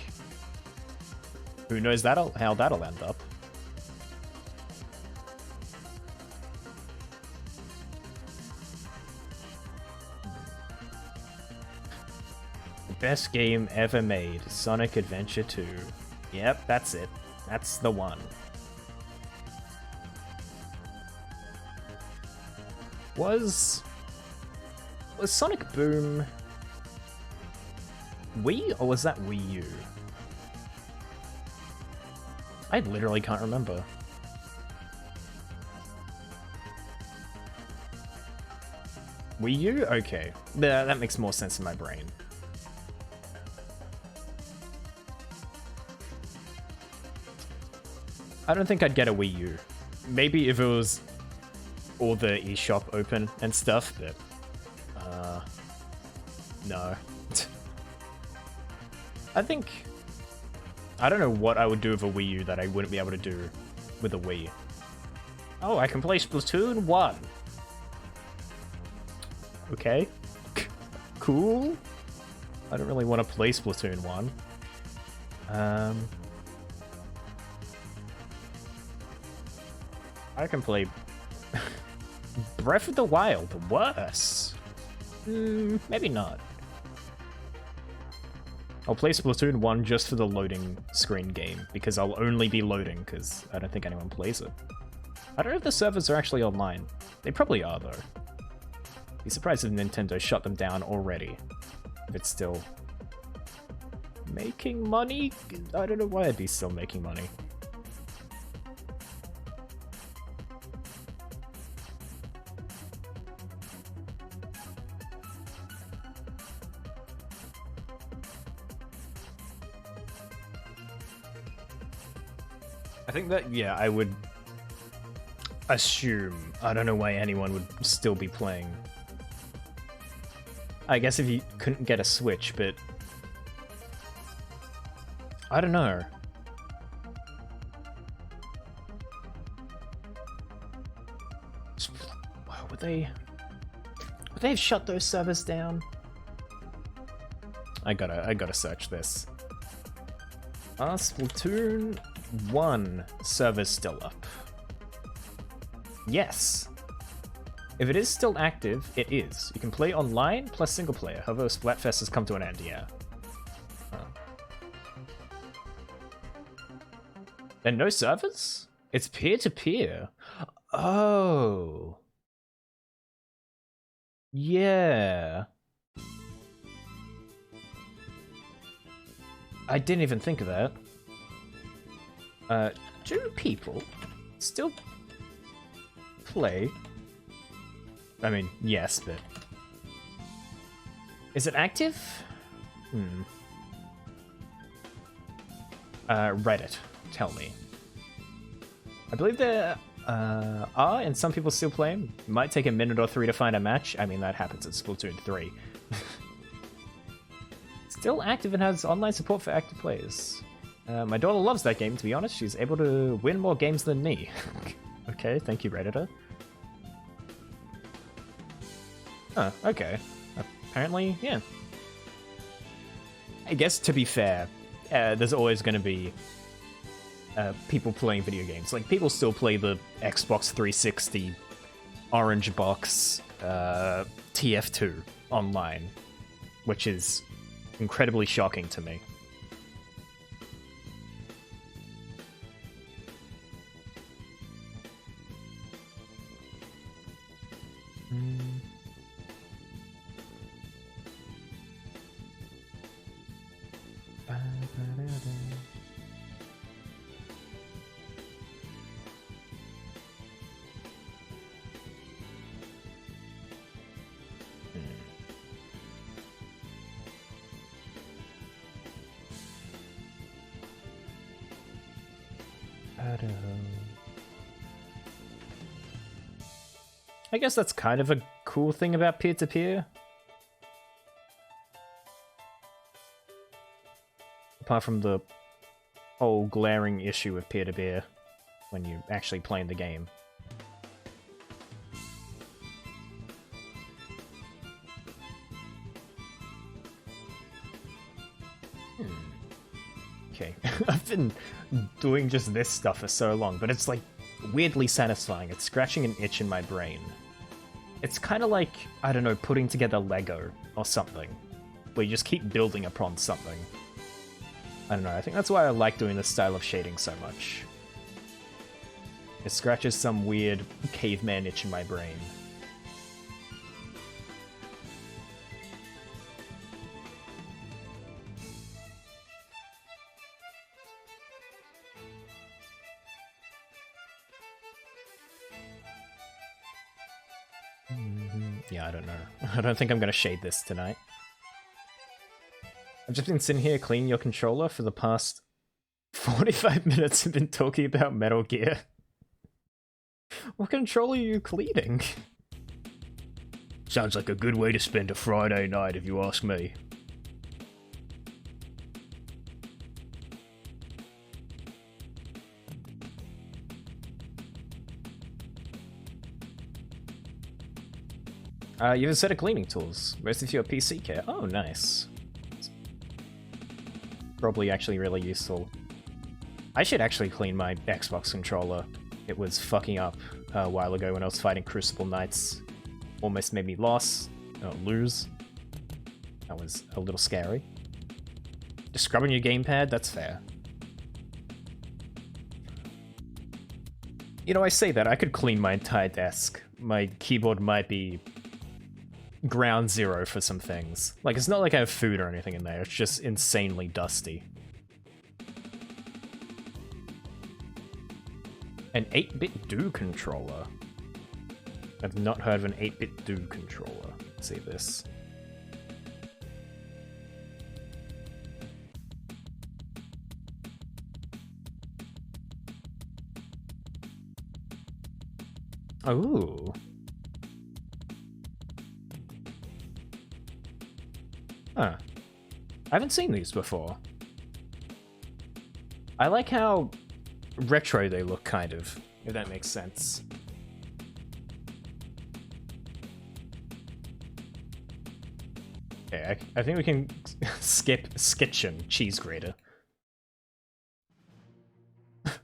Who knows how that'll end up. Best game ever made, Sonic Adventure 2. Yep, that's it. That's the one. Was Sonic Boom Wii, or was that Wii U? I literally can't remember. Wii U? Okay. Yeah, that makes more sense in my brain. I don't think I'd get a Wii U. Maybe if it was all the eShop open and stuff, but no. I don't know what I would do with a Wii U that I wouldn't be able to do with a Wii. Oh, I can play Splatoon 1. Okay. Cool. I don't really want to play Splatoon 1. I can play Breath of the Wild. Worse. Maybe not. I'll play Splatoon 1 just for the loading screen game, because I'll only be loading, because I don't think anyone plays it. I don't know if the servers are actually online. They probably are, though. Be surprised if Nintendo shut them down already. If it's still making money? I don't know why it'd be still making money. I think that, yeah, I would assume. I don't know why anyone would still be playing. I guess if you couldn't get a Switch, but I don't know. Wow, would they have shut those servers down? I gotta search this. Splatoon 1 server's still up. Yes. If it is still active, it is. You can play online plus single player. However, Splatfest has come to an end, yeah. Huh. And no servers? It's peer-to-peer. Oh. Yeah. I didn't even think of that. Do people still play? I mean, yes, but is it active? Reddit, tell me. I believe there are, and some people still play them. It might take a minute or 3 to find a match. I mean, that happens at Splatoon 3. Still active and has online support for active players. My daughter loves that game, to be honest. She's able to win more games than me. Okay, thank you, Redditor. Oh, okay. Apparently, yeah. I guess, to be fair, there's always going to be people playing video games. Like, people still play the Xbox 360 orange box TF2 online, which is incredibly shocking to me. I guess that's kind of a cool thing about peer-to-peer. Apart from the whole glaring issue of peer-to-peer when you're actually playing the game. Okay, I've been doing just this stuff for so long, but it's like weirdly satisfying. It's scratching an itch in my brain. It's kind of like, I don't know, putting together Lego or something. where you just keep building upon something. I don't know, I think that's why I like doing this style of shading so much. It scratches some weird caveman itch in my brain. Yeah, I don't know. I don't think I'm gonna shade this tonight. I've just been sitting here cleaning your controller for the past 45 minutes and been talking about Metal Gear. What controller are you cleaning? Sounds like a good way to spend a Friday night, if you ask me. You have a set of cleaning tools. Most of your PC care. Oh, nice. Probably actually really useful. I should actually clean my Xbox controller. It was fucking up a while ago when I was fighting Crucible Knights. Almost made me lose. That was a little scary. Just scrubbing your gamepad, that's fair. You know, I say that, I could clean my entire desk. My keyboard might be ground zero for some things. Like, it's not like I have food or anything in there, it's just insanely dusty. An 8-bit Do controller. I've not heard of an 8-bit Do controller. Let's see this. Ooh. Huh. I haven't seen these before. I like how retro they look, kind of, if that makes sense. Okay, I think we can skip Skitchin cheese grater.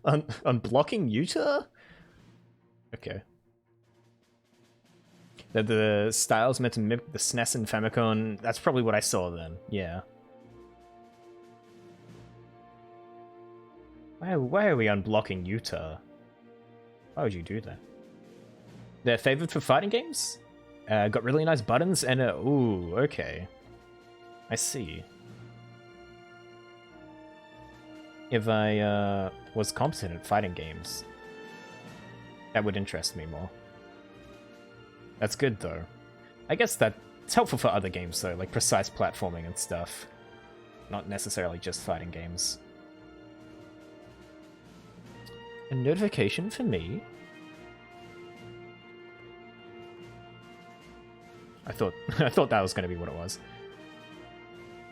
Unblocking Utah? Okay. The style's meant to mimic the SNES and Famicom. That's probably what I saw then, yeah. Why are we unblocking Utah? Why would you do that? They're favored for fighting games? Got really nice buttons and ooh, okay. I see. If I was competent at fighting games, that would interest me more. That's good, though. I guess that's helpful for other games, though, like precise platforming and stuff. Not necessarily just fighting games. A notification for me? I thought that was going to be what it was.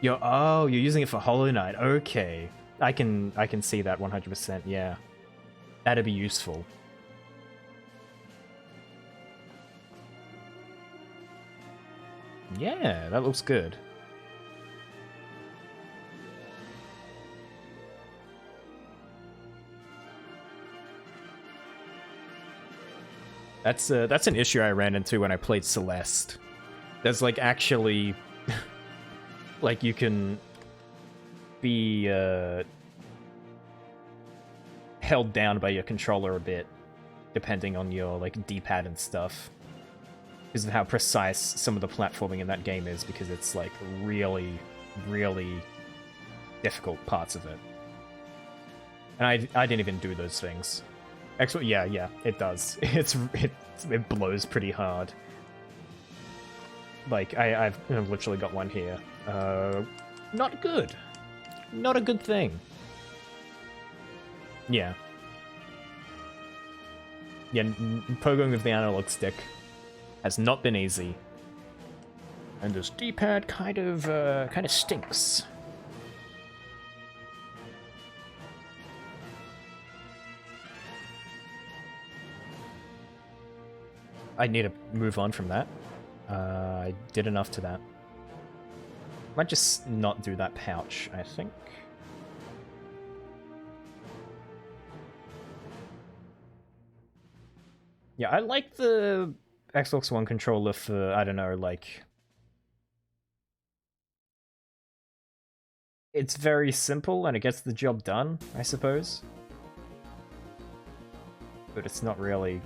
You're using it for Hollow Knight. Okay. I can see that 100%, yeah. That'd be useful. Yeah, that looks good. That's an issue I ran into when I played Celeste. There's like actually like you can be held down by your controller a bit depending on your like D-pad and stuff. Because of how precise some of the platforming in that game is, because it's like really, really difficult parts of it. And I didn't even do those things. Actually, yeah, it does. It blows pretty hard. Like I've literally got one here. Not good. Not a good thing. Yeah. Yeah, pogoing with the analog stick has not been easy. And this D-pad kind of stinks. I need to move on from that. I did enough to that. Might just not do that pouch, I think. Yeah, I like the Xbox One controller for, I don't know, like it's very simple and it gets the job done, I suppose. But it's not really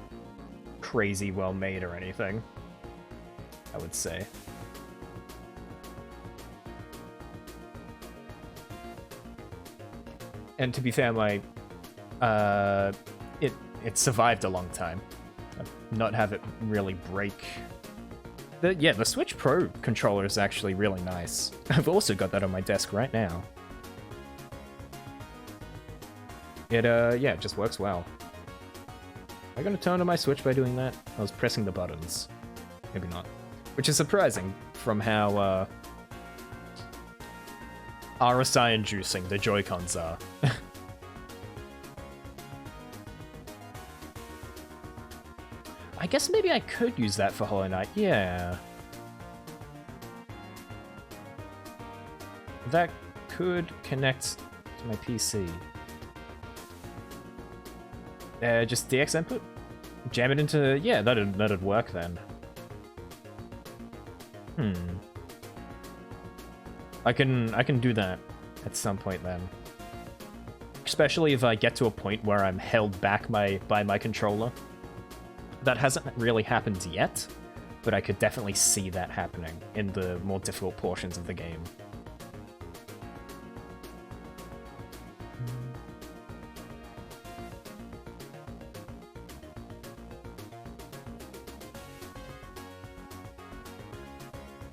crazy well made or anything, I would say. And to be fair, my it survived a long time. Not have it really break. The Switch Pro controller is actually really nice. I've also got that on my desk right now. It yeah, it just works well. Am I gonna turn on my Switch by doing that? I was pressing the buttons. Maybe not. Which is surprising from how RSI-inducing the Joy-Cons are. I guess maybe I could use that for Hollow Knight, yeah. That could connect to my PC. Just DX input? Jam it into... yeah, that'd work then. I can do that at some point then. Especially if I get to a point where I'm held back by my controller. That hasn't really happened yet, but I could definitely see that happening in the more difficult portions of the game.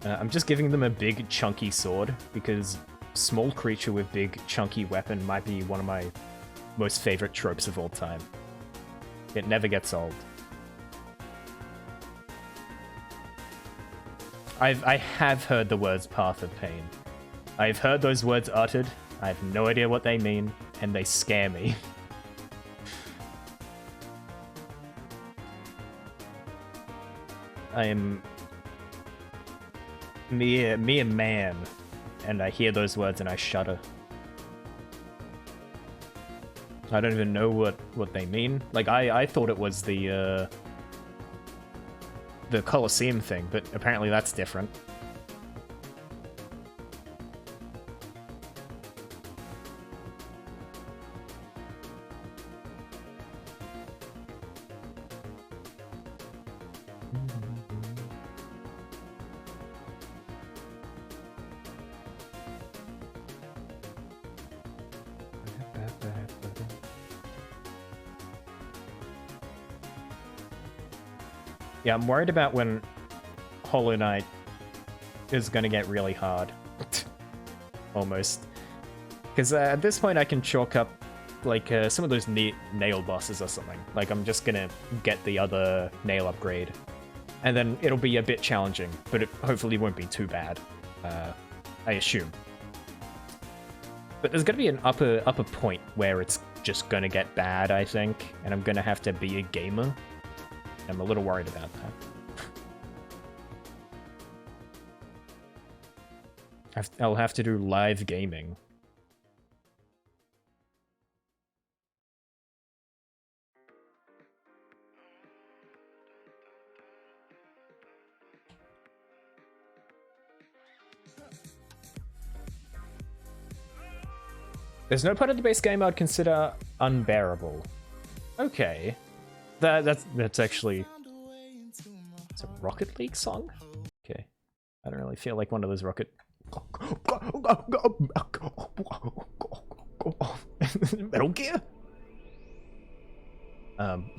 I'm just giving them a big, chunky sword, because small creature with big, chunky weapon might be one of my most favorite tropes of all time. It never gets old. I have heard the words Path of Pain. I've heard those words uttered, I have no idea what they mean, and they scare me. I am mere man, and I hear those words and I shudder. I don't even know what they mean. Like, I thought it was the Colosseum thing, but apparently that's different. Yeah, I'm worried about when Hollow Knight is gonna get really hard. Almost. Because at this point I can chalk up, like, some of those nail bosses or something. Like, I'm just gonna get the other nail upgrade. And then it'll be a bit challenging, but it hopefully won't be too bad. I assume. But there's gonna be an upper point where it's just gonna get bad, I think. And I'm gonna have to be a gamer. I'm a little worried about that. I'll have to do live gaming. There's no part of the base game I'd consider unbearable. Okay. That's actually... It's a Rocket League song? Okay. I don't really feel like one of those Rocket... Metal Gear?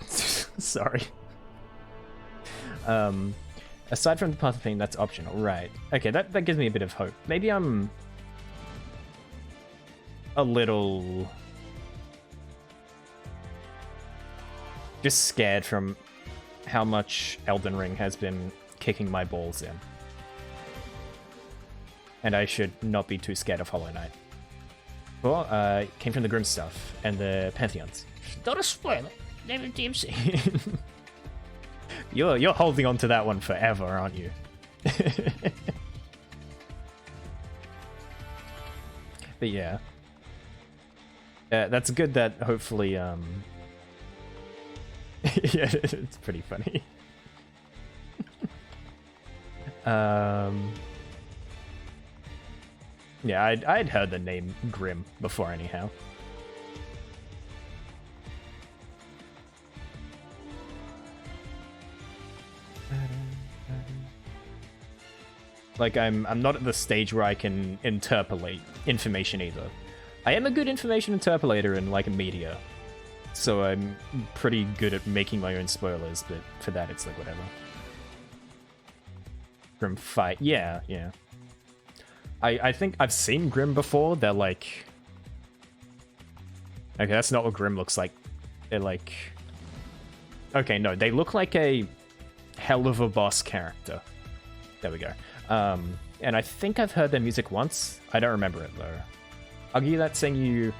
Sorry. Aside from the Path of Pain, that's optional. Right. Okay, that gives me a bit of hope. Maybe I'm... a little... just scared from how much Elden Ring has been kicking my balls in. And I should not be too scared of Hollow Knight. Well, it came from the Grim stuff and the Pantheons. Don't spoil it. Name of DMC. You're holding on to that one forever, aren't you? But yeah. That's good that hopefully, yeah, it's pretty funny. Yeah, I'd heard the name Grim before anyhow. Like, I'm not at the stage where I can interpolate information either. I am a good information interpolator in, like, media. So I'm pretty good at making my own spoilers, but for that it's like, whatever. Grim fight. Yeah, yeah. I think I've seen Grim before. They're like... Okay, that's not what Grim looks like. They're like... Okay, no, they look like a hell of a boss character. There we go. And I think I've heard their music once. I don't remember it, though. I'll give you that saying you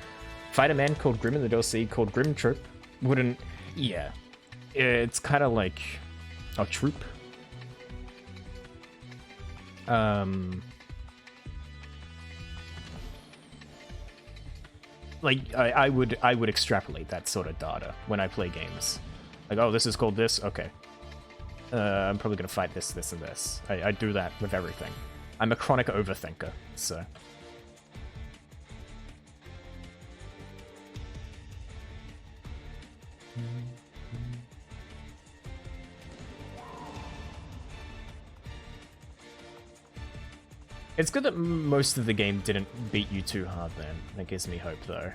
fight a man called Grim in the DLC called Grim Troop. Wouldn't... Yeah. It's kind of like a troop. Like, I would extrapolate that sort of data when I play games. Like, oh, this is called this? Okay. I'm probably going to fight this, this, and this. I do that with everything. I'm a chronic overthinker, so... It's good that most of the game didn't beat you too hard then. That gives me hope, though.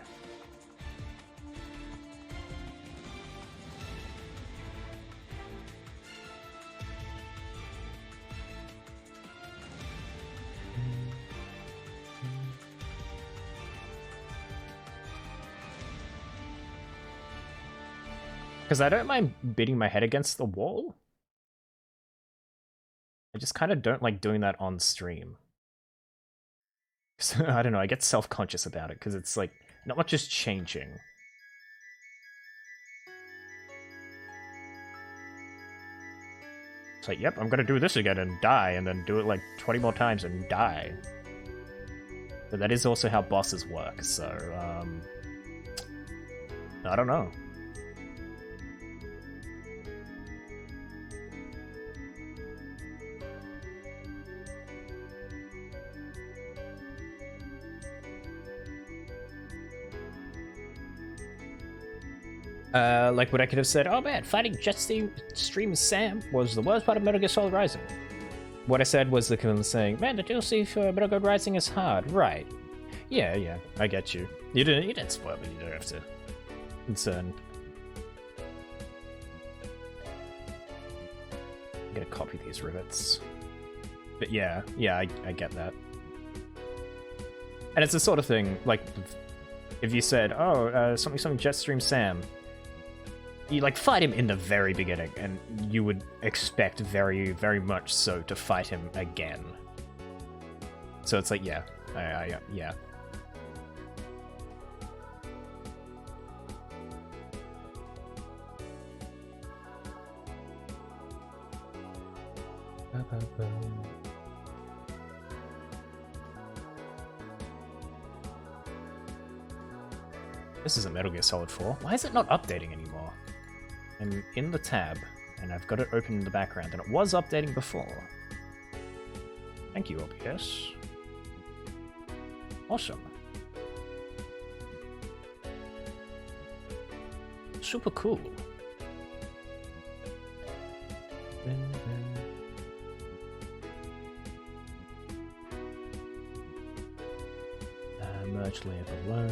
Because I don't mind beating my head against the wall. I just kind of don't like doing that on stream. I don't know, I get self-conscious about it, because it's like, not much is changing. It's like, yep, I'm gonna do this again and die, and then do it like 20 more times and die. But that is also how bosses work, so, I don't know. Like what I could have said, oh man, fighting Jetstream Sam was the worst part of Metal Gear Solid Rising. What I said was the equivalent saying, man, the DLC for Metal Gear Rising is hard. Right. Yeah, I get you. You didn't spoil me, you don't have to concern. I'm gonna copy these rivets. But yeah, I get that. And it's the sort of thing, like, if you said, oh, something Jetstream Sam, you like fight him in the very beginning, and you would expect very, very much so to fight him again. So it's like, yeah, yeah. This isn't Metal Gear Solid 4. Why is it not updating anymore? I'm in the tab, and I've got it open in the background, and it was updating before. Thank you, OBS. Awesome. Super cool. Merge layer below.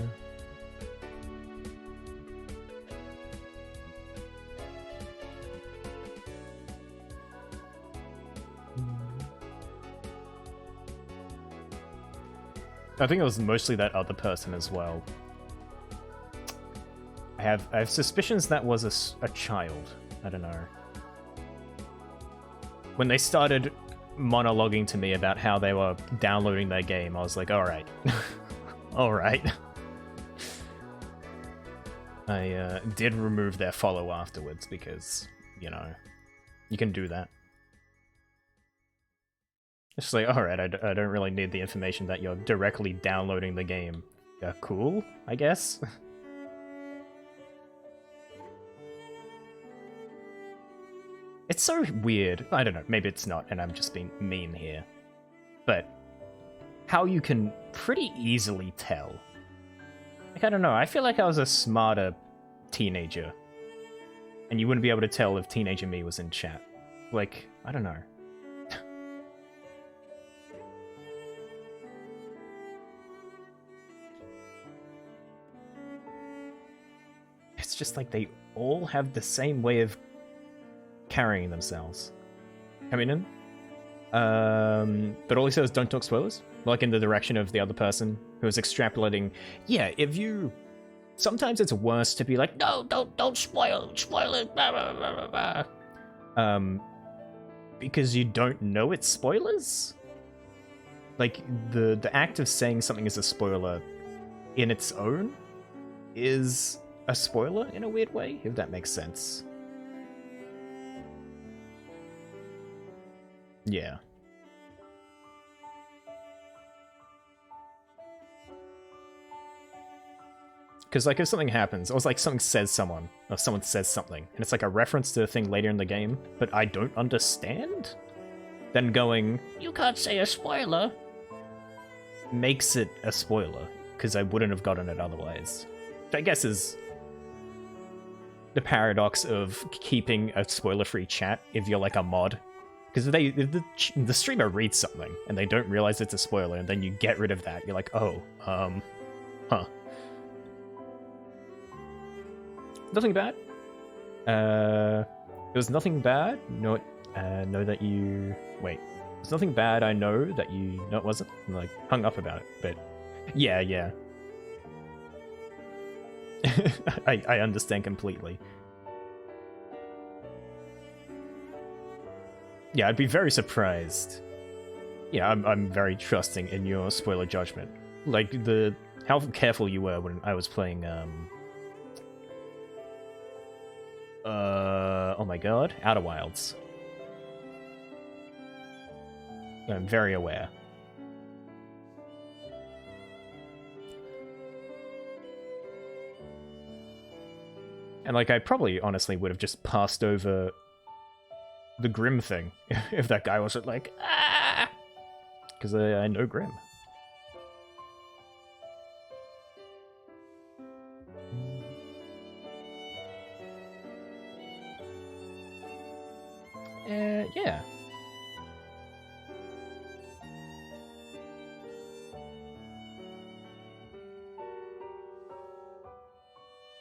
I think it was mostly that other person as well. I have suspicions that was a child. I don't know. When they started monologuing to me about how they were downloading their game, I was like, alright. Alright. I did remove their follow afterwards because, you know, you can do that. It's like, alright, I don't really need the information that you're directly downloading the game. Cool, I guess? It's so weird. I don't know, maybe it's not, and I'm just being mean here. But how you can pretty easily tell. Like, I don't know, I feel like I was a smarter teenager. And you wouldn't be able to tell if teenager me was in chat. Like, I don't know. It's just like they all have the same way of carrying themselves. Coming in. But all he says, don't talk spoilers. Like in the direction of the other person who is extrapolating. Yeah, if you... Sometimes it's worse to be like, no, don't spoil it, blah, blah, blah, blah, blah. Because you don't know it's spoilers? Like, the act of saying something is a spoiler in its own is a spoiler in a weird way, if that makes sense. Yeah. Because, like, if something happens, or like something says someone, or someone says something, and it's like a reference to a thing later in the game, but I don't understand, then going, You can't say a spoiler. makes it a spoiler, because I wouldn't have gotten it otherwise. Which I guess is the paradox of keeping a spoiler-free chat if you're like a mod. Because if the streamer reads something, and they don't realize it's a spoiler, and then you get rid of that, you're like, oh, huh. Nothing bad. It was nothing bad. Know that you... Wait. There's nothing bad I know that you... No, it wasn't. I'm like, hung up about it, but... Yeah. I understand completely. Yeah, I'd be very surprised. Yeah, I'm very trusting in your spoiler judgment. Like, how careful you were when I was playing, oh my god, Outer Wilds. I'm very aware. And, like, I probably, honestly, would have just passed over the Grim thing if that guy wasn't like, ah! Because I know Grim. Yeah.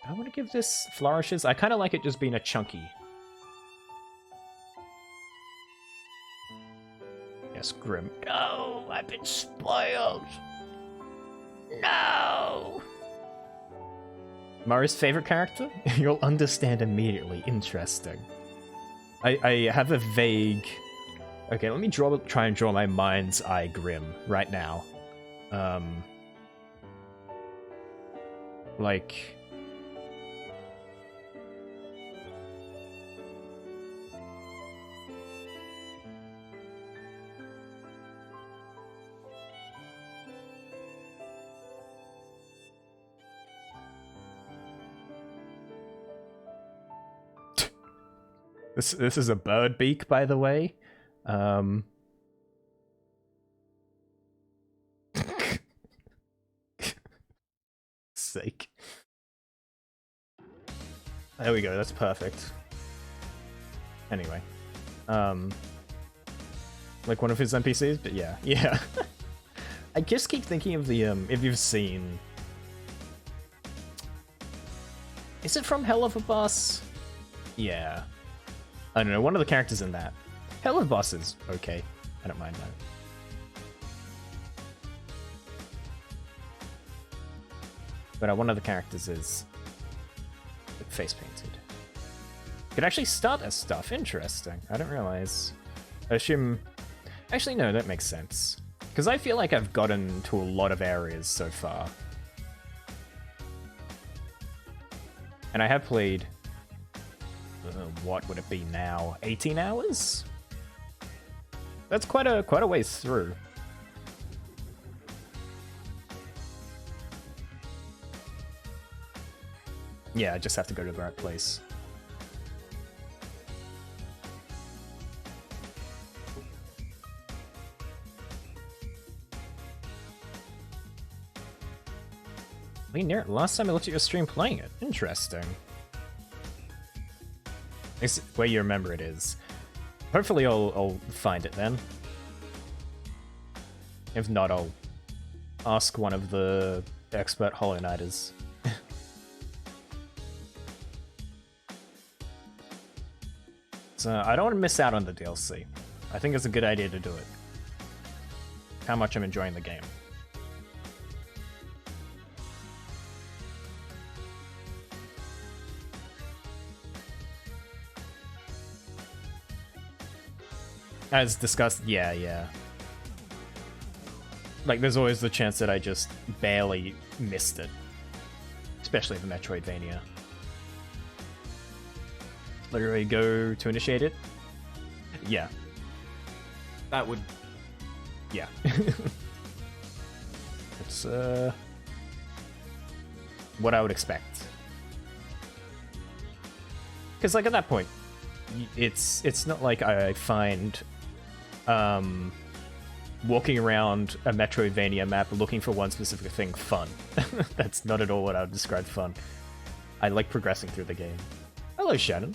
I want to give this flourishes. I kind of like it just being a chunky. Yes, Grim. No, I've been spoiled. No. Mari's favorite character? You'll understand immediately. Interesting. I have a vague... Okay, let me try and draw my mind's eye Grim right now. Like... This is a bird beak, by the way. Sake. There we go, that's perfect. Anyway. Like one of his NPCs, but yeah. I just keep thinking of the, if you've seen... Is it from Hell of a Boss? Yeah. I don't know, one of the characters in that. Hell of a Boss is okay. I don't mind that. But one of the characters is face painted. Could actually start as stuff. Interesting. I don't realize. I assume... Actually, no, that makes sense. Because I feel like I've gotten to a lot of areas so far. And I have played... what would it be now? 18 hours? That's quite a ways through. Yeah, I just have to go to the right place. Wait, near last time I looked at your stream playing it. Interesting. It's where you remember it is. Hopefully I'll find it then. If not, I'll ask one of the expert Hollow Knighters. So I don't want to miss out on the DLC. I think it's a good idea to do it. How much I'm enjoying the game. As discussed, yeah. Like, there's always the chance that I just barely missed it. Especially the Metroidvania. Literally go to initiate it? Yeah. That would... Yeah. It's, what I would expect. Because, like, at that point, it's not like I find... walking around a Metroidvania map looking for one specific thing fun. That's not at all what I would describe fun. I like progressing through the game. Hello, Shannon.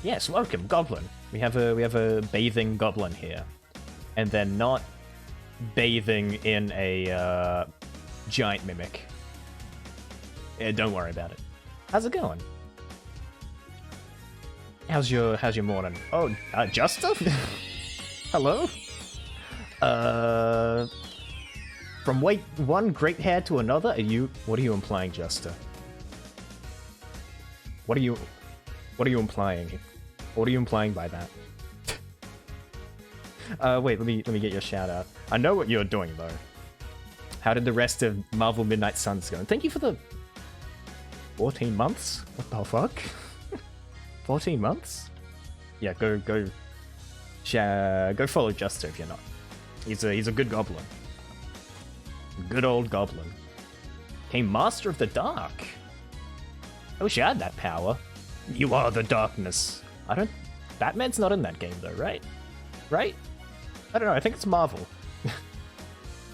Yes, welcome, Goblin. We have a bathing goblin here, and they're not bathing in a giant mimic. Yeah, don't worry about it. How's it going? How's your morning? Oh, Justa? Hello? From one great hair to another? What are you implying, Justa? What are you implying? What are you implying by that? Wait, let me get your shout out. I know what you're doing though. How did the rest of Marvel Midnight Suns go? And thank you for the 14 months? What the fuck? 14 months? Yeah, go follow Justo if you're not. He's a good goblin. Good old goblin. Became Master of the Dark. I wish I had that power. You are the darkness. Batman's not in that game though, right? Right? I don't know, I think it's Marvel.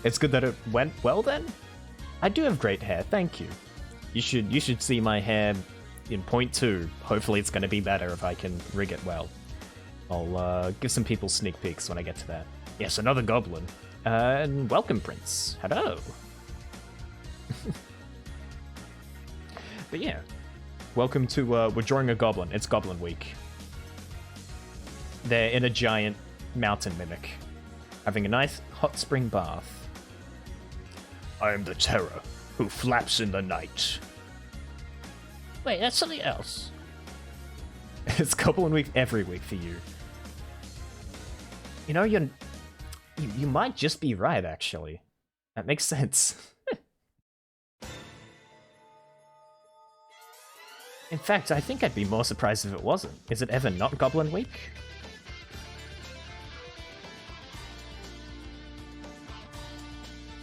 It's good that it went well then? I do have great hair, thank you. You should see my hair in point 2. Hopefully it's gonna be better if I can rig it well. I'll give some people sneak peeks when I get to that. Yes, another goblin. And welcome, Prince. Hello. But yeah. Welcome to, we're drawing a goblin. It's Goblin Week. They're in a giant mountain mimic, having a nice hot spring bath. I am the terror who flaps in the night. Wait, that's something else. It's Goblin Week every week for you. You know, you might just be right, actually. That makes sense. In fact, I think I'd be more surprised if it wasn't. Is it ever not Goblin Week?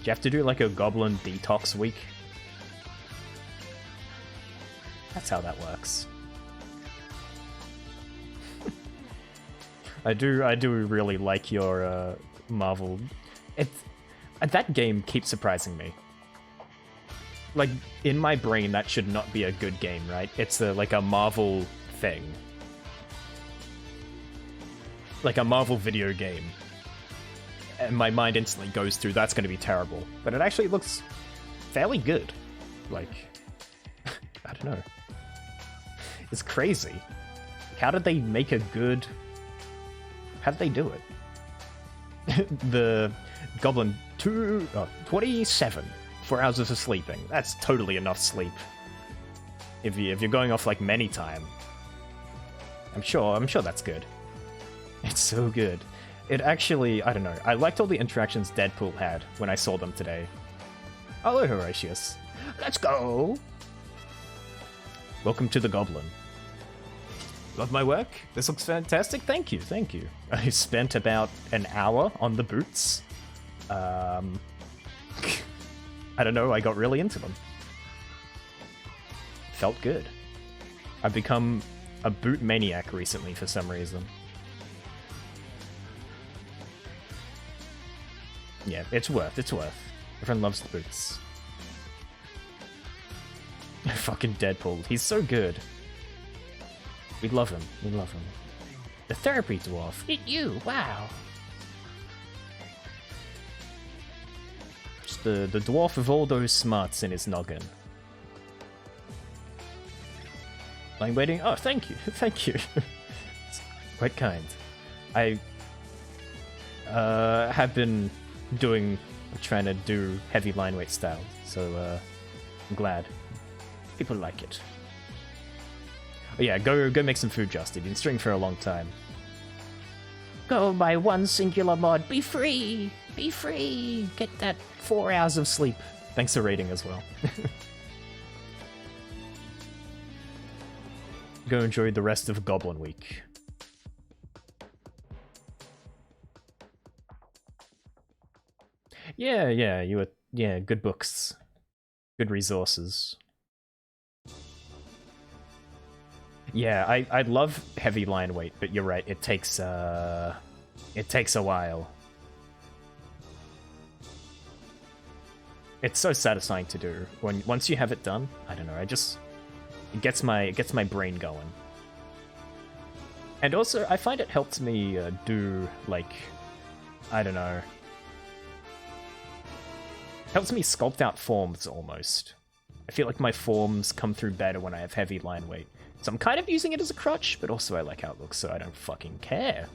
Do you have to do like a Goblin Detox Week? That's how that works. I do really like your Marvel. That game keeps surprising me. Like, in my brain, that should not be a good game, right? It's like a Marvel thing. Like a Marvel video game. And my mind instantly goes through, that's going to be terrible. But it actually looks fairly good. Like, I don't know. It's crazy. How did they make a good... How did they do it? The Goblin 27. 4 hours of sleeping. That's totally enough sleep. If you're going off like many time. I'm sure that's good. It's so good. It actually, I don't know. I liked all the interactions Deadpool had when I saw them today. Hello, Horatius. Let's go! Welcome to the Goblin. Love my work? This looks fantastic? Thank you, thank you. I spent about an hour on the boots. I don't know, I got really into them. Felt good. I've become a boot maniac recently for some reason. Yeah, it's worth. Everyone loves the boots. fucking Deadpool. He's so good. We love him. We love him. The therapy dwarf. You, wow. Just the dwarf with all those smarts in his noggin. I'm waiting. Oh, thank you. Thank you. It's quite kind. I have been trying to do heavy line weight style, so I'm glad. People like it. But yeah, go make some food, Justy. Been streaming for a long time. Go, my one singular mod. Be free. Be free. Get that 4 hours of sleep. Thanks for rating as well. Go enjoy the rest of Goblin Week. Yeah, good books. Good resources. Yeah, I love heavy line weight, but you're right, it takes a while. It's so satisfying to do. Once you have it done, I don't know, it gets my brain going. And also, I find it helps me do, like, I don't know, helps me sculpt out forms, almost. I feel like my forms come through better when I have heavy line weight. So I'm kind of using it as a crutch, but also I like how it looks, so I don't fucking care.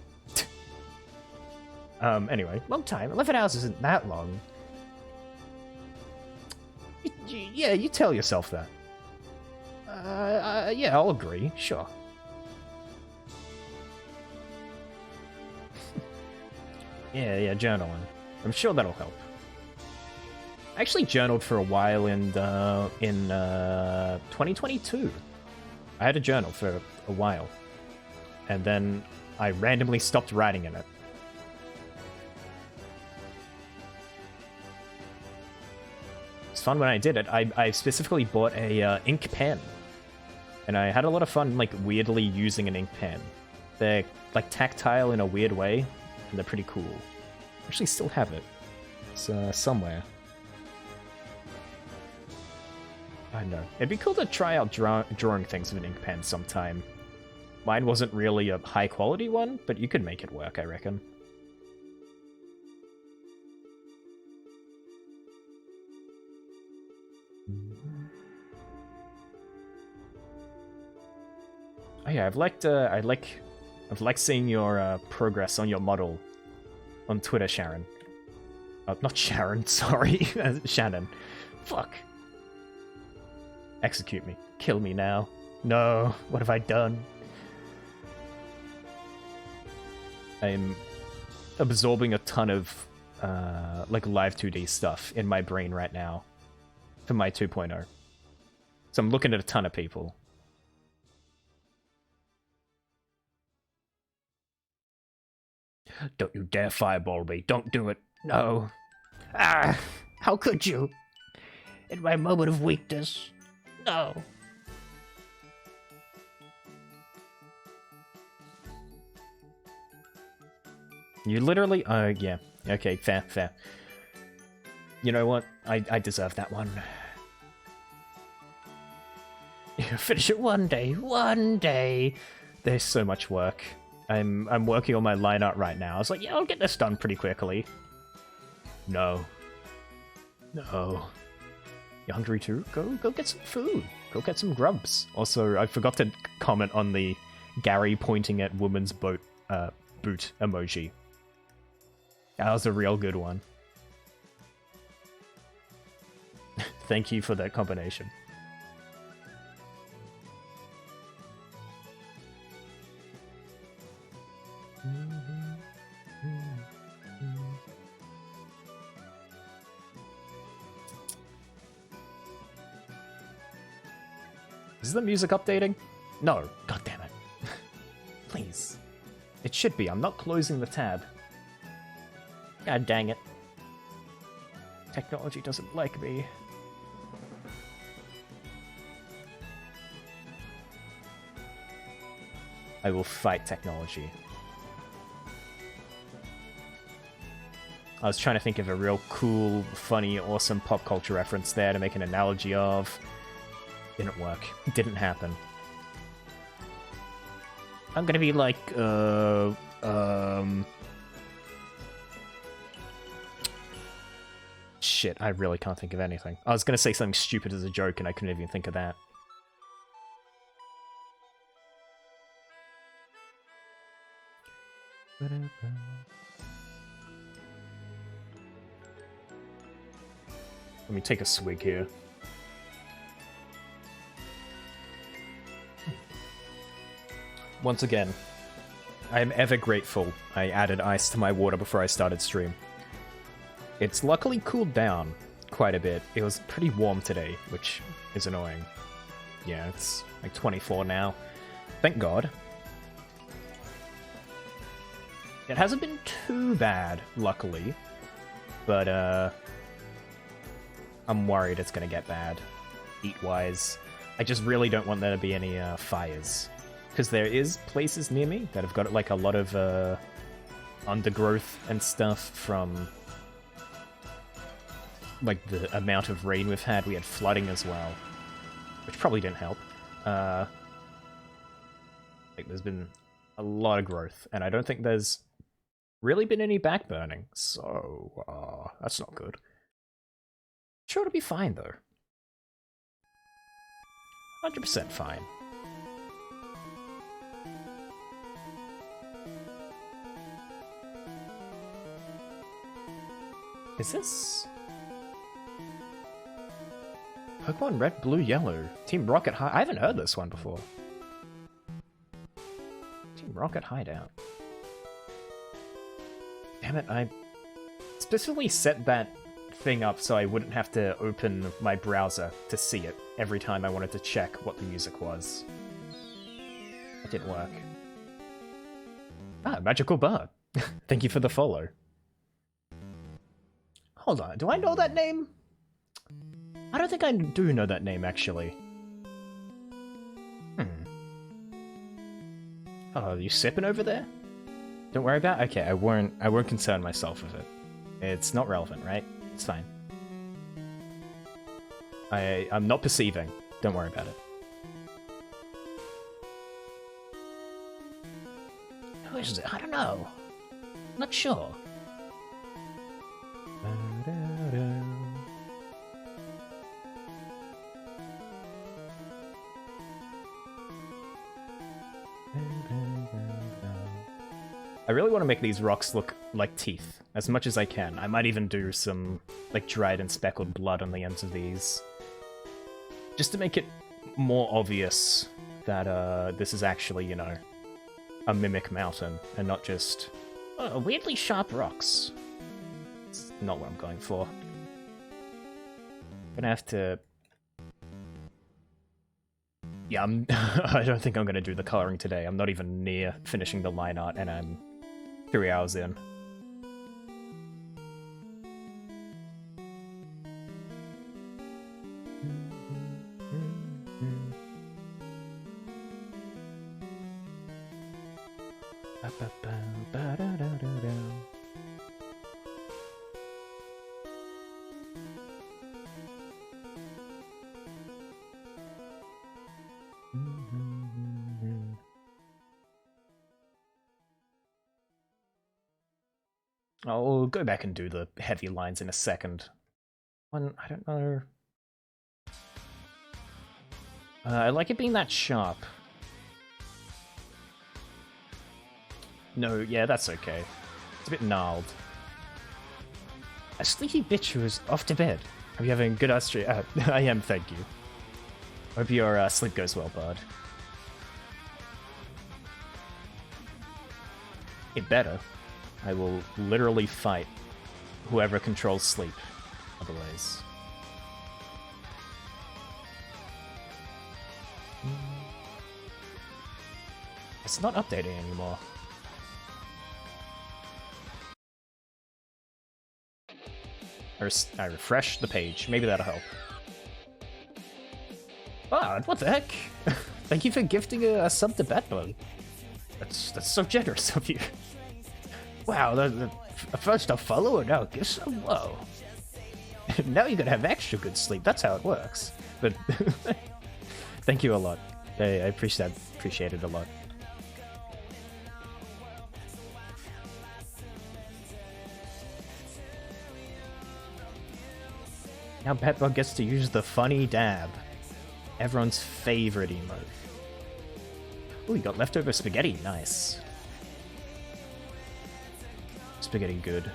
Anyway. Long time. 11 hours isn't that long. Yeah, you tell yourself that. Yeah, I'll agree. Sure. Yeah, journaling. I'm sure that'll help. I actually journaled for a while in 2022. I had a journal for a while, and then I randomly stopped writing in it. It's fun when I did it. I specifically bought a ink pen, and I had a lot of fun, like, weirdly using an ink pen. They're, like, tactile in a weird way, and they're pretty cool. I actually still have it. It's somewhere. I know. It'd be cool to try out drawing things with an ink pen sometime. Mine wasn't really a high-quality one, but you could make it work, I reckon. Oh yeah, I've liked seeing your progress on your model on Twitter, Sharon. Not Sharon, sorry, Shannon. Fuck. Execute me. Kill me now. No, what have I done? I'm absorbing a ton of like live 2D stuff in my brain right now for my 2.0. So I'm looking at a ton of people. Don't you dare fireball me. Don't do it. No. Ah, how could you? In my moment of weakness. No. You literally... yeah. Okay, fair. You know what? I deserve that one. Finish it one day. There's so much work. I'm working on my line art right now. I was like, yeah, I'll get this done pretty quickly. No. You hungry too? Go get some food. Go get some grubs. Also, I forgot to comment on the Gary pointing at woman's boot emoji. That was a real good one. Thank you for that combination. Is the music updating? No. God damn it. Please. It should be. I'm not closing the tab. God dang it. Technology doesn't like me. I will fight technology. I was trying to think of a real cool, funny, awesome pop culture reference there to make an analogy of. Didn't work. Didn't happen. I'm gonna be like, Shit, I really can't think of anything. I was gonna say something stupid as a joke and I couldn't even think of that. Let me take a swig here. Once again, I am ever grateful I added ice to my water before I started stream. It's luckily cooled down quite a bit. It was pretty warm today, which is annoying. Yeah, it's like 24 now. Thank God. It hasn't been too bad, luckily. But, I'm worried it's gonna get bad, heat-wise. I just really don't want there to be any, fires. Because there is places near me that have got, like, a lot of, undergrowth and stuff from, like, the amount of rain we've had. We had flooding as well, which probably didn't help. Like, there's been a lot of growth, and I don't think there's really been any backburning, so, that's not good. Sure, it'll be fine, though. 100% fine. Is this... Pokemon Red, Blue, Yellow. Team Rocket High... I haven't heard this one before. Team Rocket Hideout. Damn it, I specifically set that thing up so I wouldn't have to open my browser to see it every time I wanted to check what the music was. That didn't work. Ah, Magical Bard. Thank you for the follow. Hold on, do I know that name? I don't think I do know that name, actually. Oh, are you sipping over there? Don't worry about it? Okay, I won't concern myself with it. It's not relevant, right? It's fine. I'm not perceiving. Don't worry about it. who is it? I don't know. Not sure. I really want to make these rocks look like teeth, as much as I can. I might even do some, like, dried and speckled blood on the ends of these. Just to make it more obvious that, this is actually, you know, a mimic mountain, and not just... weirdly sharp rocks. It's not what I'm going for. Gonna have to... Yeah, I don't think I'm gonna do the coloring today. I'm not even near finishing the line art, and I'm 3 hours in. I'll go back and do the heavy lines in a second. One, I don't know. I like it being that sharp. No, yeah, that's okay. It's a bit gnarled. A sleepy bitch who is off to bed. Are you having a good stream? I am, thank you. Hope your sleep goes well, bud. It better. I will literally fight whoever controls sleep, otherwise. It's not updating anymore. I refresh the page. Maybe that'll help. Bard, what the heck? Thank you for gifting a sub to Batman. That's so generous of you. Wow, first a follower, now give some. Whoa. Now you're gonna have extra good sleep. That's how it works. But Thank you a lot. I appreciate it a lot. Now Petbug gets to use the funny dab. Everyone's favorite emote. Oh, you got leftover spaghetti. Nice. Spaghetti good.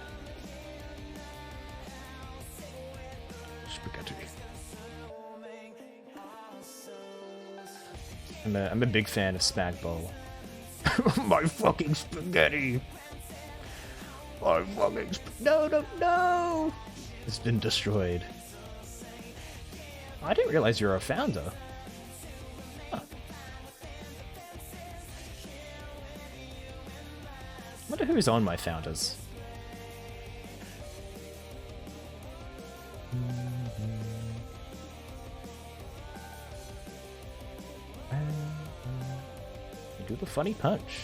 Spaghetti. I'm a big fan of Spag Bowl. My fucking spaghetti! My fucking no! It's been destroyed. I didn't realize you're a founder. Huh. Wonder who's on my founders. Do the funny punch.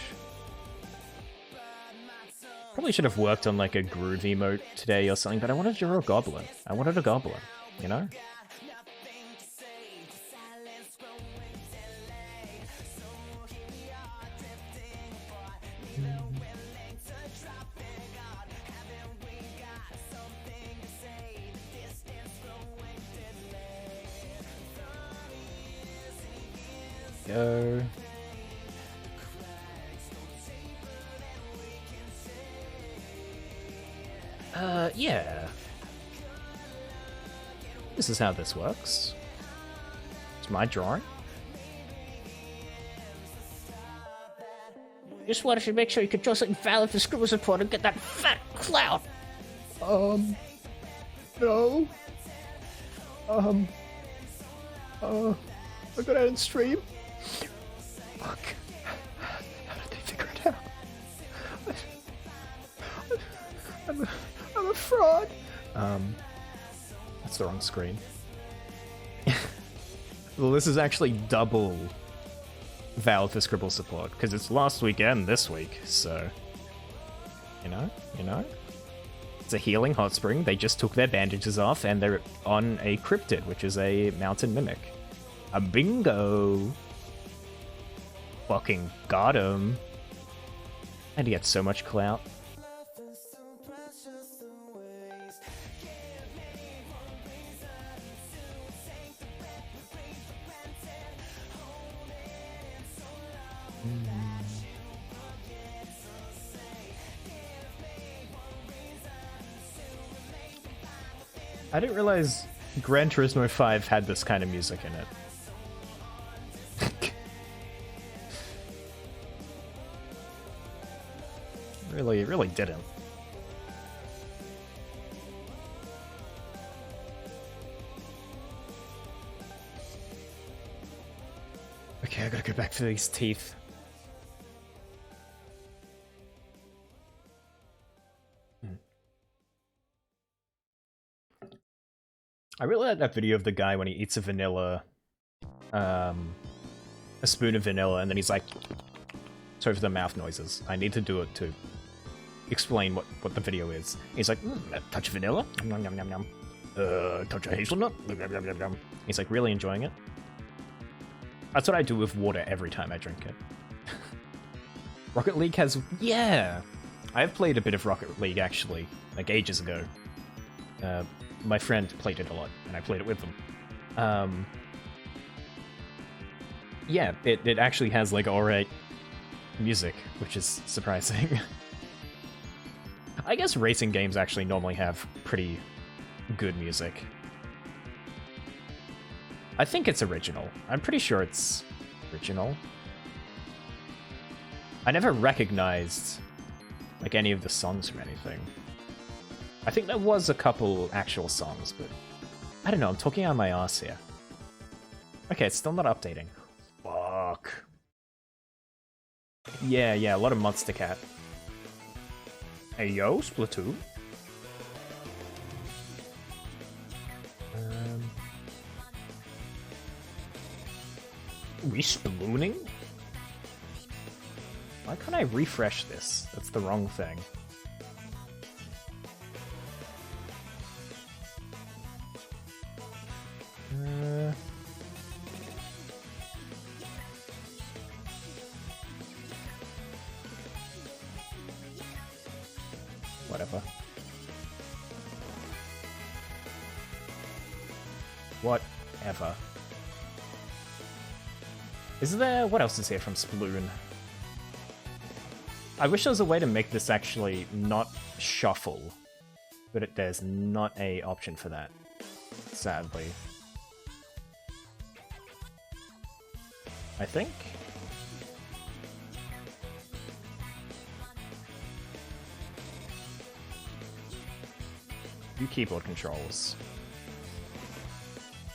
Probably should have worked on like a groove emote today or something, but I wanted to draw a goblin. I wanted a goblin, you know? Go. Yeah. This is how this works. It's my drawing. Just wanted to make sure you could draw something valid for Scribble Support and get that fat clout. No. I got out and stream. Fuck. How did they figure it out? I'm a fraud. That's the wrong screen. Well, this is actually double valid for Scribble Support, because it's last week and this week, so... You know? It's a healing hot spring, they just took their bandages off, and they're on a cryptid, which is a mountain mimic. A bingo! Fucking got him! And he gets so much clout. I didn't realize Gran Turismo 5 had this kind of music in it. really didn't. Okay, I gotta go back for these teeth. I really like that video of the guy when he eats a vanilla, a spoon of vanilla, and then he's like, sorry for the mouth noises. I need to do it to explain what the video is. He's like, touch of vanilla, nom nom nom nom. Touch of hazelnut, nom nom nom nom. He's like really enjoying it. That's what I do with water every time I drink it. Rocket League has, yeah. I've played a bit of Rocket League actually, like ages ago. My friend played it a lot, and I played it with them. Yeah, it actually has, like, alright music, which is surprising. I guess racing games actually normally have pretty good music. I think it's original. I'm pretty sure it's original. I never recognized, like, any of the songs from anything. I think there was a couple actual songs, but I don't know, I'm talking out my ass here. Okay, it's still not updating. Fuck. Yeah, a lot of Monster Cat. Hey yo, Splatoon. We spalooning? Why can't I refresh this? That's the wrong thing. Whatever. Whatever. Is there... What else is here from Sploon? I wish there was a way to make this actually not shuffle. But there's not a option for that. Sadly. I think? New keyboard controls.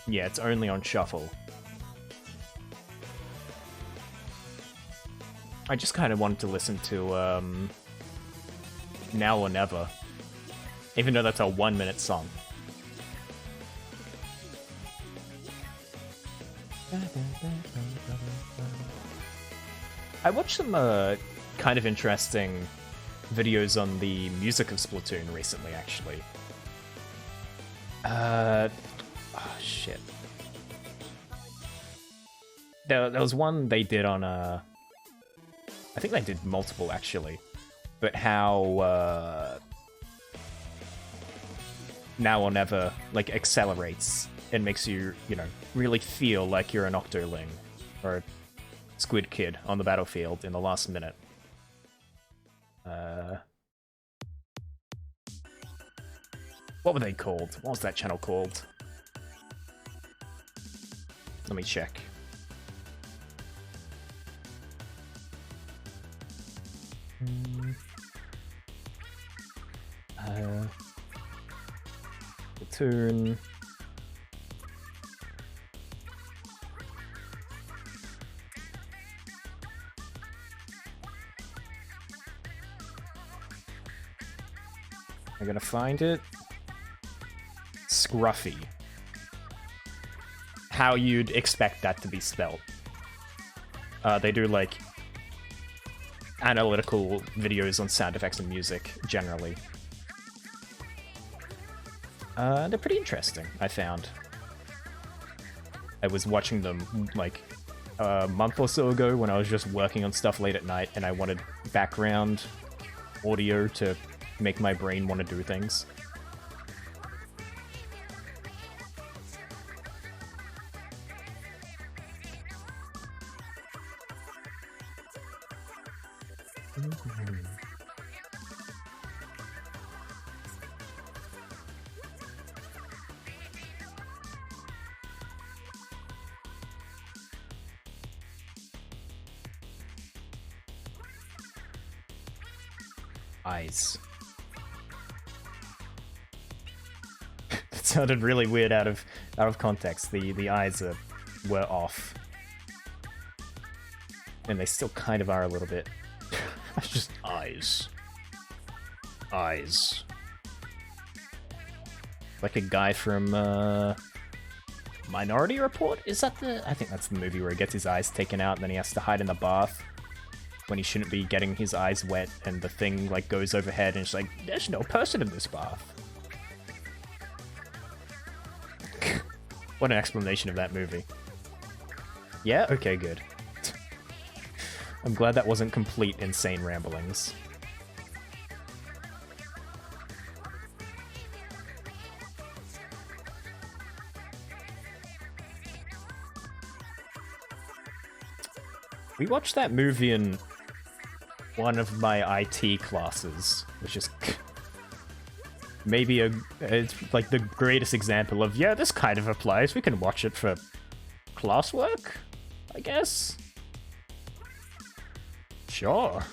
Yeah, it's only on shuffle. I just kind of wanted to listen to, Now or Never. Even though that's a 1-minute song. I watched some, kind of interesting videos on the music of Splatoon recently, actually. Oh, shit. There was one they did on, I think they did multiple, actually. But how, Now or Never, like, accelerates and makes you, you know, really feel like you're an Octoling or a Squid Kid on the battlefield in the last minute. What were they called? What was that channel called? Let me check. Platoon. I'm gonna find it. Scruffy. How you'd expect that to be spelled. They do, like, analytical videos on sound effects and music, generally. They're pretty interesting, I found. I was watching them, like, a month or so ago when I was just working on stuff late at night, and I wanted background audio to make my brain want to do things. Eyes. That sounded really weird out of context. The eyes were off. And they still kind of are a little bit. That's just eyes. Eyes. Like a guy from Minority Report? Is that the... I think that's the movie where he gets his eyes taken out and then he has to hide in the bath when he shouldn't be getting his eyes wet, and the thing, like, goes overhead and it's like, there's no person in this bath. What an explanation of that movie. Yeah? Okay, good. I'm glad that wasn't complete insane ramblings. We watched that movie in one of my IT classes, which is maybe it's like the greatest example of, yeah, this kind of applies. We can watch it for classwork, I guess. Sure.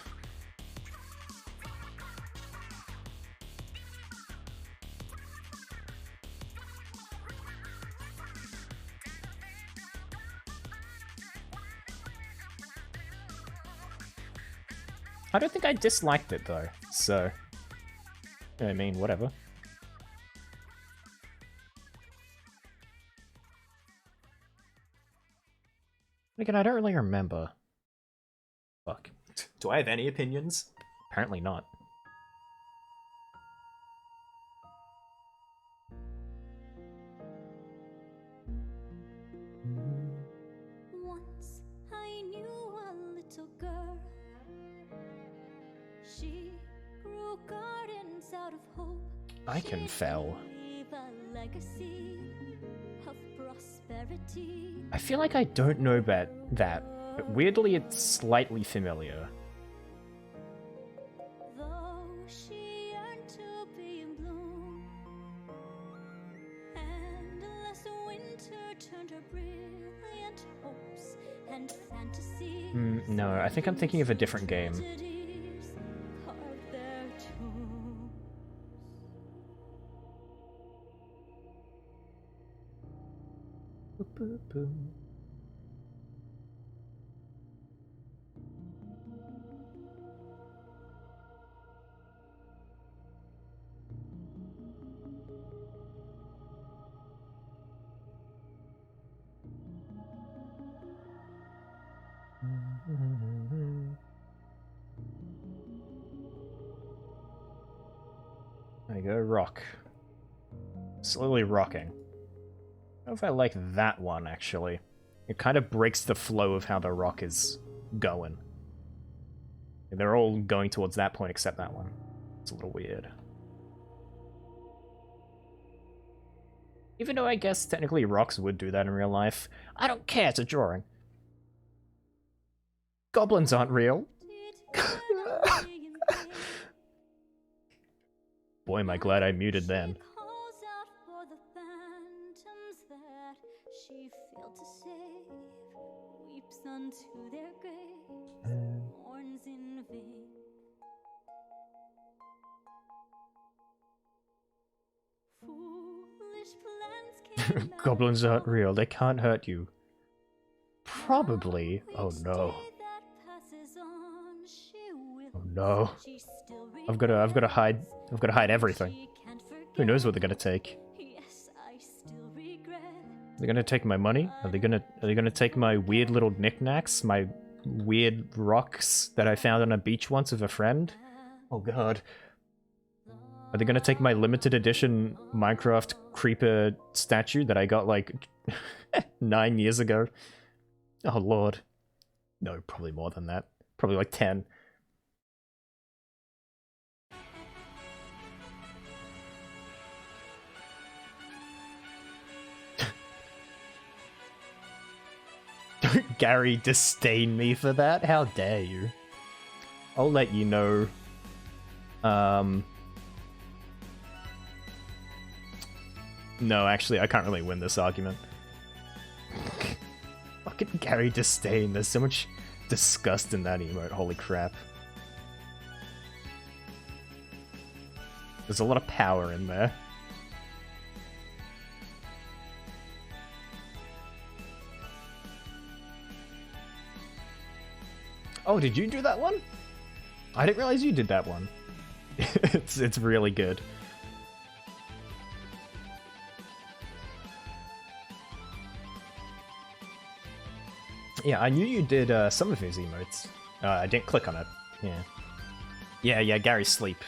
I don't think I disliked it, though, so... I mean, whatever. Again, I don't really remember. Fuck. Do I have any opinions? Apparently not. Once I knew a little girl. She grew gardens out of hope. I can fell. Leave a legacy of prosperity. I feel like I don't know that, but weirdly it's slightly familiar. Though she yearned to be in bloom, endless winter turned her brilliant hopes and fantasies. No, I think I'm thinking of a different game. Tragedies carved their tombs. There you go, rock. Slowly rocking. I don't know if I like that one, actually. It kind of breaks the flow of how the rock is going. They're all going towards that point except that one. It's a little weird. Even though I guess technically rocks would do that in real life. I don't care, it's a drawing. Goblins aren't real. Boy, am I glad I muted then. She calls out for the phantoms that she failed to save, weeps unto their grave, mourns in vain. Foolish plans came Goblins aren't real, they can't hurt you. Probably. Oh no. Oh no. I've gotta hide everything. Who knows what they're gonna take? They're gonna take my money? Are they gonna take my weird little knickknacks? My weird rocks that I found on a beach once with a friend? Oh god. Are they gonna take my limited edition Minecraft creeper statue that I got like 9 years ago? Oh lord. No, probably more than that. Probably like 10. Don't Gary disdain me for that? How dare you? I'll let you know. No, actually, I can't really win this argument. Fucking Gary disdain. There's so much disgust in that emote. Holy crap. There's a lot of power in there. Oh, did you do that one? I didn't realize you did that one. It's really good. Yeah, I knew you did some of his emotes. I didn't click on it. Yeah. Yeah, Gary's sleep.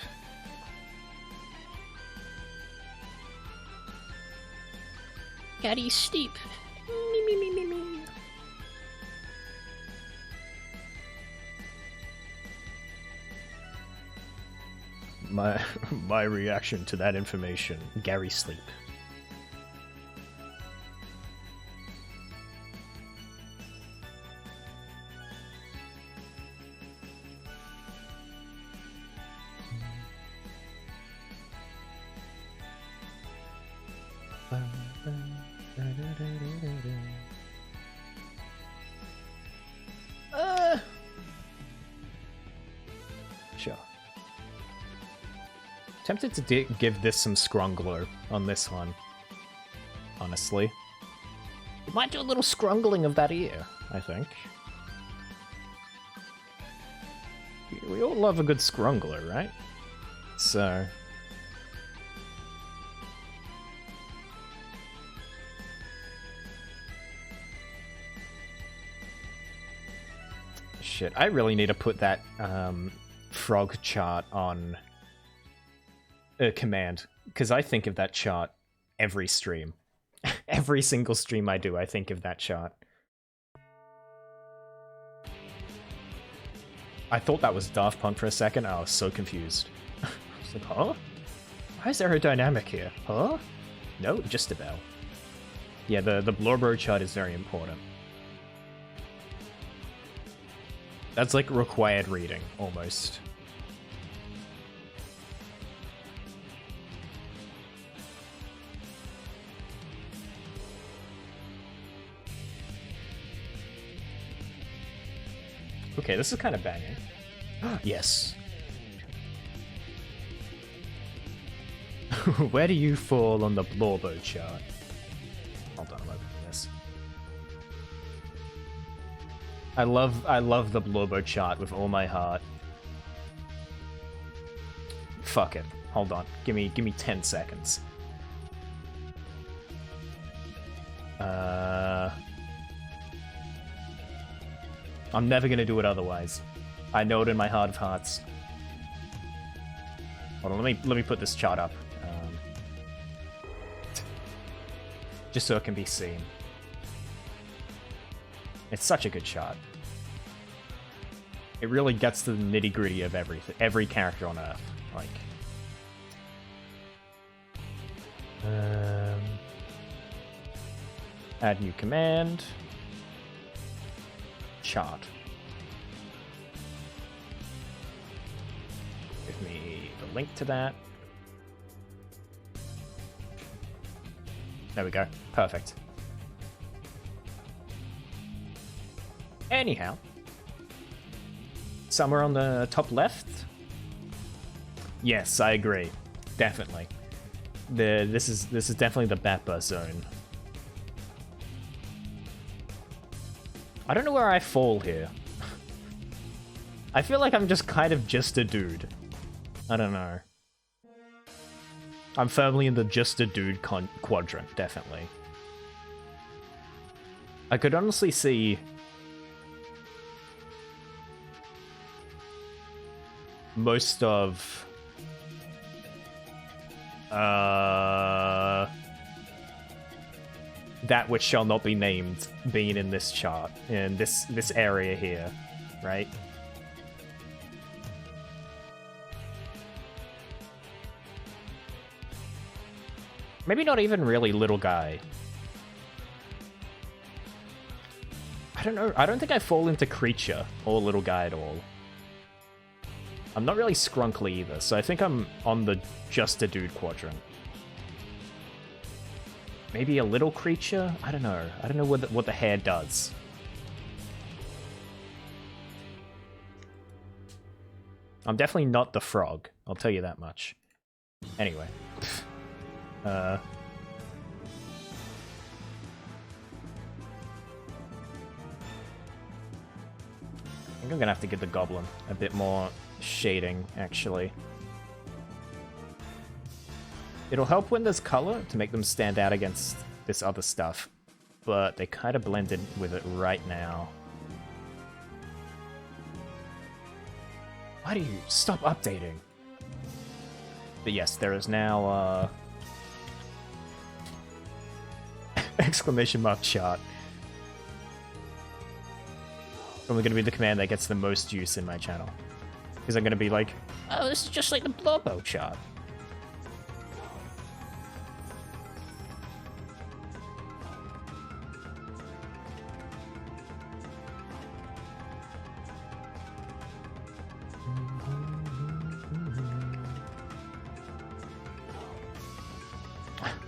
Gary's steep. Me, me, me, me, me. My reaction to that information. Gary sleep. Sure. Tempted to give this some scrungler on this one. Honestly. You might do a little scrungling of that ear. I think. We all love a good scrungler, right? So... Shit, I really need to put that frog chart on command, because I think of that chart every stream. Every single stream I do, I think of that chart. I thought that was Daft Punk for a second. I was so confused. I was like, huh? Why is aerodynamic here? Huh? No, just about. Yeah, the Blorbo chart is very important. That's like required reading, almost. Okay, this is kind of banging. Yes. Where do you fall on the Blorbo chart? Hold on, I'm opening this. I love the Blorbo chart with all my heart. Fuck it. Hold on. Give me 10 seconds. I'm never gonna do it otherwise. I know it in my heart of hearts. Hold on, let me put this chart up. Just so it can be seen. It's such a good shot. It really gets to the nitty-gritty of everything, every character on Earth. Like, add new command. Chart. Give me the link to that. There we go. Perfect. Anyhow, somewhere on the top left. Yes, I agree. Definitely. This is definitely the Batba zone. I don't know where I fall here. I feel like I'm just a dude. I don't know. I'm firmly in the just a dude quadrant, definitely. I could honestly see most of that which shall not be named being in this chart, in this area here, right? Maybe not even really little guy. I don't know. I don't think I fall into creature or little guy at all. I'm not really scrunkly either, so I think I'm on the just a dude quadrant. Maybe a little creature? I don't know. I don't know what the hair does. I'm definitely not the frog. I'll tell you that much. Anyway. I think I'm gonna have to give the goblin a bit more shading, actually. It'll help when there's color to make them stand out against this other stuff, but they kind of blended with it right now. Why do you stop updating? But yes, there is now exclamation mark chart. Probably going to be the command that gets the most use in my channel. Because I'm going to be like, Oh, this is just like the Blorbo chart.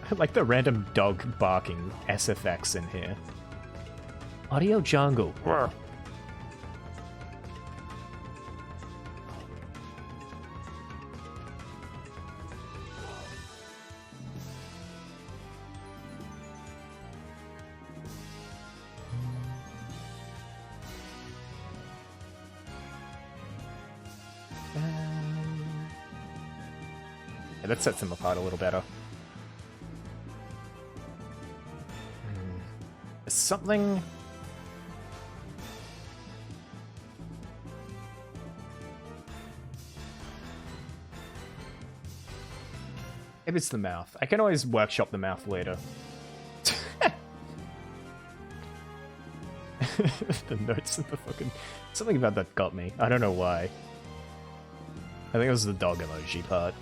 I like the random dog barking SFX in here. Audio jungle. Rawr. Yeah, that sets them apart a little better. There's something... Maybe it's the mouth. I can always workshop the mouth later. The notes in the fucking... Something about that got me. I don't know why. I think it was the dog emoji part.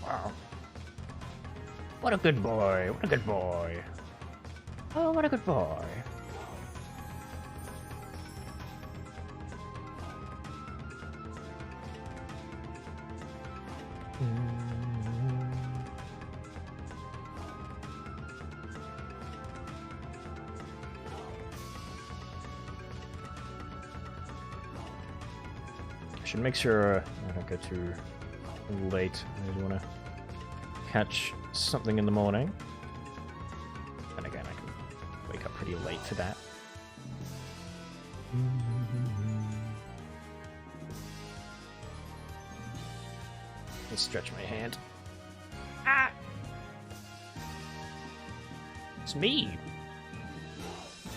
Wow. What a good boy. What a good boy. Oh, what a good boy. Should make sure I don't go too late. I really want to catch something in the morning. And again, I can wake up pretty late for that. Let's stretch my hand. Ah! It's me.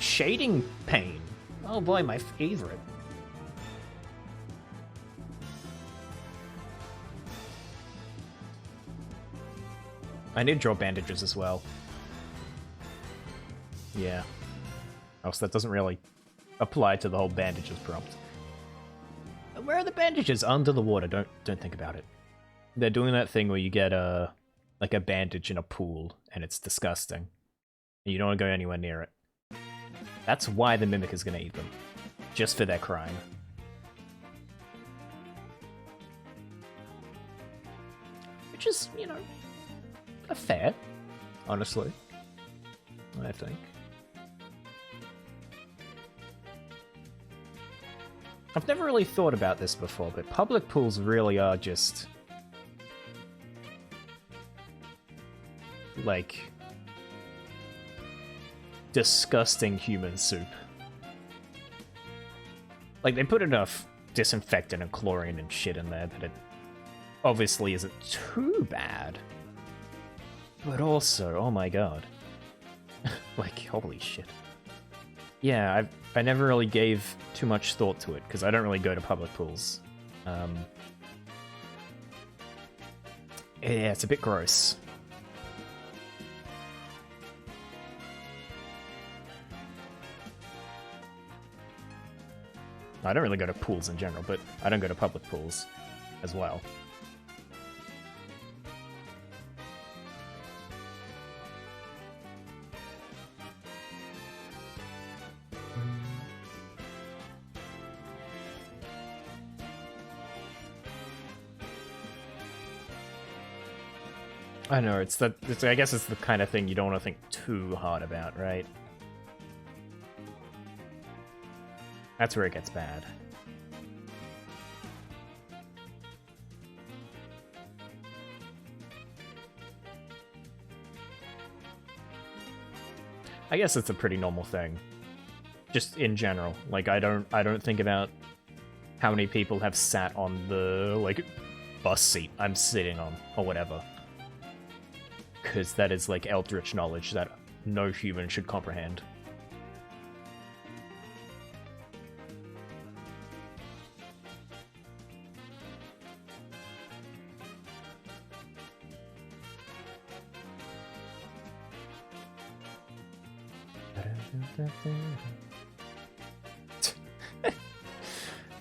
Shading pain. Oh boy, my favorite. I need to draw bandages as well. Yeah. Else that doesn't really apply to the whole bandages prompt. Where are the bandages? Under the water. Don't think about it. They're doing that thing where you get a like a bandage in a pool and it's disgusting. And you don't want to go anywhere near it. That's why the mimic is going to eat them. Just for their crime. Which is, you know, fair, honestly, I think. I've never really thought about this before, but public pools really are just... like... disgusting human soup. Like, they put enough disinfectant and chlorine and shit in there that it obviously isn't too bad. But also, oh my god. Like, holy shit. Yeah, I never really gave too much thought to it, because I don't really go to public pools. Yeah, it's a bit gross. I don't really go to pools in general, but I don't go to public pools as well. I know, I guess it's the kind of thing you don't want to think too hard about, right? That's where it gets bad. I guess it's a pretty normal thing. Just in general. Like, I don't think about how many people have sat on the, like, bus seat I'm sitting on, or whatever. Because that is, like, eldritch knowledge that no human should comprehend.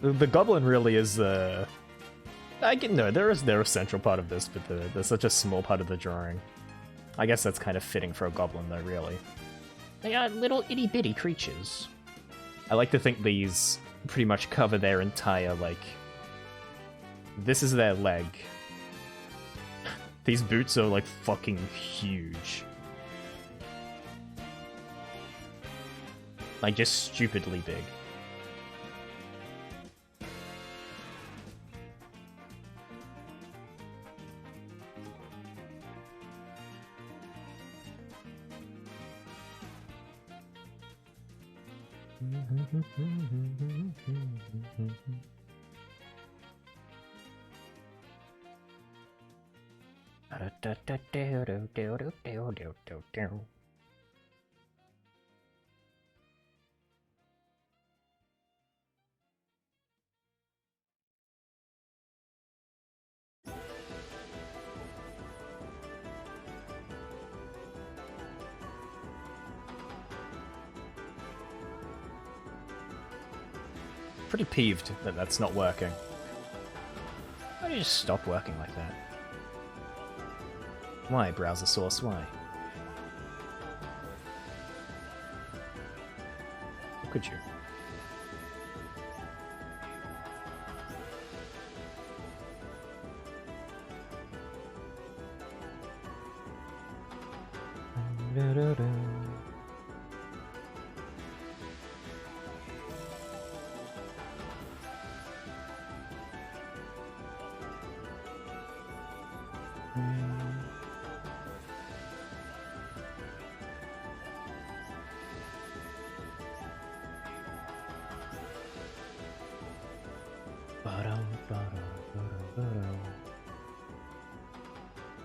The goblin really is, I get no, they're a central part of this, but they're such a small part of the drawing. I guess that's kind of fitting for a goblin, though, really. They are little itty-bitty creatures. I like to think these pretty much cover their entire, like... This is their leg. These boots are, like, fucking huge. Like, just stupidly big. pretty peeved that that's not working. Why don't you just stop working like that? Why, browser source, why? How could you?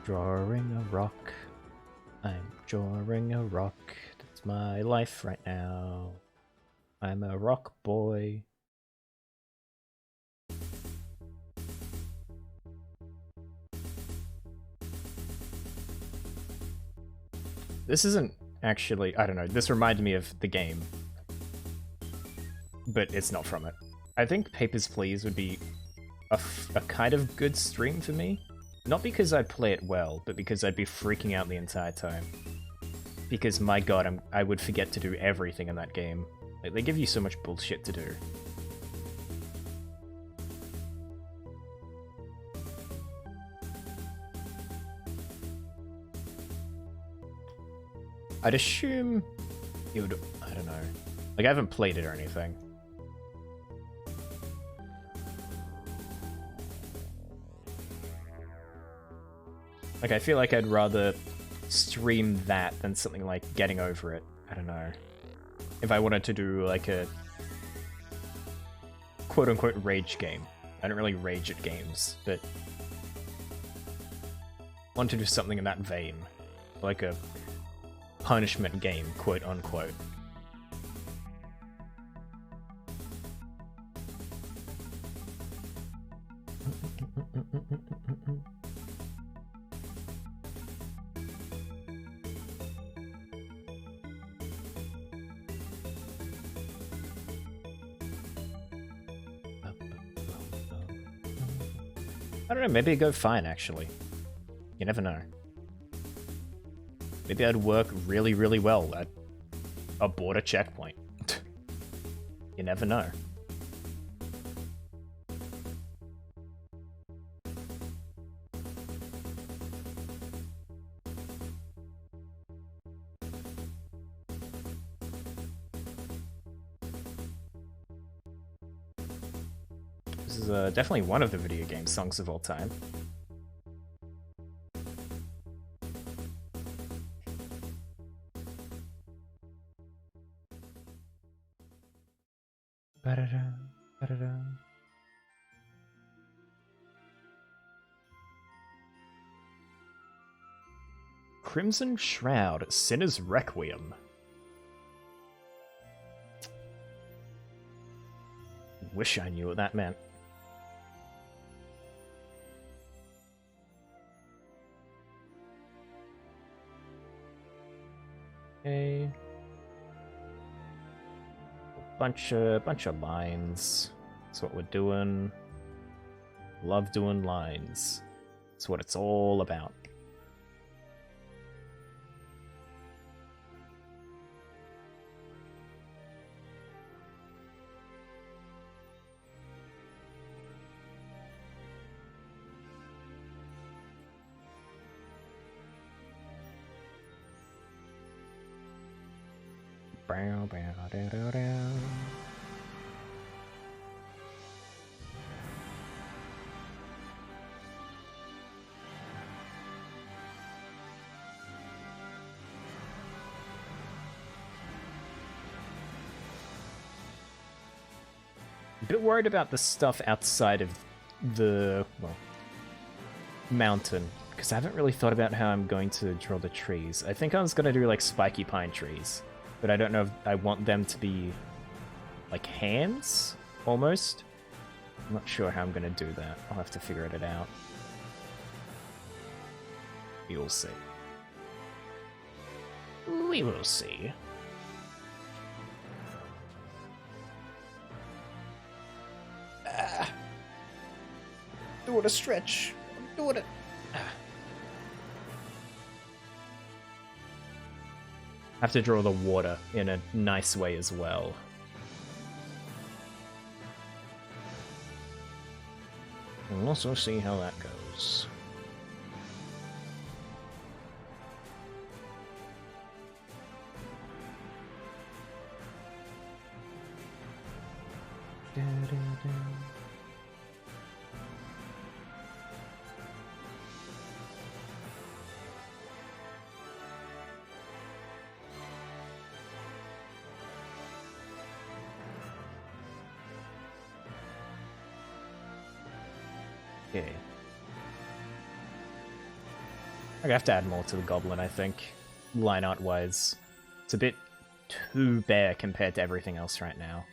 Drawing a rock. I'm drawing a rock. That's my life right now. I'm a rock boy. This isn't actually, I don't know, this reminded me of the game. But it's not from it. I think Papers, Please would be a kind of good stream for me. Not because I'd play it well, but because I'd be freaking out the entire time. Because, my god, I would forget to do everything in that game. Like, they give you so much bullshit to do. I'd assume it would, I don't know. Like, I haven't played it or anything. Like, I feel like I'd rather stream that than something like Getting Over It. I don't know. If I wanted to do, like, a quote-unquote rage game. I don't really rage at games, but want to do something in that vein. Like a punishment game, quote-unquote. I don't know, maybe it'd go fine, actually. You never know. Maybe I'd work really, really well at a border checkpoint. You never know. This is definitely one of the video game songs of all time. Ba-da-da, ba-da-da. Crimson Shroud, Sinner's Requiem. Wish I knew what that meant. Okay. Bunch of lines. That's what we're doing. Love doing lines. That's what it's all about. Bow, bow, da, da, da. A bit worried about the stuff outside of the, well, mountain, because I haven't really thought about how I'm going to draw the trees. I think I was going to do like spiky pine trees, but I don't know if I want them to be like hands, almost. I'm not sure how I'm going to do that. I'll have to figure it out. You'll see. We will see. doing a stretch. I'm doing it. Have to draw the water in a nice way as well. We'll also see how that goes. Okay. I have to add more to the Goblin, I think. Line art wise. It's a bit too bare compared to everything else right now.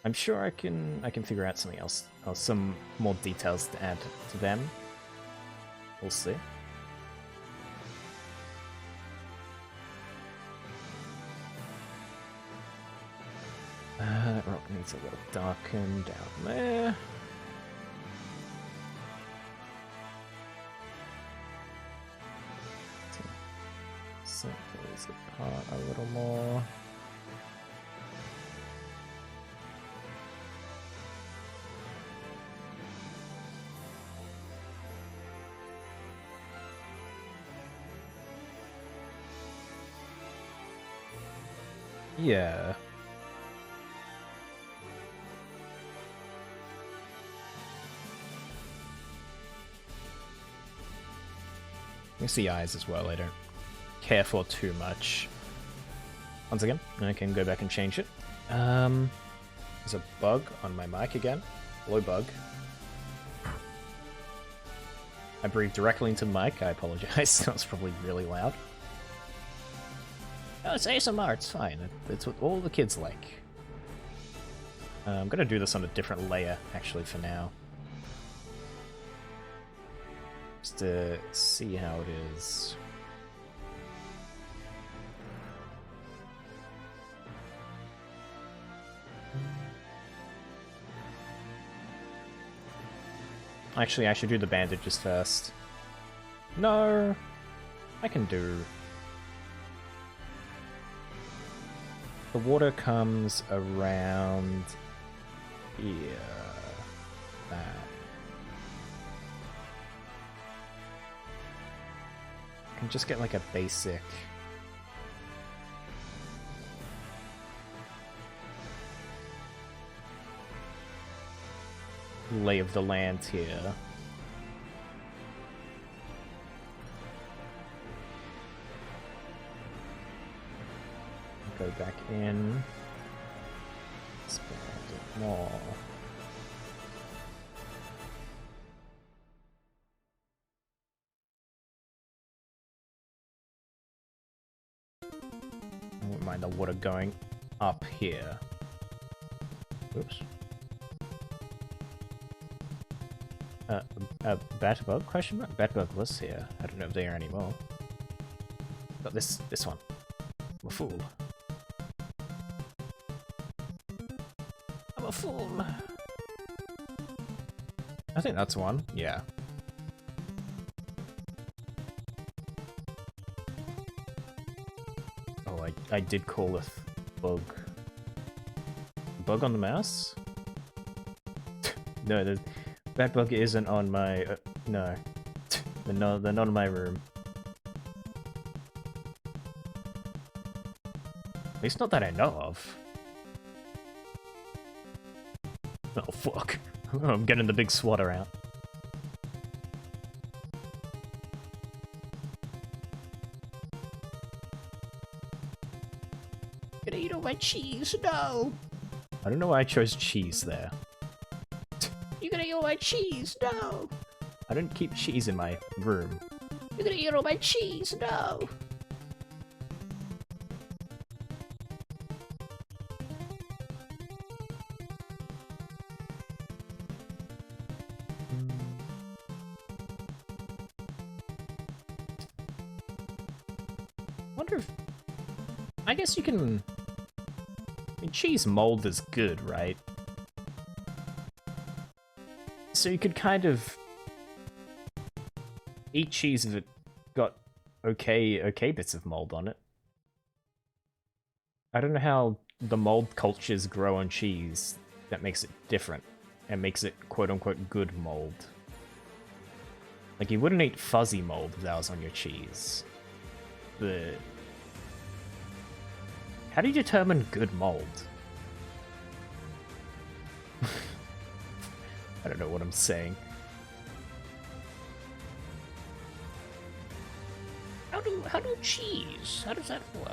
I'm sure I can figure out something else, or some more details to add to them. We'll see. That rock needs a little darkened down there. Circles apart a little more. Yeah. You see eyes as well, I don't care for too much. Once again, I can go back and change it. There's a bug on my mic again. Hello, bug. I breathed directly into the mic, I apologize. That was probably really loud. Oh, it's ASMR, it's fine. It's what all the kids like. I'm gonna do this on a different layer, actually, for now. Just to see how it is. Actually, I should do the bandages first. No! I can do... The water comes around here. That. I can just get like a basic... lay of the land here. Go back in. Expand it more. I wouldn't mind the water going up here. Oops. Batbug? Question mark? Batbug was here. I don't know if they are anymore. Got this one. I'm a fool. I'm a fool. I think that's one. Yeah. Oh, I did call a bug. Bug on the mouse? No, that bug isn't on my... no. They're not in my room. At least not that I know of. Oh, fuck. I'm getting the big swatter out. Gonna eat all my cheese, no! I don't know why I chose cheese there. You're gonna eat all my cheese, no! I don't keep cheese in my room. You're gonna eat all my cheese, no! Wonder if... I guess you can... I mean, cheese mold is good, right? so you could kind of eat cheese if it got okay bits of mold on it. I don't know how the mold cultures grow on cheese that makes it different and makes it quote-unquote good mold. Like, you wouldn't eat fuzzy mold if that was on your cheese. But how do you determine good mold? I don't know what I'm saying. How do cheese? How does that work?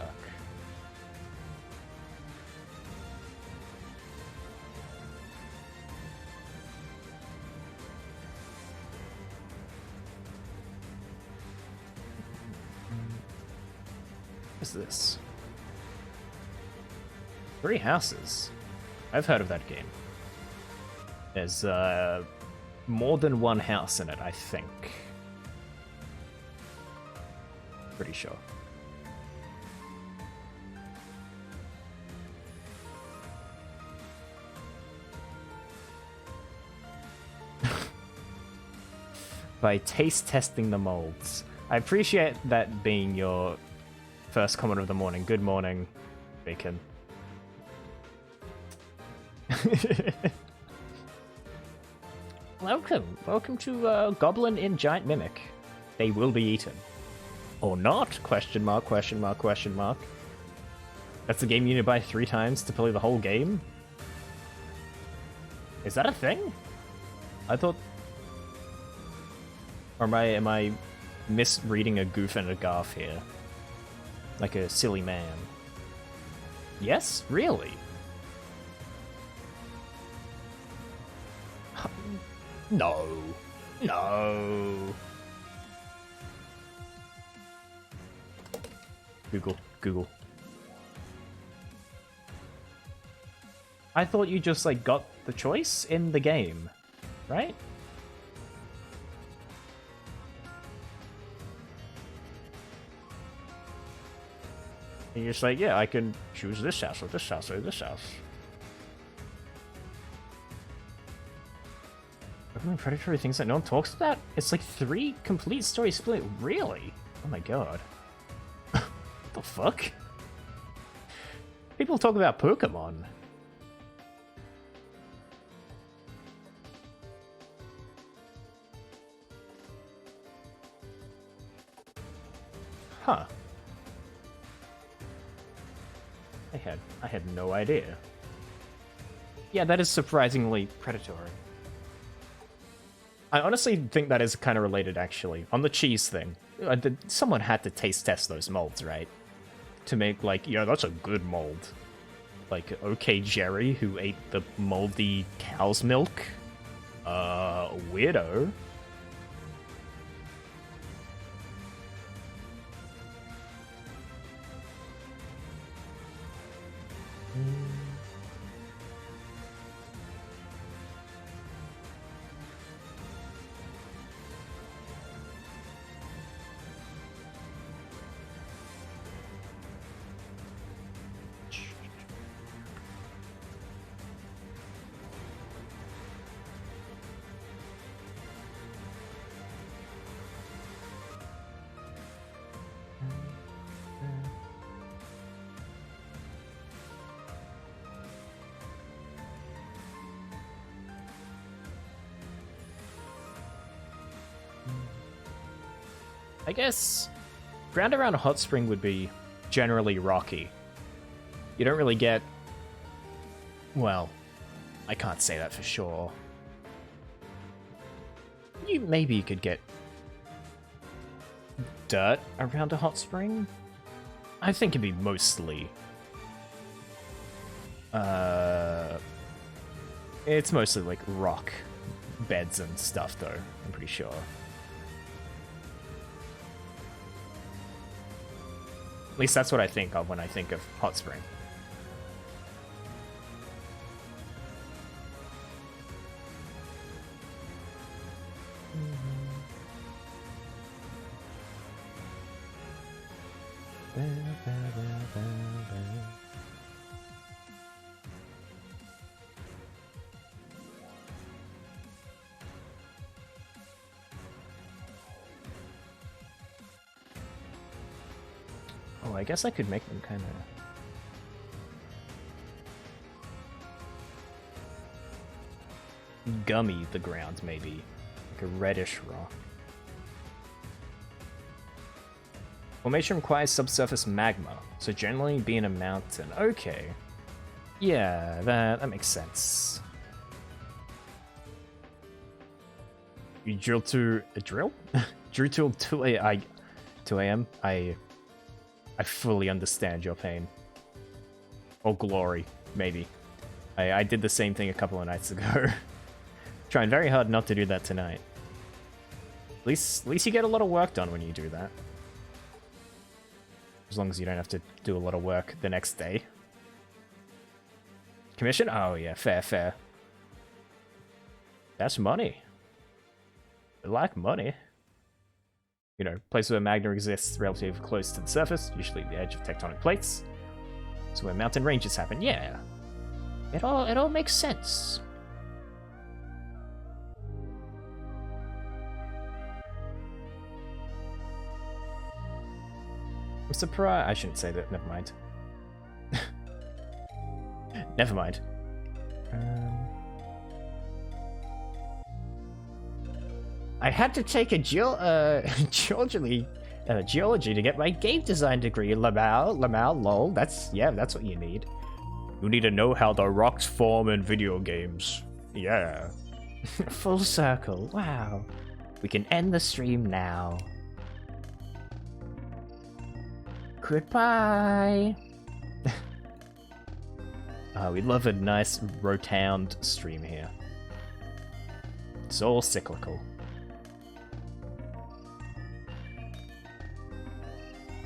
What's this? 3 houses. I've heard of that game. There's more than one house in it, I think. Pretty sure. By taste testing the molds. I appreciate that being your first comment of the morning. Good morning, Bacon. Welcome to Goblin in Giant Mimic. They will be eaten. Or not? Question mark, question mark, question mark. That's the game you need to buy 3 times to play the whole game? Is that a thing? I thought... Or am I misreading a goof and a gaff here? Like a silly man. Yes? Really? No. No. Google. I thought you just, like, got the choice in the game, right? And you're just like, yeah, I can choose this house or this house or this house. Openly predatory things that no one talks about? It's like 3 complete stories split. Really? Oh my god. What the fuck? People talk about Pokemon. Huh. I had no idea. Yeah, that is surprisingly predatory. I honestly think that is kind of related, actually. On the cheese thing. Someone had to taste test those molds, right? To make, like, yeah, that's a good mold. Like, OK Jerry, who ate the moldy cow's milk. Weirdo. I guess ground around a hot spring would be generally rocky. You don't really get... Well, I can't say that for sure. Maybe you could get dirt around a hot spring? I think it'd be mostly... It's mostly like rock beds and stuff, though, I'm pretty sure. At least that's what I think of when I think of hot spring. I guess I could make them kind of... gummy, the ground, maybe. Like a reddish rock. Formation requires subsurface magma, so generally being a mountain. Okay. Yeah, that makes sense. You drill to a drill? Drew till 2 a.m. I fully understand your pain. Or glory, maybe. I did the same thing a couple of nights ago. Trying very hard not to do that tonight. At least you get a lot of work done when you do that. As long as you don't have to do a lot of work the next day. Commission? Oh yeah, fair. That's money. I like money. You know, places where magma exists relatively close to the surface, usually the edge of tectonic plates. So where mountain ranges happen, yeah. It all makes sense. I'm surprised. I shouldn't say that. Never mind. Never mind. I had to take a geology to get my game design degree. Lamal, lol. That's what you need. You need to know how the rocks form in video games. Yeah. Full circle. Wow. We can end the stream now. Goodbye. We love a nice rotund stream here. It's all cyclical.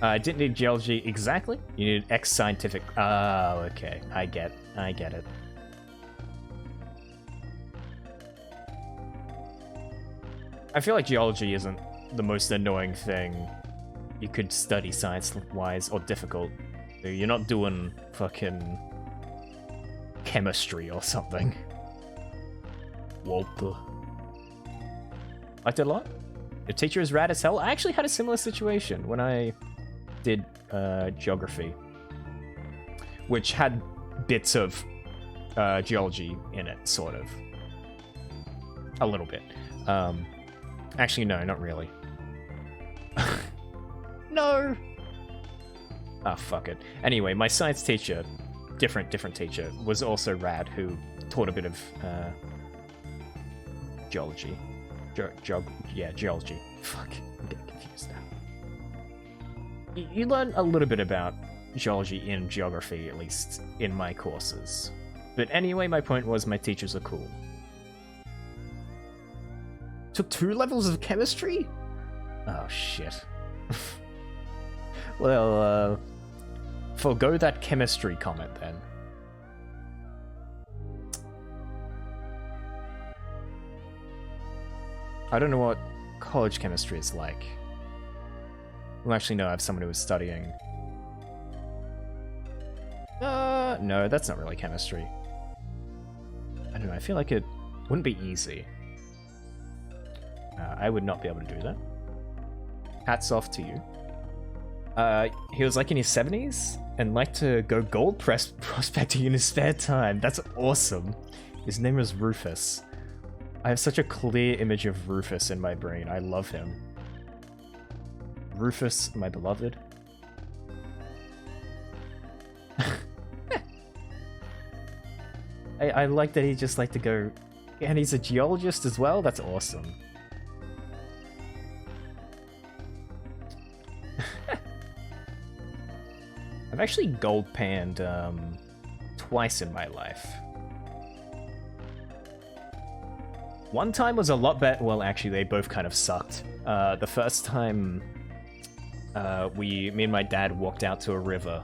I didn't need geology exactly. You needed X scientific. Oh, okay. I get it. I feel like geology isn't the most annoying thing you could study science-wise or difficult. You're not doing fucking chemistry or something. Whoop. Liked it a lot. Your teacher is rad as hell. I actually had a similar situation when I did geography, which had bits of geology in it, sort of. A little bit. Actually, no, not really. No! Ah, fuck it. Anyway, my science teacher, different teacher, was also rad, who taught a bit of geology. Geology. Fuck, I'm getting confused now. You learn a little bit about geology in geography, at least in my courses. But anyway, my point was my teachers are cool. Took 2 levels of chemistry? Oh, shit. Well, forgo that chemistry comment, then. I don't know what college chemistry is like. Well, actually, no, I have someone who was studying. No, that's not really chemistry. I don't know, I feel like it wouldn't be easy. I would not be able to do that. Hats off to you. He was like in his 70s and liked to go gold prospecting in his spare time. That's awesome. His name was Rufus. I have such a clear image of Rufus in my brain. I love him. Rufus, my beloved. I like that he just liked to go... And he's a geologist as well? That's awesome. I've actually gold panned twice in my life. One time was a lot better. Well, actually, they both kind of sucked. The first time, me and my dad walked out to a river,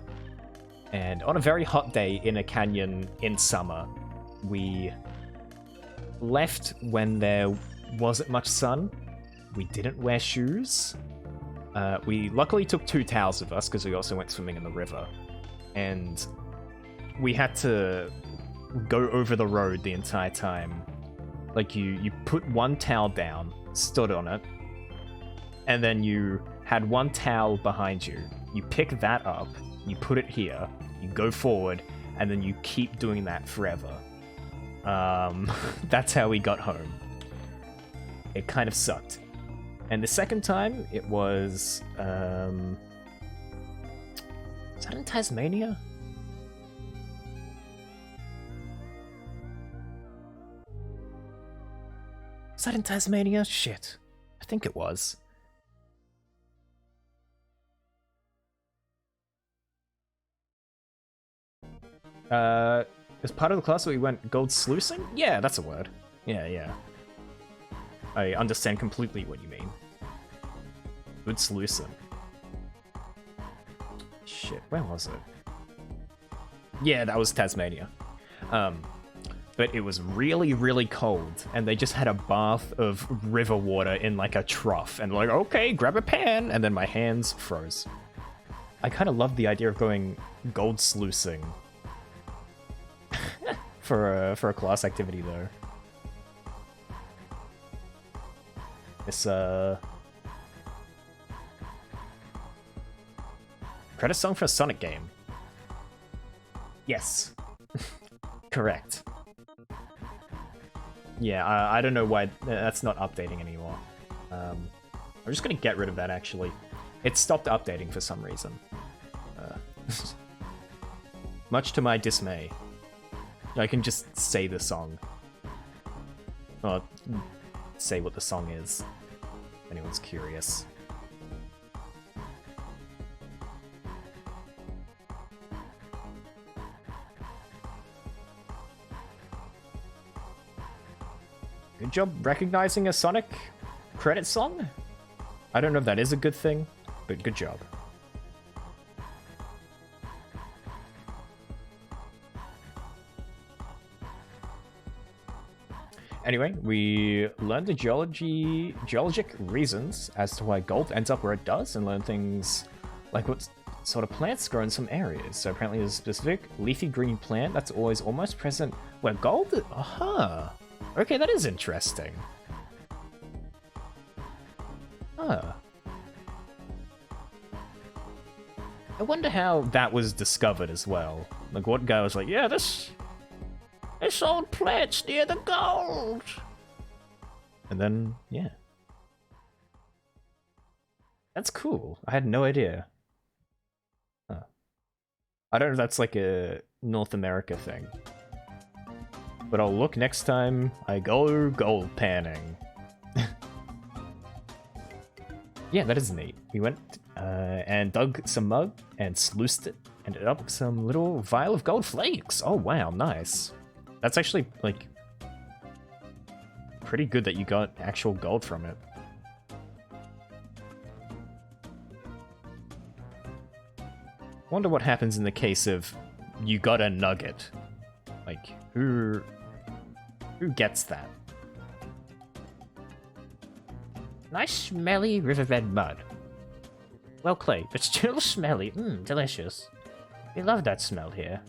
and on a very hot day in a canyon in summer, we left when there wasn't much sun. We didn't wear shoes. We luckily took 2 towels with us because we also went swimming in the river, and we had to go over the road the entire time. Like you put 1 towel down, stood on it, and then you had 1 towel behind you, You pick that up, you put it here, you go forward, and then you keep doing that forever. That's how we got home. It kind of sucked. And the second time, it was... was that in Tasmania? Was that in Tasmania? Shit. I think it was. As part of the class we went gold sluicing? Yeah, that's a word. Yeah. I understand completely what you mean. Good sluicing. Shit, where was it? Yeah, that was Tasmania. But it was really, really cold, and they just had a bath of river water in like a trough, and like, okay, grab a pan, and then my hands froze. I kind of love the idea of going gold sluicing for a class activity though. This credit song for a Sonic game. Yes. Correct. Yeah, I don't know why that's not updating anymore. I'm just gonna get rid of that actually. It stopped updating for some reason. Much to my dismay. I can just say the song. Or say what the song is. If anyone's curious. Good job recognizing a Sonic credit song? I don't know if that is a good thing, but good job. Anyway, we learned the geologic reasons as to why gold ends up where it does, and learn things like what sort of plants grow in some areas. So apparently there's a specific leafy green plant that's always almost present where gold is. Huh. Okay, that is interesting. Huh. I wonder how that was discovered as well. Like, what guy was like, yeah, this old plant's near the gold. And then, yeah. That's cool. I had no idea. Huh. I don't know if that's like a North America thing. But I'll look next time I go gold panning. Yeah, that is neat. We went and dug some mud and sluiced it. Ended up with some little vial of gold flakes. Oh wow, nice. That's actually, like, pretty good that you got actual gold from it. Wonder what happens in the case of you got a nugget. Like, who gets that? Nice smelly riverbed mud. Well, Clay, but still smelly. Delicious. We love that smell here.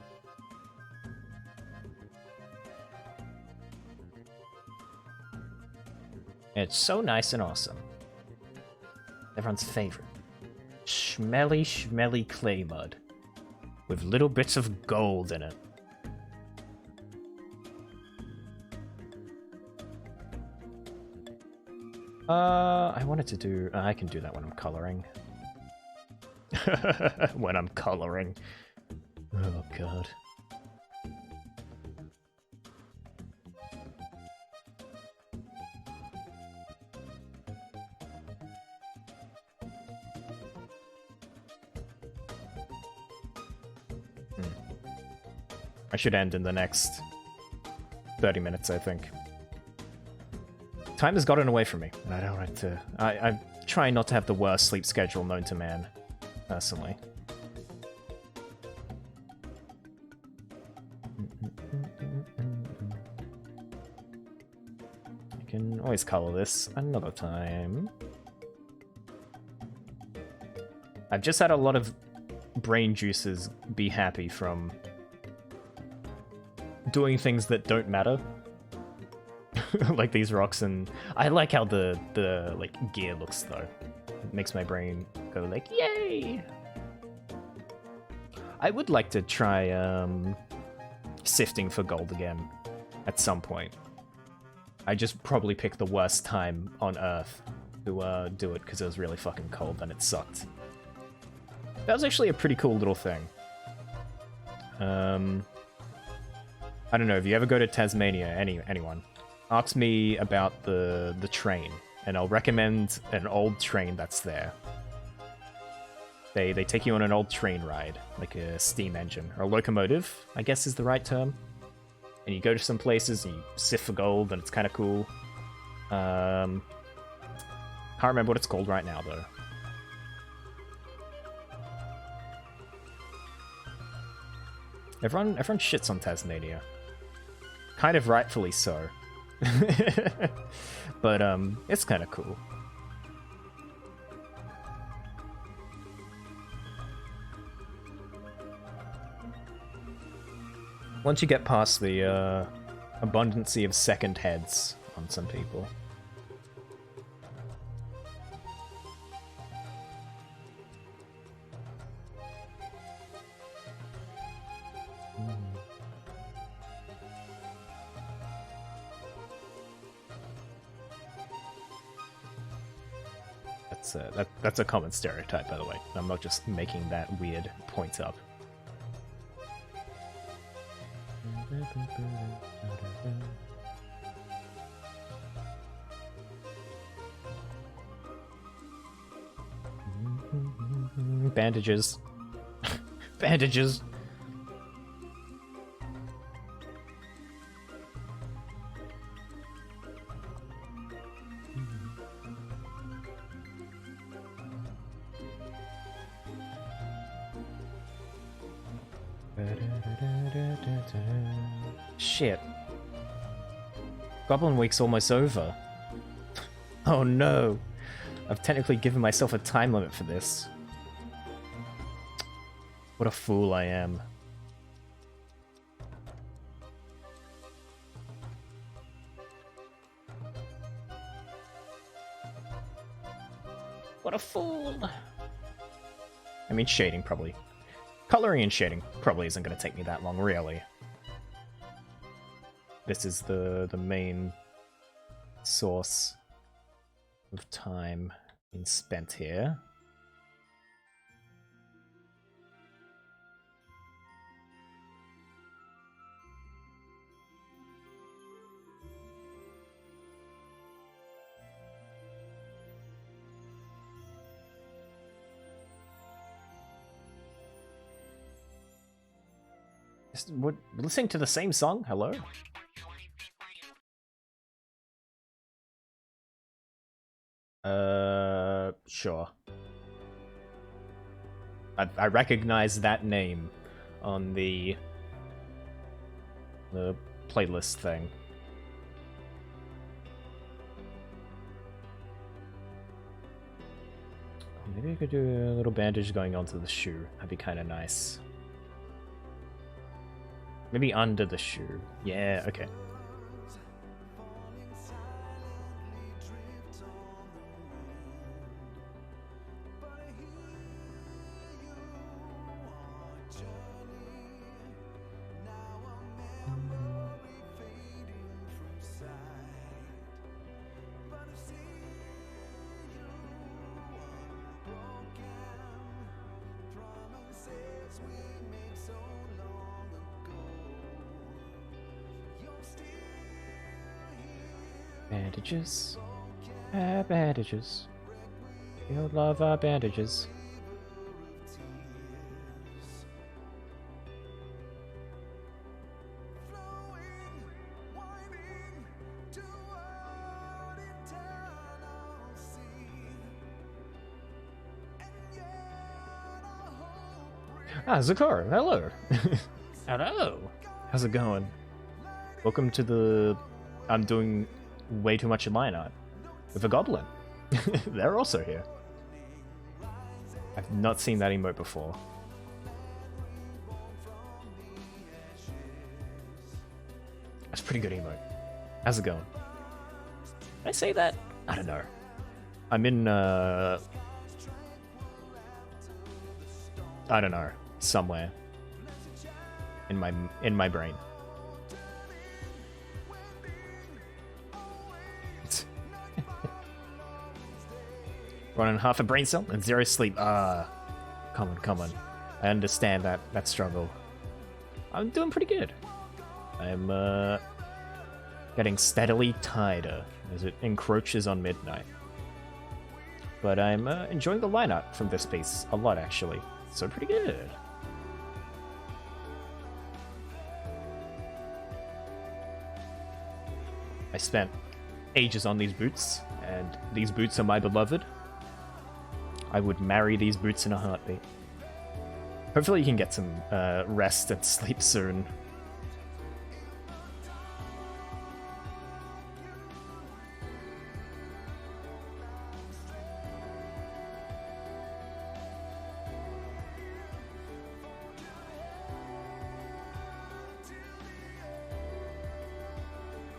It's so nice and awesome. Everyone's favorite. Schmelly clay mud. With little bits of gold in it. I wanted to do... I can do that when I'm coloring. When I'm coloring. Oh, God. I should end in the next 30 minutes, I think. Time has gotten away from me, and I don't want to... I'm trying not to have the worst sleep schedule known to man, personally. I can always color this another time. I've just had a lot of brain juices be happy from doing things that don't matter. Like these rocks, and I like how the like gear looks though. It makes my brain go like, yay! I would like to try sifting for gold again at some point. I just probably picked the worst time on Earth to do it because it was really fucking cold and it sucked. That was actually a pretty cool little thing. I don't know, if you ever go to Tasmania, anyone, ask me about the train, and I'll recommend an old train that's there. They take you on an old train ride, like a steam engine, or a locomotive, I guess is the right term. And you go to some places and you sift for gold, and it's kind of cool. Can't remember what it's called right now, though. Everyone shits on Tasmania. Kind of rightfully so. But, it's kind of cool. Once you get past the abundancy of second heads on some people. That's a common stereotype, by the way. I'm not just making that weird point up. Bandages. Bandages. Shit. Goblin Week's almost over. Oh no. I've technically given myself a time limit for this. What a fool I am. What a fool. I mean, shading probably. Coloring and shading probably isn't going to take me that long, really. This is the main source of time being spent here. We're listening to the same song? Hello? Sure. I recognize that name on the playlist thing. Maybe I could do a little bandage going onto the shoe. That'd be kind of nice. Maybe under the shoe. Yeah, okay. Bandages. Bandages. You'll love our bandages. Ah, Zakar, hello. Hello. How's it going? Welcome to the... I'm doing way too much in line art with a goblin. They're also here. I've not seen that emote before. That's a pretty good emote. How's it going? Did I say that? I don't know. I'm in, I don't know. Somewhere. in my brain. One and a half a brain cell and 0 sleep. Come on. I understand that struggle. I'm doing pretty good. I'm getting steadily tighter as it encroaches on midnight. But I'm enjoying the line art from this piece a lot, actually. So pretty good. I spent ages on these boots, and these boots are my beloved. I would marry these boots in a heartbeat. Hopefully you can get some rest and sleep soon.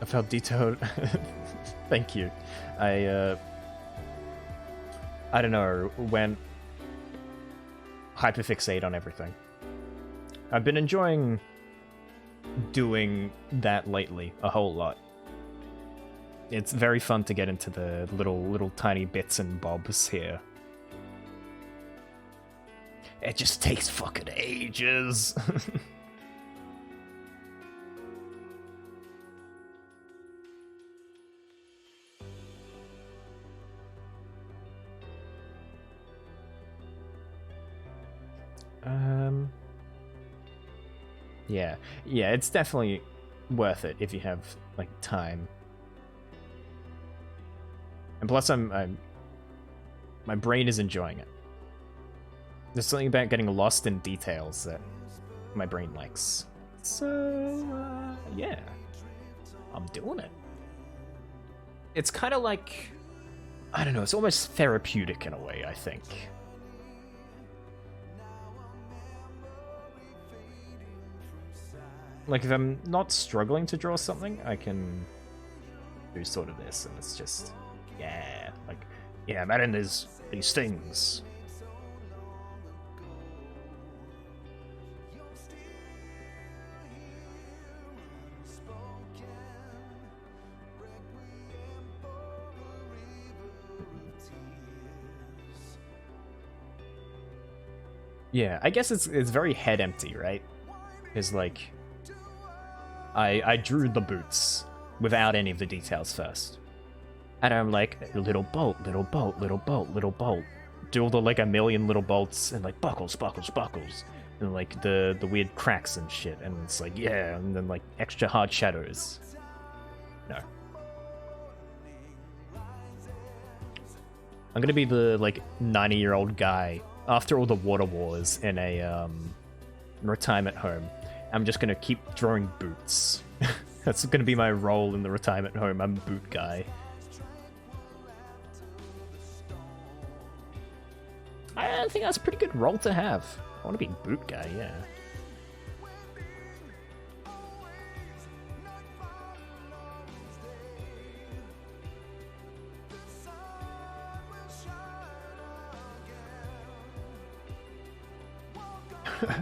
I felt detailed. Thank you. I don't know, went hyperfixate on everything. I've been enjoying doing that lately a whole lot. It's very fun to get into the little tiny bits and bobs here. It just takes fucking ages. Yeah, it's definitely worth it if you have like time. And plus, my brain is enjoying it. There's something about getting lost in details that my brain likes. So yeah, I'm doing it. It's kind of like, I don't know, it's almost therapeutic in a way, I think. Like, if I'm not struggling to draw something, I can do sort of this, and it's just, yeah, like, yeah, I'm adding these things. Yeah, I guess it's very head empty, right? Because, like, I drew the boots without any of the details first. And I'm like, little bolt, little bolt, little bolt, little bolt. Do all the, like, a million little bolts, and, like, buckles. And, like, the weird cracks and shit. And it's like, yeah, and then, like, extra hard shadows. No. I'm gonna be the, like, 90-year-old guy after all the water wars in a, retirement home. I'm just gonna keep drawing boots. That's gonna be my role in the retirement home. I'm boot guy. I think that's a pretty good role to have. I want to be boot guy, yeah.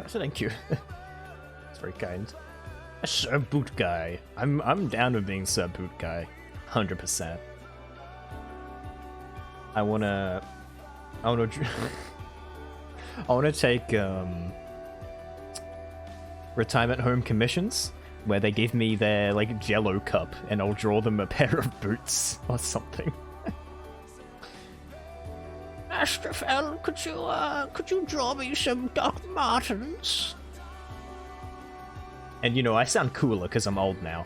Thank you. Very kind. Sir Boot Guy. I'm down with being Sir Boot Guy. 100%. I wanna take retirement home commissions where they give me their like Jello cup and I'll draw them a pair of boots or something. Master Fell, could you draw me some Doc Martens? And you know, I sound cooler because I'm old now.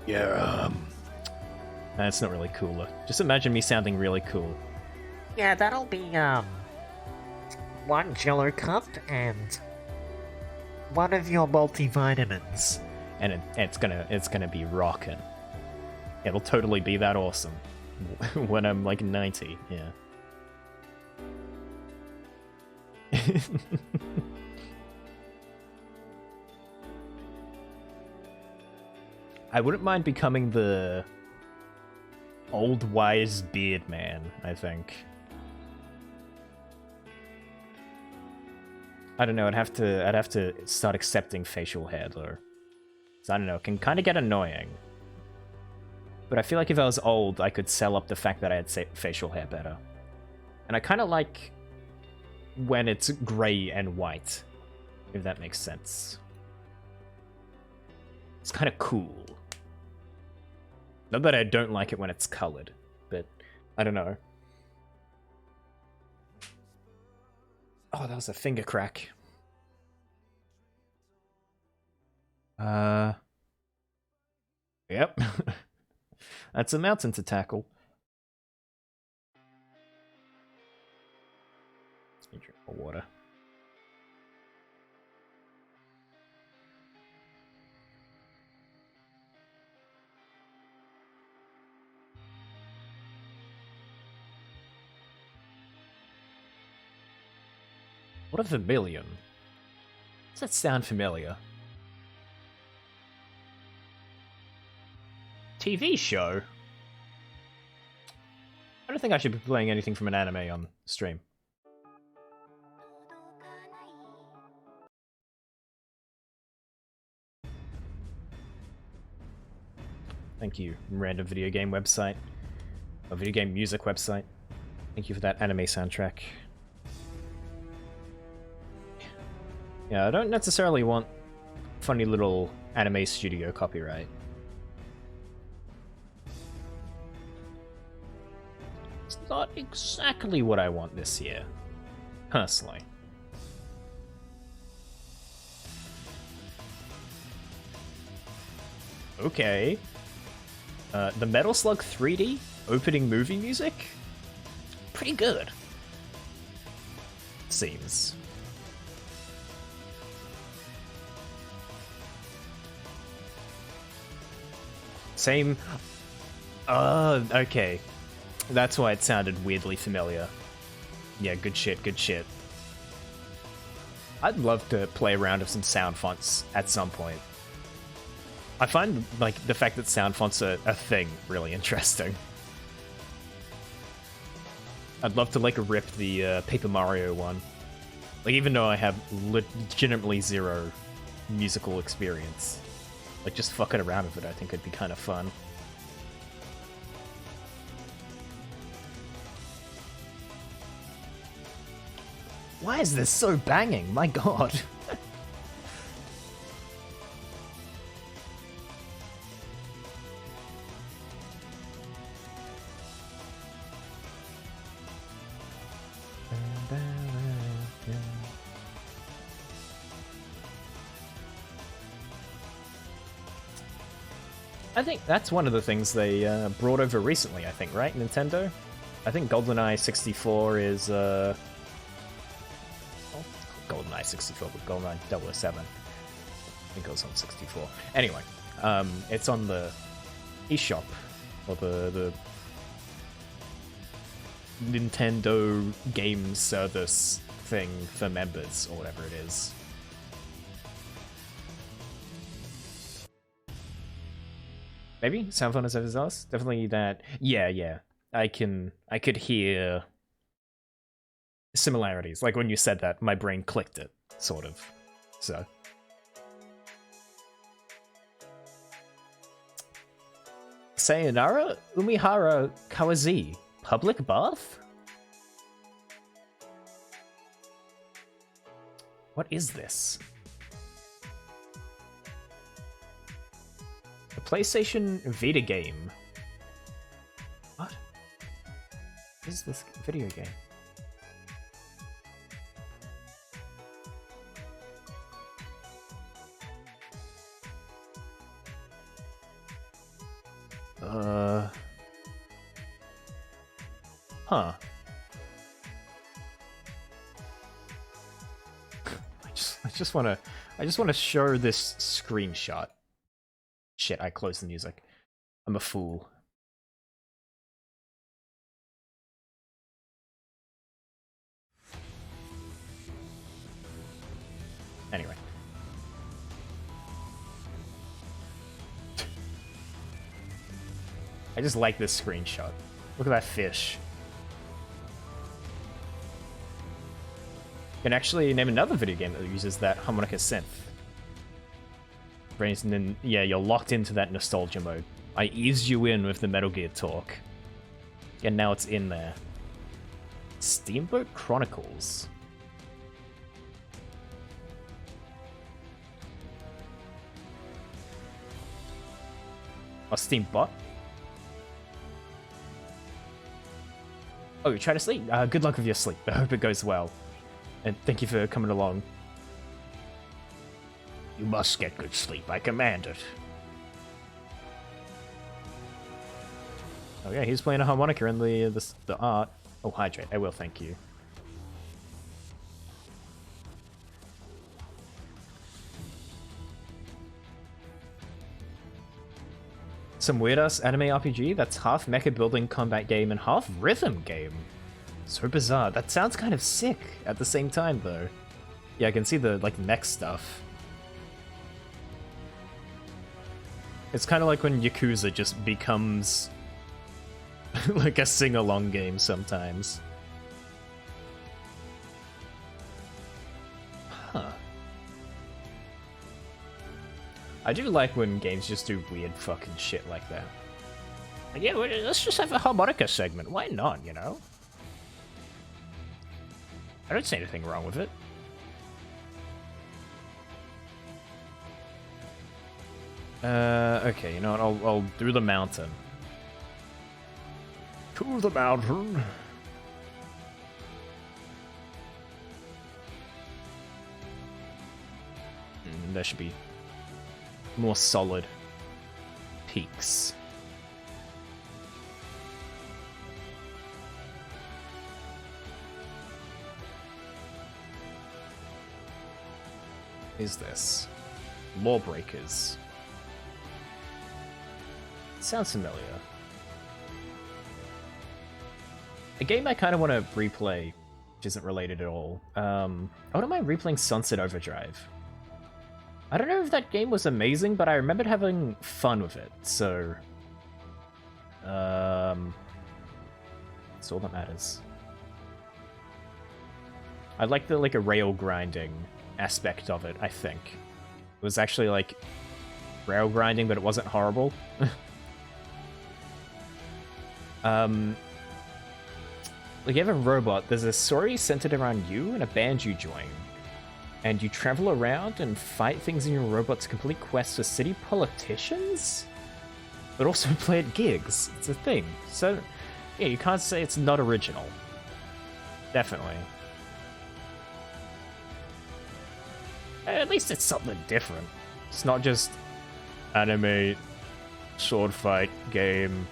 Yeah, that's not really cooler. Just imagine me sounding really cool. Yeah, that'll be, one Jello cup and one of your multivitamins. And it's gonna be rockin'. It'll totally be that awesome. When I'm like 90, yeah. I wouldn't mind becoming the old wise beard man, I think. I don't know. I'd have to start accepting facial hair though. So I don't know. It can kind of get annoying. But I feel like if I was old, I could sell up the fact that I had facial hair better. And I kind of like when it's gray and white, if that makes sense. It's kind of cool. Not that I don't like it when it's colored, but I don't know. Oh, that was a finger crack. Yep. That's a mountain to tackle. Let me drink more water. What a vermilion. Does that sound familiar? TV show? I don't think I should be playing anything from an anime on stream. Thank you, random video game website. A video game music website. Thank you for that anime soundtrack. Yeah, I don't necessarily want funny little anime studio copyright. It's not exactly what I want this year, personally. Okay. The Metal Slug 3D opening movie music? Pretty good. Seems. Same. Okay. That's why it sounded weirdly familiar. Yeah, good shit, good shit. I'd love to play around with some sound fonts at some point. I find, like, the fact that sound fonts are a thing really interesting. I'd love to, like, rip the Paper Mario one. Like, even though I have legitimately zero musical experience. Like, just fucking around with it, I think it'd be kind of fun. Why is this so banging? My god. I think that's one of the things they brought over recently, I think, right? Nintendo? I think GoldenEye 64 is... well, GoldenEye 64, but GoldenEye 007. I think it was on 64. Anyway, it's on the eShop, or the Nintendo game service thing for members, or whatever it is. Maybe sound fun as ours. Definitely that. Yeah. I could hear similarities. Like when you said that, my brain clicked it, sort of. So. Sayonara Umihara Kawazi. Public bath? What is this? A PlayStation Vita game. What? What is this video game? Huh. I just wanna show this screenshot. Shit, I closed the music. I'm a fool. Anyway. I just like this screenshot. Look at that fish. Can actually name another video game that uses that harmonica synth. And then, yeah, you're locked into that nostalgia mode. I eased you in with the Metal Gear talk. And now it's in there. Steamboat Chronicles. A Steambot? Oh, you're trying to sleep? Good luck with your sleep. I hope it goes well. And thank you for coming along. You must get good sleep, I command it. Oh yeah, he's playing a harmonica in the art. Oh, hydrate. I will, thank you. Some weird-ass anime RPG that's half mecha building combat game and half rhythm game. So bizarre. That sounds kind of sick at the same time, though. Yeah, I can see the, like, mech stuff. It's kind of like when Yakuza just becomes like a sing-along game sometimes. Huh. I do like when games just do weird fucking shit like that. Yeah, well, let's just have a harmonica segment. Why not, you know? I don't see anything wrong with it. Okay, you know what, I'll do the mountain. To the mountain. There should be more solid peaks. Is this Lawbreakers? Sounds familiar. A game I kind of want to replay, which isn't related at all. I wouldn't mind replaying Sunset Overdrive. I don't know if that game was amazing, but I remembered having fun with it, so... that's all that matters. I like the, like, a rail grinding aspect of it, I think. It was actually, like, rail grinding, but it wasn't horrible. Like, you have a robot, there's a story centered around you and a band you join. And you travel around and fight things in your robot to complete quests for city politicians? But also play at gigs. It's a thing. So, yeah, you can't say it's not original. Definitely. At least it's something different. It's not just anime sword fight game.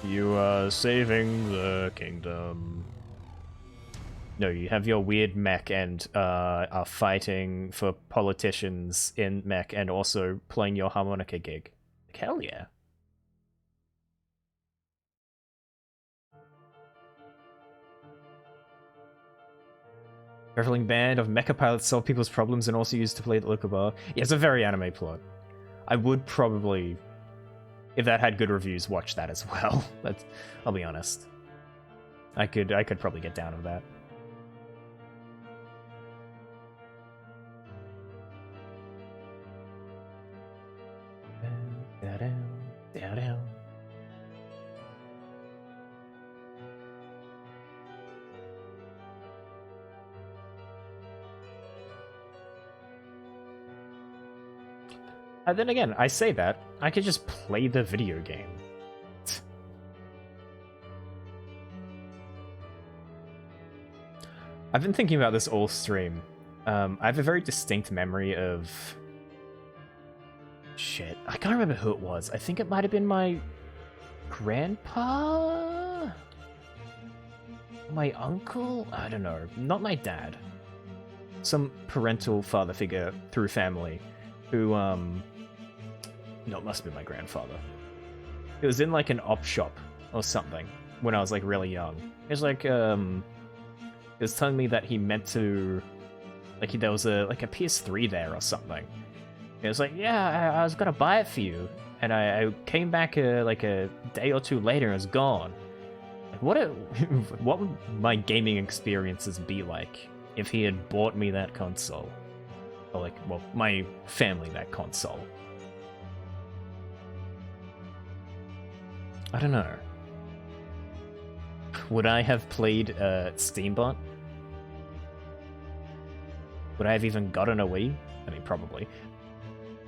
You are saving the kingdom. No, you have your weird mech and are fighting for politicians in mech and also playing your harmonica gig. Like, hell yeah. Traveling band of mecha pilots solve people's problems and also used to play at the local bar. Yeah, it's a very anime plot. I would probably, if that had good reviews, watch that as well. But I'll be honest. I could probably get down with that. And then again, I say that, I could just play the video game. I've been thinking about this all stream. I have a very distinct memory of... Shit, I can't remember who it was. I think it might have been my grandpa? My uncle? I don't know. Not my dad. Some parental father figure through family who, no, it must be my grandfather. It was in, like, an op shop or something when I was, like, really young. It was, like, it was telling me that he meant to... Like, there was a PS3 there or something. It was like, yeah, I was gonna buy it for you. And I came back, like, a day or two later and it was gone. Like, what would my gaming experiences be like if he had bought me that console. Or like, well, my family that console. I don't know. Would I have played Steambot? Would I have even gotten a Wii? I mean, probably.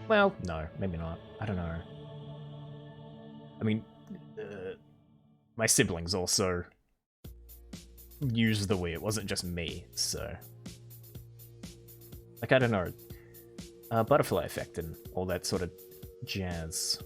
Well, no, maybe not. I don't know. I mean, my siblings also used the Wii. It wasn't just me, so... Like, I don't know. Butterfly effect and all that sort of jazz.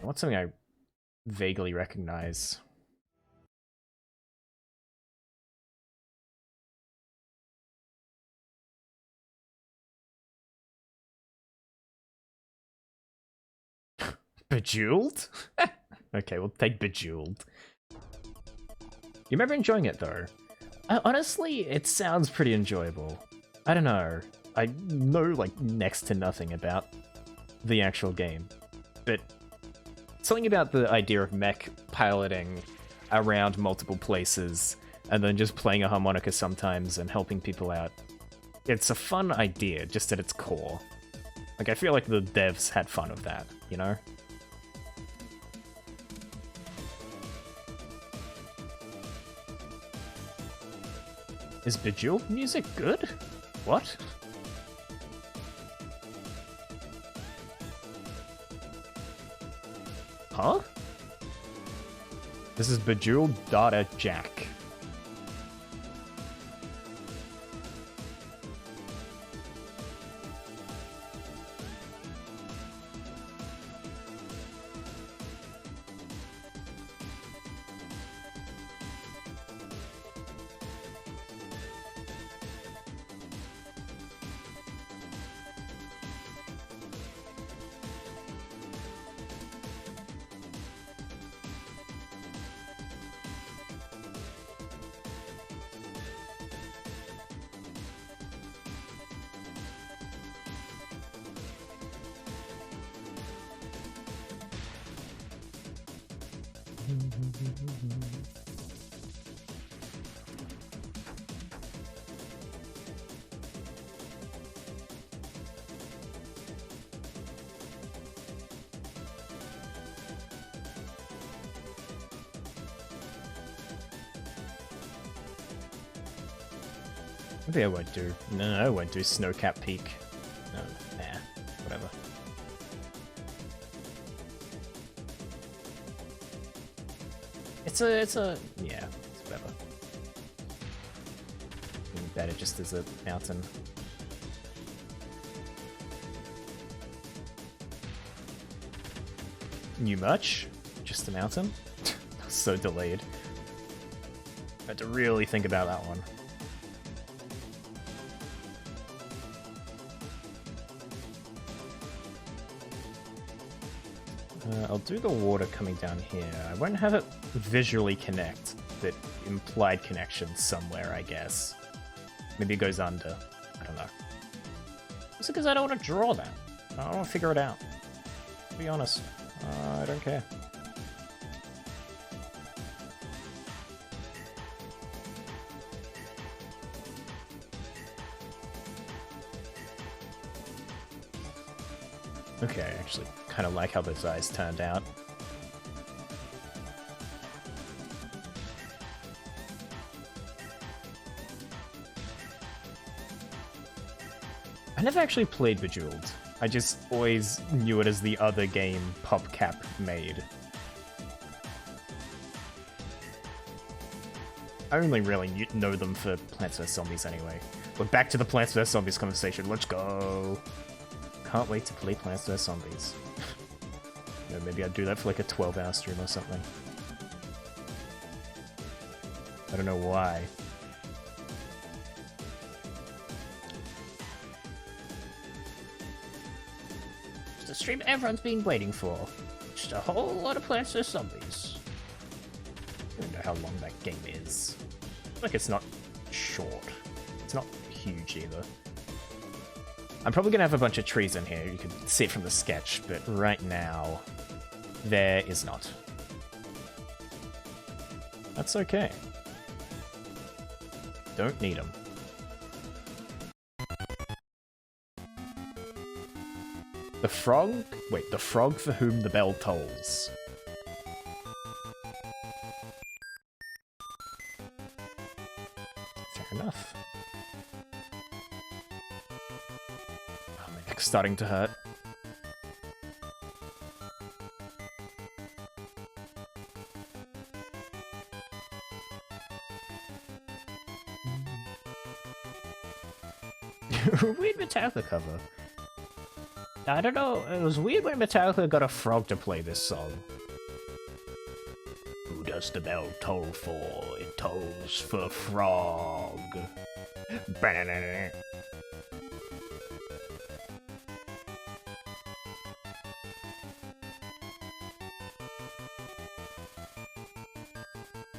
What's something I vaguely recognize? Bejeweled? Okay, we'll take Bejeweled. You remember enjoying it, though? Honestly, it sounds pretty enjoyable. I don't know. I know, like, next to nothing about the actual game. But something about the idea of mech piloting around multiple places and then just playing a harmonica sometimes and helping people out. It's a fun idea, just at its core. Like, I feel like the devs had fun with that, you know? Is Bejeweled music good? What? Huh? This is Bejeweled Data Jack. Maybe I won't do... No, I won't do Snowcap Peak. No, nah, whatever. It's a... yeah, it's whatever. Better just as a mountain. New merch? Just a mountain? So delayed. I had to really think about that one. I'll do the water coming down here. I won't have it visually connect, but implied connection somewhere, I guess. Maybe it goes under. I don't know. It's because I don't want to draw that. I don't want to figure it out. To be honest, I don't care. Okay, I actually kind of like how those eyes turned out. I never actually played Bejeweled. I just always knew it as the other game PopCap made. I only really know them for Plants vs. Zombies anyway. But back to the Plants vs. Zombies conversation, let's go! Can't wait to play Plants vs. Zombies. You know, maybe I'd do that for like a 12-hour stream or something. I don't know why. It's a stream everyone's been waiting for. Just a whole lot of Plants vs. Zombies. I don't know how long that game is. Like, it's not short. It's not huge either. I'm probably gonna have a bunch of trees in here. You can see it from the sketch, but right now, there is not. That's okay. Don't need them. The frog? Wait, the frog for whom the bell tolls. Fair enough. Oh, my neck's starting to hurt. Weird Metallica cover. I don't know, it was weird when Metallica got a frog to play this song. Who does the bell toll for? It tolls for frog.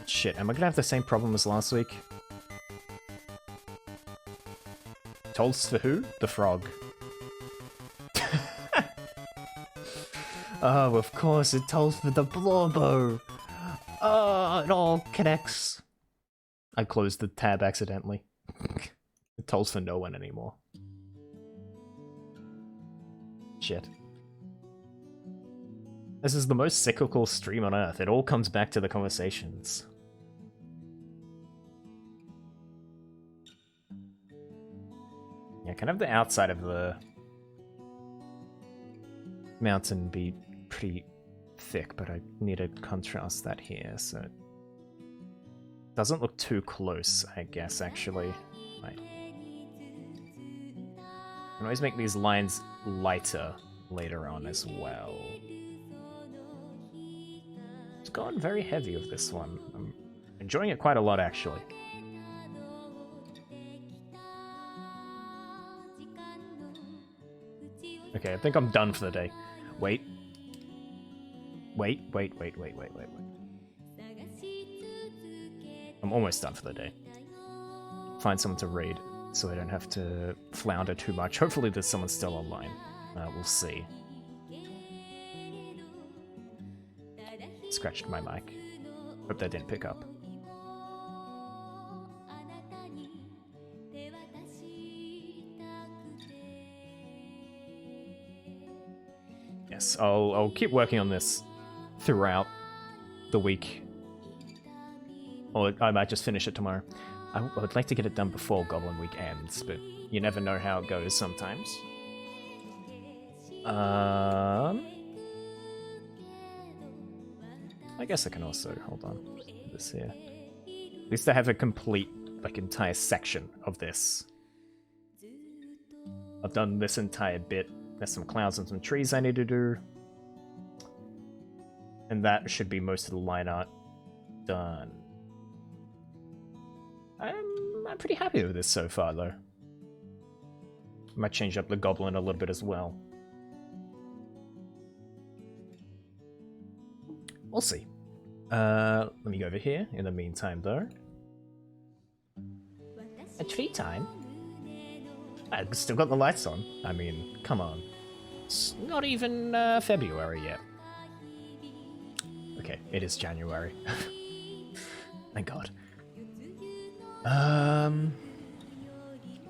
Shit, am I gonna have the same problem as last week? Tolls for who? The frog. Oh, of course, it tolls for the Blorbo. Oh, it all connects. I closed the tab accidentally. It tolls for no one anymore. Shit. This is the most cyclical stream on Earth. It all comes back to the conversations. Yeah, can have the outside of the mountain be pretty thick, but I need to contrast that here, so it doesn't look too close, I guess, actually. Right. I can always make these lines lighter later on as well. It's gone very heavy with this one. I'm enjoying it quite a lot, actually. Okay, I think I'm done for the day. Wait. Wait. I'm almost done for the day. Find someone to raid, so I don't have to flounder too much. Hopefully there's someone still online. We'll see. Scratched my mic. Hope that didn't pick up. Yes, I'll keep working on this throughout the week. Or I might just finish it tomorrow. I would like to get it done before Goblin Week ends, but you never know how it goes sometimes. I guess I can also, hold on, put this here. At least I have a complete, like, entire section of this. I've done this entire bit. There's some clouds and some trees I need to do. And that should be most of the line art done. I'm pretty happy with this so far, though. Might change up the goblin a little bit as well. We'll see. Let me go over here in the meantime, though. A tree time? I've still got the lights on. I mean, come on. It's not even February yet. Okay, it is January. Thank God.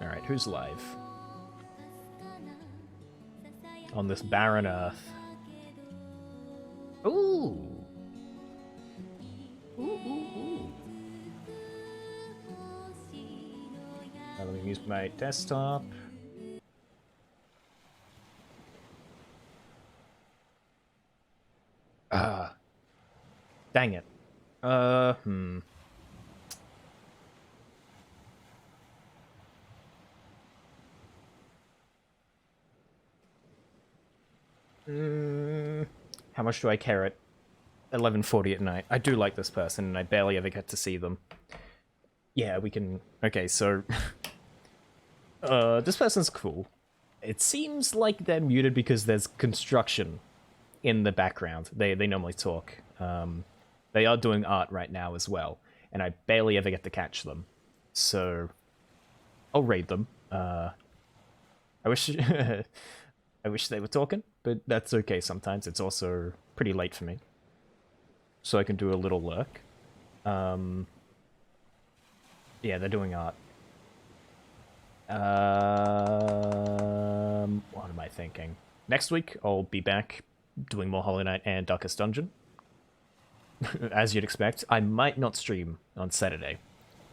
Alright, who's live? On this barren earth. Ooh! Ooh. Now let me use my desktop. Ah. Dang it. How much do I care at 11:40 at night? I do like this person, and I barely ever get to see them. Yeah, we can... Okay, so... this person's cool. It seems like they're muted because there's construction in the background. They normally talk. They are doing art right now as well, and I barely ever get to catch them. So I'll raid them. I wish I wish they were talking, but that's okay sometimes. It's also pretty late for me. So I can do a little lurk. Yeah, they're doing art. What am I thinking? Next week, I'll be back doing more Hollow Knight and Darkest Dungeon. As you'd expect, I might not stream on Saturday.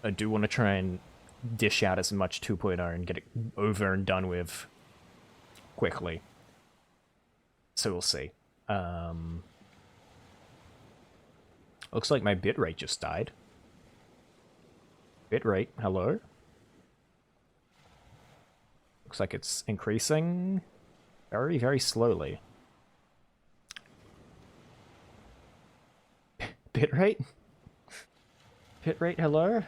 I do want to try and dish out as much 2.0 and get it over and done with quickly. So we'll see. Looks like my bitrate just died. Bitrate, hello? Looks like it's increasing very, very slowly. Bitrate? Bitrate, hello?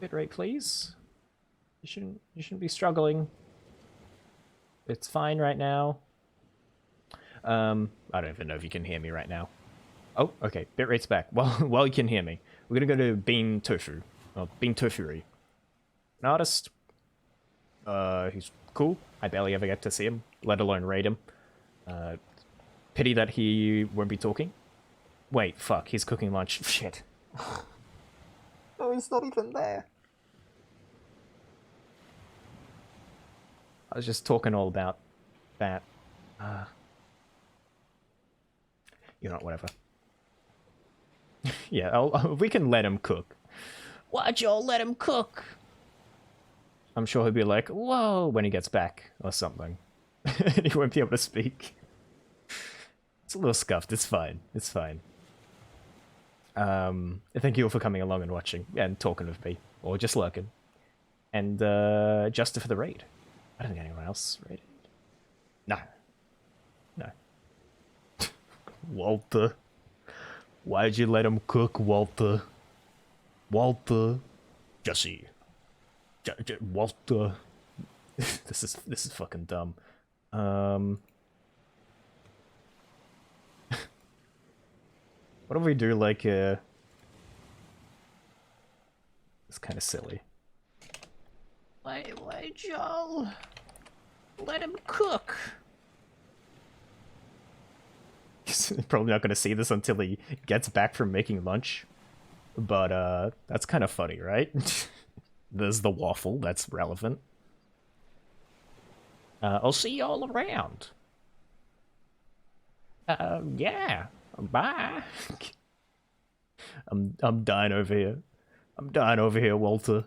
Bitrate, please? You shouldn't be struggling. It's fine right now. I don't even know if you can hear me right now. Oh, okay. Bitrate's back. Well, you can hear me. We're gonna go to Bean Tofu. Well, Bean Tofuri. An artist. He's cool. I barely ever get to see him, let alone raid him. Pity that he won't be talking. Wait, fuck. He's cooking lunch. Shit. No, he's not even there. I was just talking all about that. You know, whatever. Yeah, we can let him cook. Why'd y'all let him cook? I'm sure he'll be like, whoa, when he gets back, or something. And he won't be able to speak. It's a little scuffed, it's fine, it's fine. Thank you all for coming along and watching, and talking with me, or just lurking. And, just for the raid. I don't think anyone else raided. No. No. Walter. Why'd you let him cook, Walter? Walter. Jesse. Walter. This is fucking dumb. What if we do like it's kind of silly. Why'd y'all let him cook? He's probably not going to see this until he gets back from making lunch. But, that's kind of funny, right? There's the waffle, that's relevant. I'll see y'all around. Yeah. Bye. I'm dying over here. I'm dying over here, Walter.